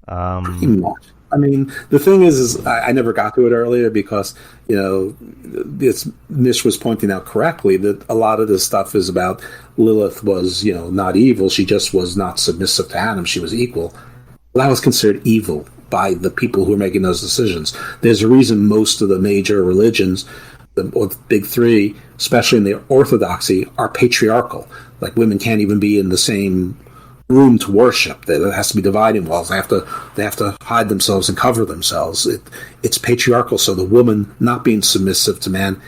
Pretty much. I mean, the thing is I never got to it earlier because Mish was pointing out correctly that a lot of this stuff is about Lilith was not evil. She just was not submissive to Adam. She was equal. That was considered evil by the people who are making those decisions. There's a reason most of the major religions, or the big three, especially in the Orthodoxy, are patriarchal. Like women can't even be in the same room to worship. There has to be dividing walls. They have to hide themselves and cover themselves. It's patriarchal. So the woman not being submissive to man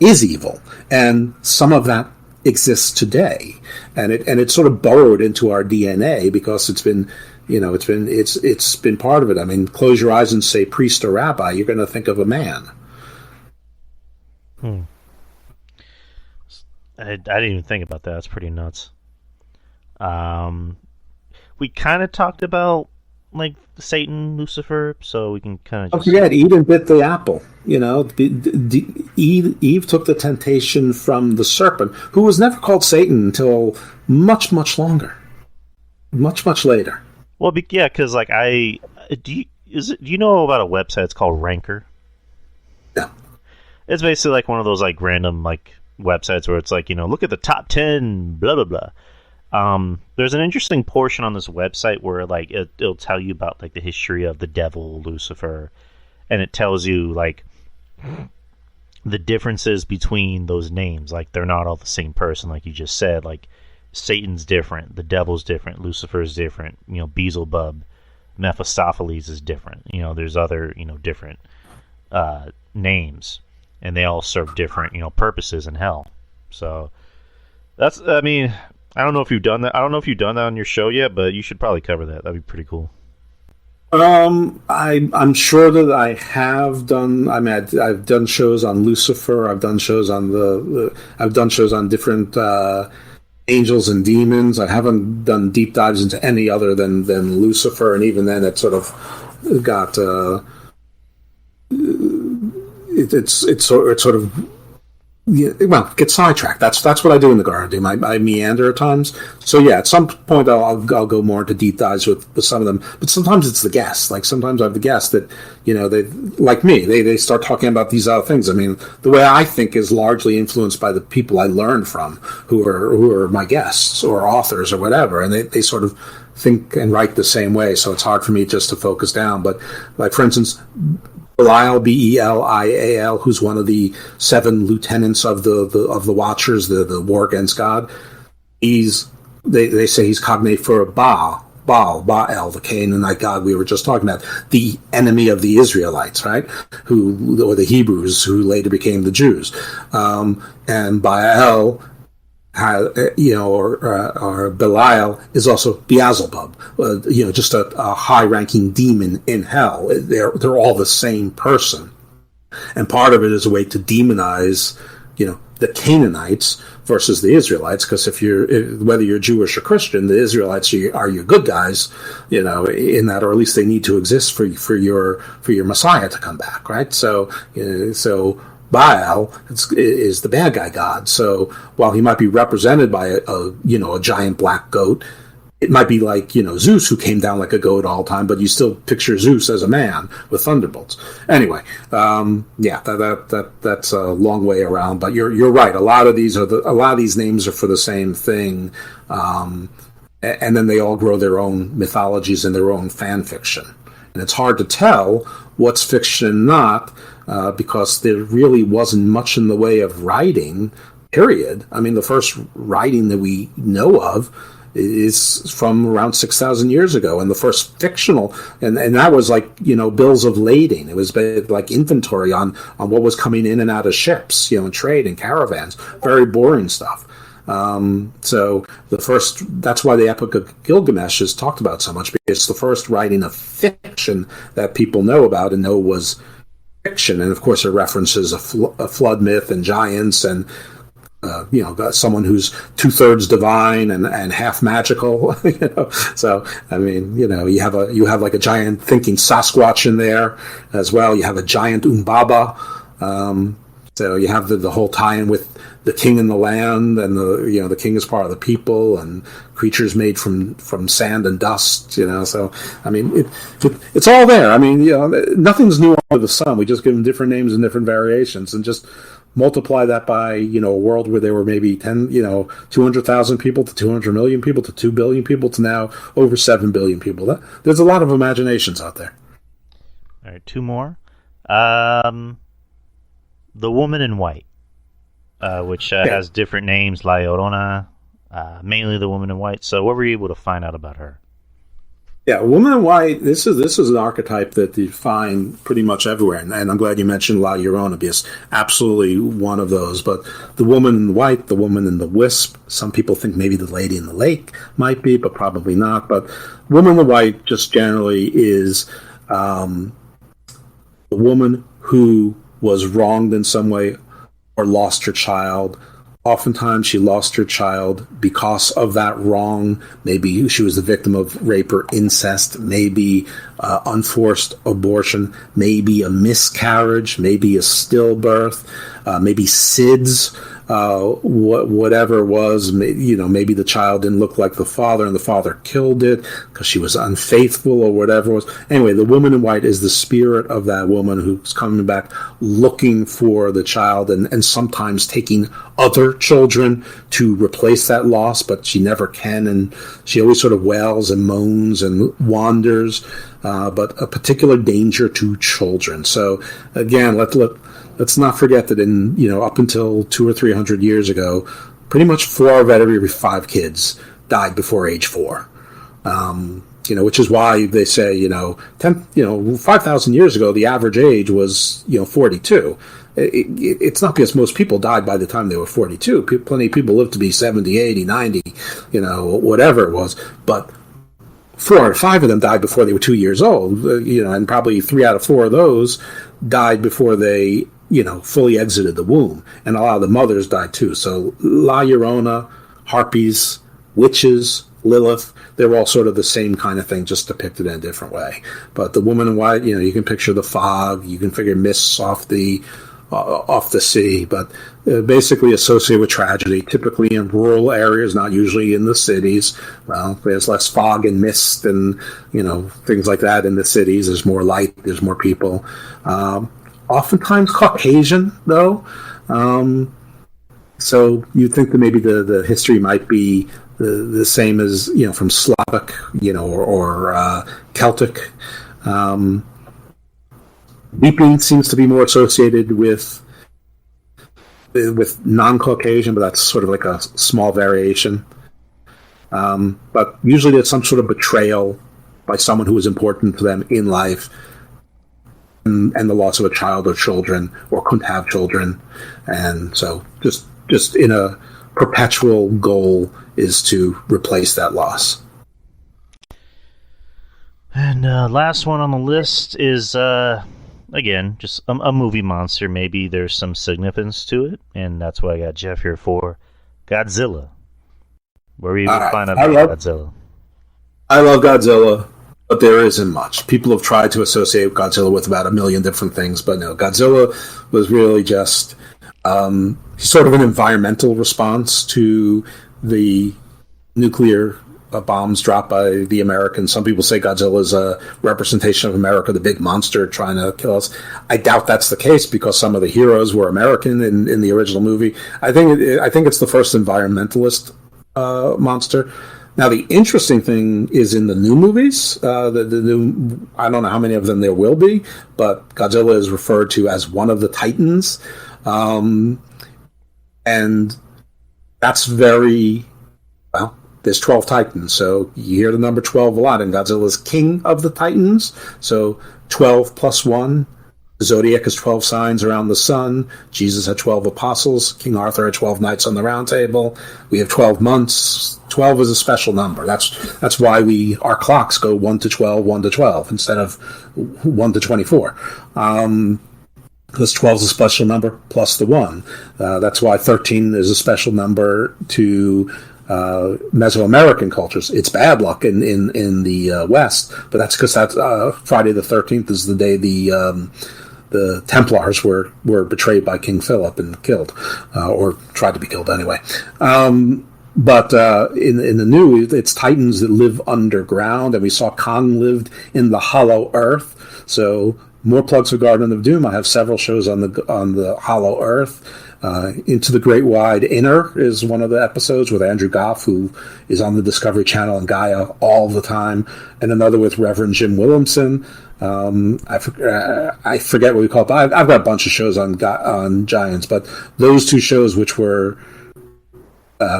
is evil, and some of that exists today, and it's sort of burrowed into our DNA because it's been part of it. I mean, close your eyes and say priest or rabbi, you're going to think of a man. I didn't even think about that. That's pretty nuts. We kind of talked about like Satan, Lucifer, so we can kind of. Don't forget, Eden bit the apple. Eve took the temptation from the serpent, who was never called Satan until much, much longer, much later. Well, yeah, because like do you know about a website? It's called Ranker. Yeah. It's basically like one of those like random like websites where it's like, look at the top 10 blah blah blah. There's an interesting portion on this website where like it'll tell you about like the history of the devil Lucifer, and it tells you like the differences between those names. Like they're not all the same person, like you just said. Like Satan's different, the devil's different, Lucifer's different, Beelzebub, Mephistopheles is different. There's other different names, and they all serve different purposes in hell. So that's, I mean, I don't know if you've done that. I don't know if you've done that on your show yet, but you should probably cover that. That'd be pretty cool. I'm sure that I have done. I mean, I've done shows on Lucifer. I've done shows on I've done shows on different angels and demons. I haven't done deep dives into any other than Lucifer, and even then, it sort of got it's sort of. Yeah, well, get sidetracked. That's what I do in the garden. I meander at times. So yeah, at some point I'll go more into deep dives with some of them. But sometimes it's the guests. Like sometimes I have the guests that they like me. They start talking about these other things. I mean, the way I think is largely influenced by the people I learn from, who are my guests or authors or whatever, and they sort of think and write the same way. So it's hard for me just to focus down. But like for instance, Belial, Belial, who's one of the 7 lieutenants of the Watchers, the war against God. They say he's cognate for Baal, the Canaanite god we were just talking about, the enemy of the Israelites, right? Or the Hebrews, who later became the Jews. And Baal, or Belial is also Beelzebub, just a high-ranking demon in hell. They're all the same person, and part of it is a way to demonize, the Canaanites versus the Israelites. Because whether you're Jewish or Christian, the Israelites are your good guys, in that, or at least they need to exist for your Messiah to come back, right? So Baal is the bad guy god. So while he might be represented by a giant black goat, it might be like Zeus, who came down like a goat all the time, but you still picture Zeus as a man with thunderbolts. Anyway, that's a long way around. But you're right. A lot of these names are for the same thing, and then they all grow their own mythologies and their own fan fiction, and it's hard to tell what's fiction and not. Because there really wasn't much in the way of writing, period. I mean, the first writing that we know of is from around 6,000 years ago, and the first fictional, and that was like, bills of lading. It was like inventory on what was coming in and out of ships, and trade and caravans. Very boring stuff. So that's why the Epic of Gilgamesh is talked about so much, because it's the first writing of fiction that people know about and know was fiction. And of course it references a flood myth and giants and someone who's 2/3 divine and half magical. So I mean, you have like a giant thinking Sasquatch in there as well. You have a giant Umbaba. So you have the whole tie-in with the king and the land, and the king is part of the people, and creatures made from sand and dust. So I mean, it's all there. I mean, nothing's new under the sun. We just give them different names and different variations, and just multiply that by a world where there were maybe 200,000 people to 200 million people to 2 billion people to now over 7 billion people. There's a lot of imaginations out there. All right, 2 more. The Woman in White, which has different names, La Llorona, mainly the Woman in White. So what were you able to find out about her? Yeah, Woman in White, this is an archetype that you find pretty much everywhere. And I'm glad you mentioned La Llorona, because absolutely one of those. But the Woman in White, the Woman in the Wisp, some people think maybe the Lady in the Lake might be, but probably not. But Woman in White just generally is a woman who was wronged in some way or lost her child. Oftentimes she lost her child because of that wrong. Maybe she was the victim of rape or incest, maybe unforced abortion, maybe a miscarriage, maybe a stillbirth, maybe SIDS, whatever it was, maybe the child didn't look like the father and the father killed it because she was unfaithful or whatever it was. Anyway, the woman in white is the spirit of that woman who's coming back looking for the child and sometimes taking other children to replace that loss, but she never can, and she always sort of wails and moans and wanders, but a particular danger to children. So again, let's not forget that up until 200 or 300 years ago, pretty much 4 out of every 5 kids died before age 4. Which is why they say 5,000 years ago the average age was 42. It's not because most people died by the time they were 42. Plenty of people lived to be 70, 80, 90, whatever it was, but 4 out of 5 of them died before they were 2 years old, and probably 3 out of 4 of those died before they, fully exited the womb. And a lot of the mothers died too. So La Llorona, harpies, witches, Lilith, they're all sort of the same kind of thing, just depicted in a different way. But the woman in white, you can picture the fog, you can figure mists off the sea, but basically associated with tragedy, typically in rural areas, not usually in the cities. Well, there's less fog and mist and, things like that in the cities. There's more light, there's more people. Oftentimes Caucasian, though. So you'd think that maybe the history might be the same as, from Slavic, or Celtic. Weeping seems to be more associated with non-Caucasian, but that's sort of like a small variation. But usually there's some sort of betrayal by someone who was important to them in life, and the loss of a child or children, or couldn't have children. And so just in a perpetual goal is to replace that loss. And last one on the list is... again, just a movie monster. Maybe there's some significance to it, and that's what I got Jeff here for. Godzilla. Where we find out about Godzilla? I love Godzilla, but there isn't much. People have tried to associate Godzilla with about 1 million different things, but no, Godzilla was really just sort of an environmental response to the nuclear bombs dropped by the Americans. Some people say Godzilla is a representation of America, the big monster trying to kill us. I doubt that's the case because some of the heroes were American in the original movie. I think it's the first environmentalist monster. Now, the interesting thing is in the new movies, the new, I don't know how many of them there will be, but Godzilla is referred to as one of the Titans. And that's very, well, there's 12 Titans, so you hear the number 12 a lot, and Godzilla's king of the Titans, so 12 plus 1. The Zodiac is 12 signs around the sun. Jesus had 12 apostles. King Arthur had 12 knights on the round table. We have 12 months. 12 is a special number. That's why our clocks go 1 to 12, 1 to 12, instead of 1 to 24. Because 12 is a special number plus the 1. That's why 13 is a special number to Mesoamerican cultures. It's bad luck in the West, but that's because Friday the 13th is the day the Templars were betrayed by King Philip and killed, or tried to be killed anyway. But in the new, it's Titans that live underground, and we saw Kong lived in the Hollow Earth. So more plugs for Garden of Doom. I have several shows on the Hollow Earth. Into the Great Wide Inner is one of the episodes with Andrew Goff, who is on the Discovery Channel and Gaia all the time, and another with Reverend Jim Williamson. I forget what we call it, but I've got a bunch of shows on Giants, but those two shows, which were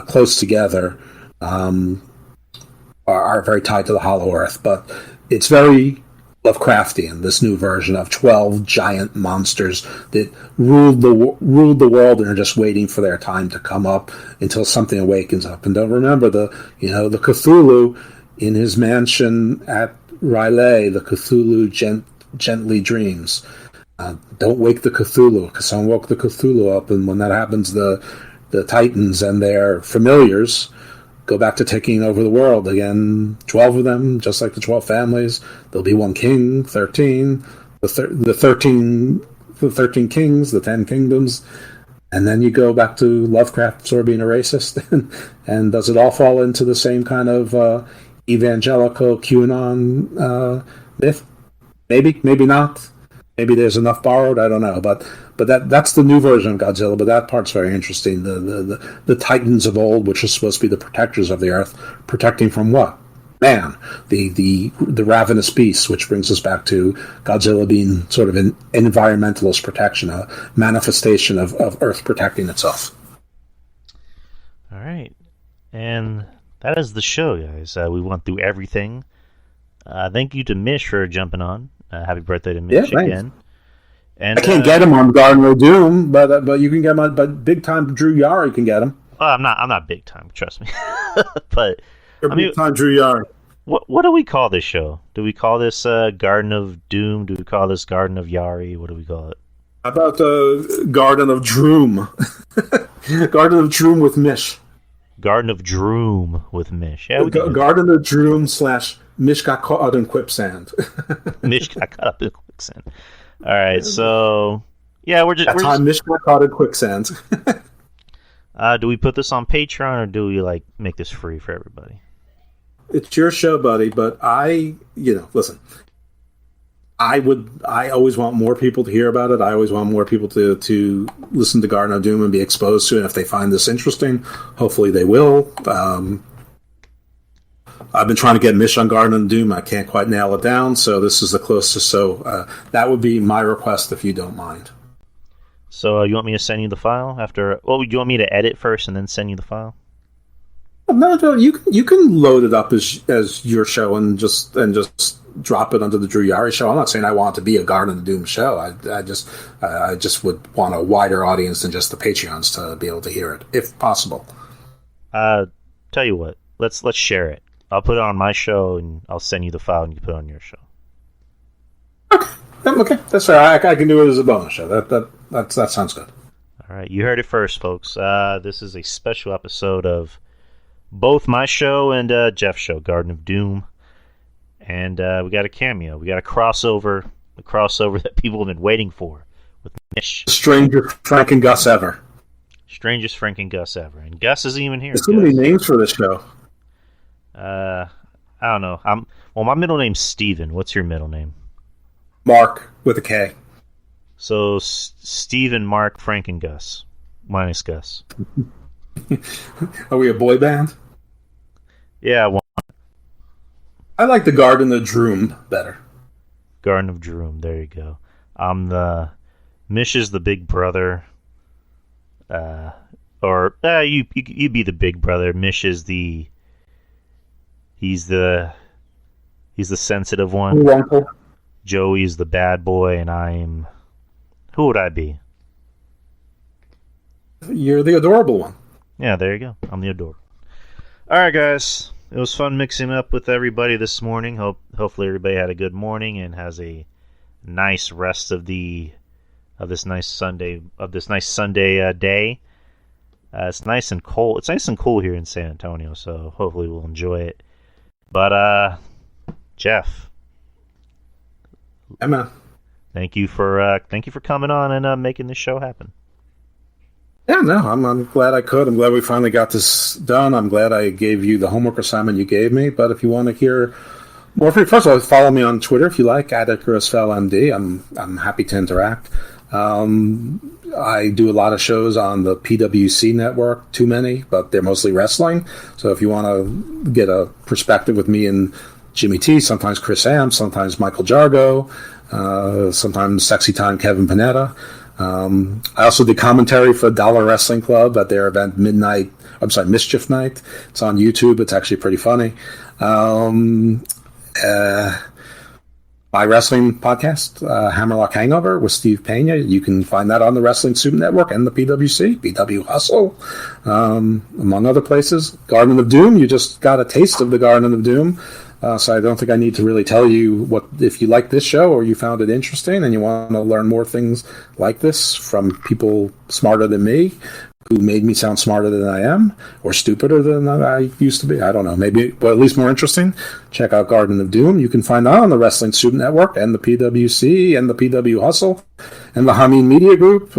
close together, are very tied to the Hollow Earth. But it's very Lovecraftian, this new version of 12 giant monsters that ruled the world and are just waiting for their time to come up until something awakens up. And don't remember the Cthulhu in his mansion at R'lyeh, the Cthulhu gently dreams. Don't wake the Cthulhu, because someone woke the Cthulhu up, and when that happens, the Titans and their familiars go back to taking over the world again. 12 of them, just like the 12 families. There'll be one king, 13. The 13 kings, the 10 kingdoms. And then you go back to Lovecraft sort of being a racist, and does it all fall into the same kind of evangelical QAnon myth? Maybe not. Maybe there's enough borrowed. I don't know, but that's the new version of Godzilla. But that part's very interesting. The Titans of old, which are supposed to be the protectors of the Earth, protecting from what? Man, the ravenous beast, which brings us back to Godzilla being sort of an environmentalist protection, a manifestation of Earth protecting itself. All right, and that is the show, guys. We went through everything. Thank you to Mish for jumping on. Happy birthday to Mish again. And I can't get him on Garden of Doom, but you can get him on. But big time Drew Yari can get him. Well, I'm not big time, trust me. But Big time Drew Yari. What do we call this show? Do we call this Garden of Doom? Do we call this Garden of Yari? What do we call it? How about Garden of Droom? Garden of Droom with Mish. Garden of Droom with Mish. Yeah, Garden of Droom / Mish got caught in quicksand. Mish got caught up in quicksand. All right, so yeah, we're just Mish got caught in quicksand. Do we put this on Patreon or do we make this free for everybody? It's your show, buddy, but listen. I always want more people to hear about it. I always want more people to listen to Garden of Doom and be exposed to it. And if they find this interesting, hopefully they will. I've been trying to get Mish on Garden of Doom. I can't quite nail it down, so this is the closest. So that would be my request if you don't mind. So you want me to send you the file after? Well, you want me to edit first and then send you the file? No, you can load it up as your show and just drop it under the Drew Yari show. I'm not saying I want it to be a Garden of Doom show. I just would want a wider audience than just the Patreons to be able to hear it, if possible. Tell you what, let's share it. I'll put it on my show and I'll send you the file and you put it on your show. Okay, that's fair. I can do it as a bonus show. That sounds good. All right, you heard it first, folks. This is a special episode of both my show and Jeff's show, Garden of Doom. And we got a cameo. We got a crossover. The crossover that people have been waiting for with Mish. Strangest Frank and Gus ever. Strangest Frank and Gus ever. And Gus isn't even here. There's so many names for this show. I don't know. My middle name's Steven. What's your middle name? Mark with a K. So Steven, Mark, Frank, and Gus. Minus Gus. Are we a boy band? Yeah, I like the Garden of Droom better. Garden of Droom. There you go. Mish is the big brother. You be the big brother. Mish is he's the sensitive one. Uncle. Joey's the bad boy, and who would I be? You're the adorable one. Yeah, there you go. I'm the adorable. All right, guys. It was fun mixing up with everybody this morning. Hopefully everybody had a good morning and has a nice rest of this nice Sunday day. It's nice and cold. It's nice and cool here in San Antonio, so hopefully we'll enjoy it. But Jeff, Emma, thank you for coming on and making this show happen. Yeah, no, I'm glad I could. I'm glad we finally got this done. I'm glad I gave you the homework assignment you gave me. But if you want to hear more, first of all, follow me on Twitter if you like, at IcarusFellMD. I'm happy to interact. I do a lot of shows on the PWC network, too many, but they're mostly wrestling. So if you want to get a perspective with me and Jimmy T, sometimes Chris Am, sometimes Michael Jargo, sometimes Sexy Time Kevin Panetta. I also did commentary for Dollar Wrestling Club at their event Mischief Night. It's on YouTube. It's actually pretty funny. My wrestling podcast, Hammerlock Hangover with Steve Pena. You can find that on the Wrestling Soup Network and the PWC, BW Hustle, among other places. Garden of Doom, you just got a taste of the Garden of Doom. So I don't think I need to really tell you if you like this show or you found it interesting and you want to learn more things like this from people smarter than me, who made me sound smarter than I am, or stupider than I used to be. I don't know. Maybe, but at least more interesting. Check out Garden of Doom. You can find that on the Wrestling Soup Network and the PWC and the PW Hustle and the Hameen Media Group.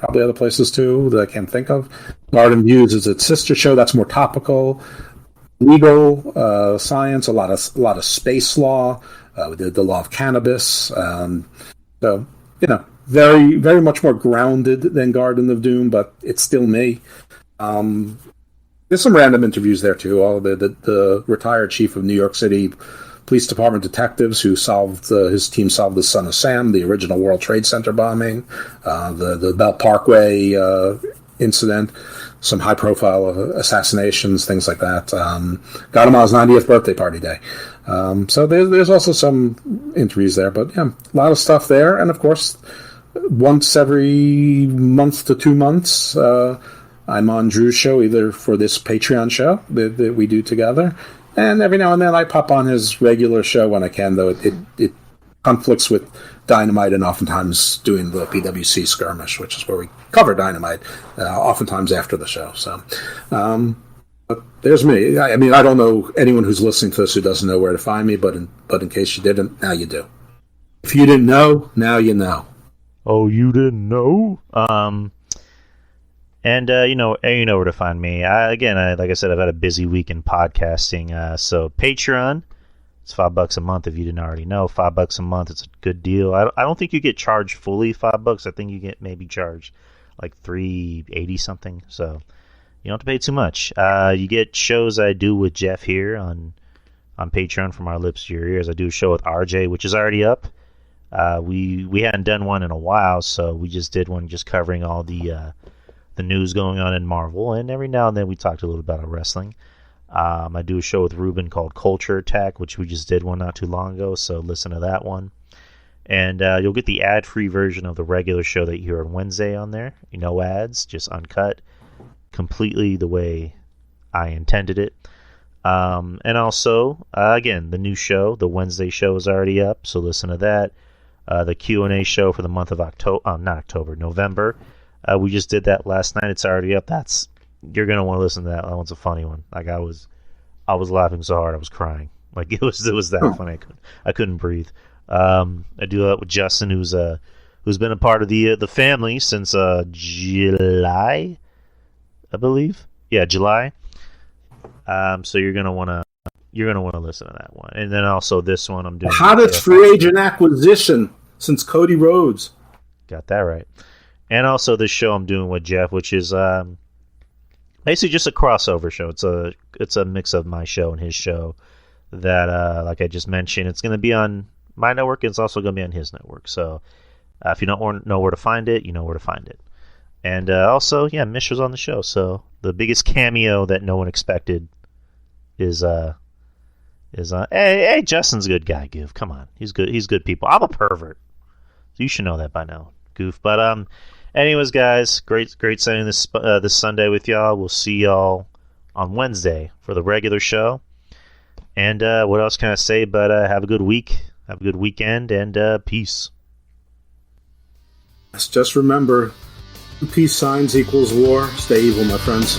probably other places too that I can't think of. Garden Views is its sister show. That's more topical, legal science, a lot of space law. We did the law of cannabis. So, very, very much more grounded than Garden of Doom, but it's still me. There's some random interviews there too. All the retired chief of New York City Police Department detectives who his team solved the Son of Sam, the original World Trade Center bombing, the Belt Parkway incident, some high-profile assassinations, things like that. Got him on his 90th birthday party day. So there's also some interviews there, but yeah, a lot of stuff there. And of course, once every month to 2 months, I'm on Drew's show, either for this Patreon show that we do together, and every now and then I pop on his regular show when I can, though it conflicts with Dynamite and oftentimes doing the PWC skirmish, which is where we cover Dynamite, oftentimes after the show. So but there's me. I mean, I don't know anyone who's listening to this who doesn't know where to find me, but in case you didn't, now you do. If you didn't know, now you know. Oh, you didn't know? And you know where to find me. Like I said, I've had a busy week in podcasting. So Patreon, it's $5 a month. If you didn't already know, $5 a month. It's a good deal. I don't think you get charged fully $5. I think you get maybe charged like $3.80 something. So you don't have to pay too much. You get shows I do with Jeff here on Patreon, From Our Lips to Your Ears. I do a show with RJ, which is already up. We hadn't done one in a while, so we just did one just covering all the news going on in Marvel, and every now and then we talked a little about wrestling. I do a show with Ruben called Culture Attack, which we just did one not too long ago, so listen to that one. And you'll get the ad-free version of the regular show that you hear on Wednesday on there. No ads, just uncut, completely the way I intended it. And also, again, the new show, the Wednesday show is already up, so listen to that. The Q&A show for the month of November. We just did that last night. It's already up. You're gonna want to listen to that. That one's a funny one. Like I was laughing so hard I was crying. Like it was that funny. I couldn't breathe. I do that with Justin, who's been a part of the family since July, I believe. Yeah, July. So you're gonna want to listen to that one, and then also this one I'm doing. The hottest free agent acquisition since Cody Rhodes. Got that right. And also this show I'm doing with Jeff, which is basically just a crossover show. It's a mix of my show and his show that, like I just mentioned, it's going to be on my network. It's also going to be on his network. So if you don't know where to find it, you know where to find it. And also, yeah, MISH was on the show. So the biggest cameo that no one expected is hey, Justin's a good guy, Goof. Come on. He's good people. I'm a pervert. So you should know that by now, Goof. But anyways, guys, great spending this Sunday with y'all. We'll see y'all on Wednesday for the regular show. And what else can I say but have a good week, have a good weekend, and peace. Just remember, peace signs equals war. Stay evil, my friends.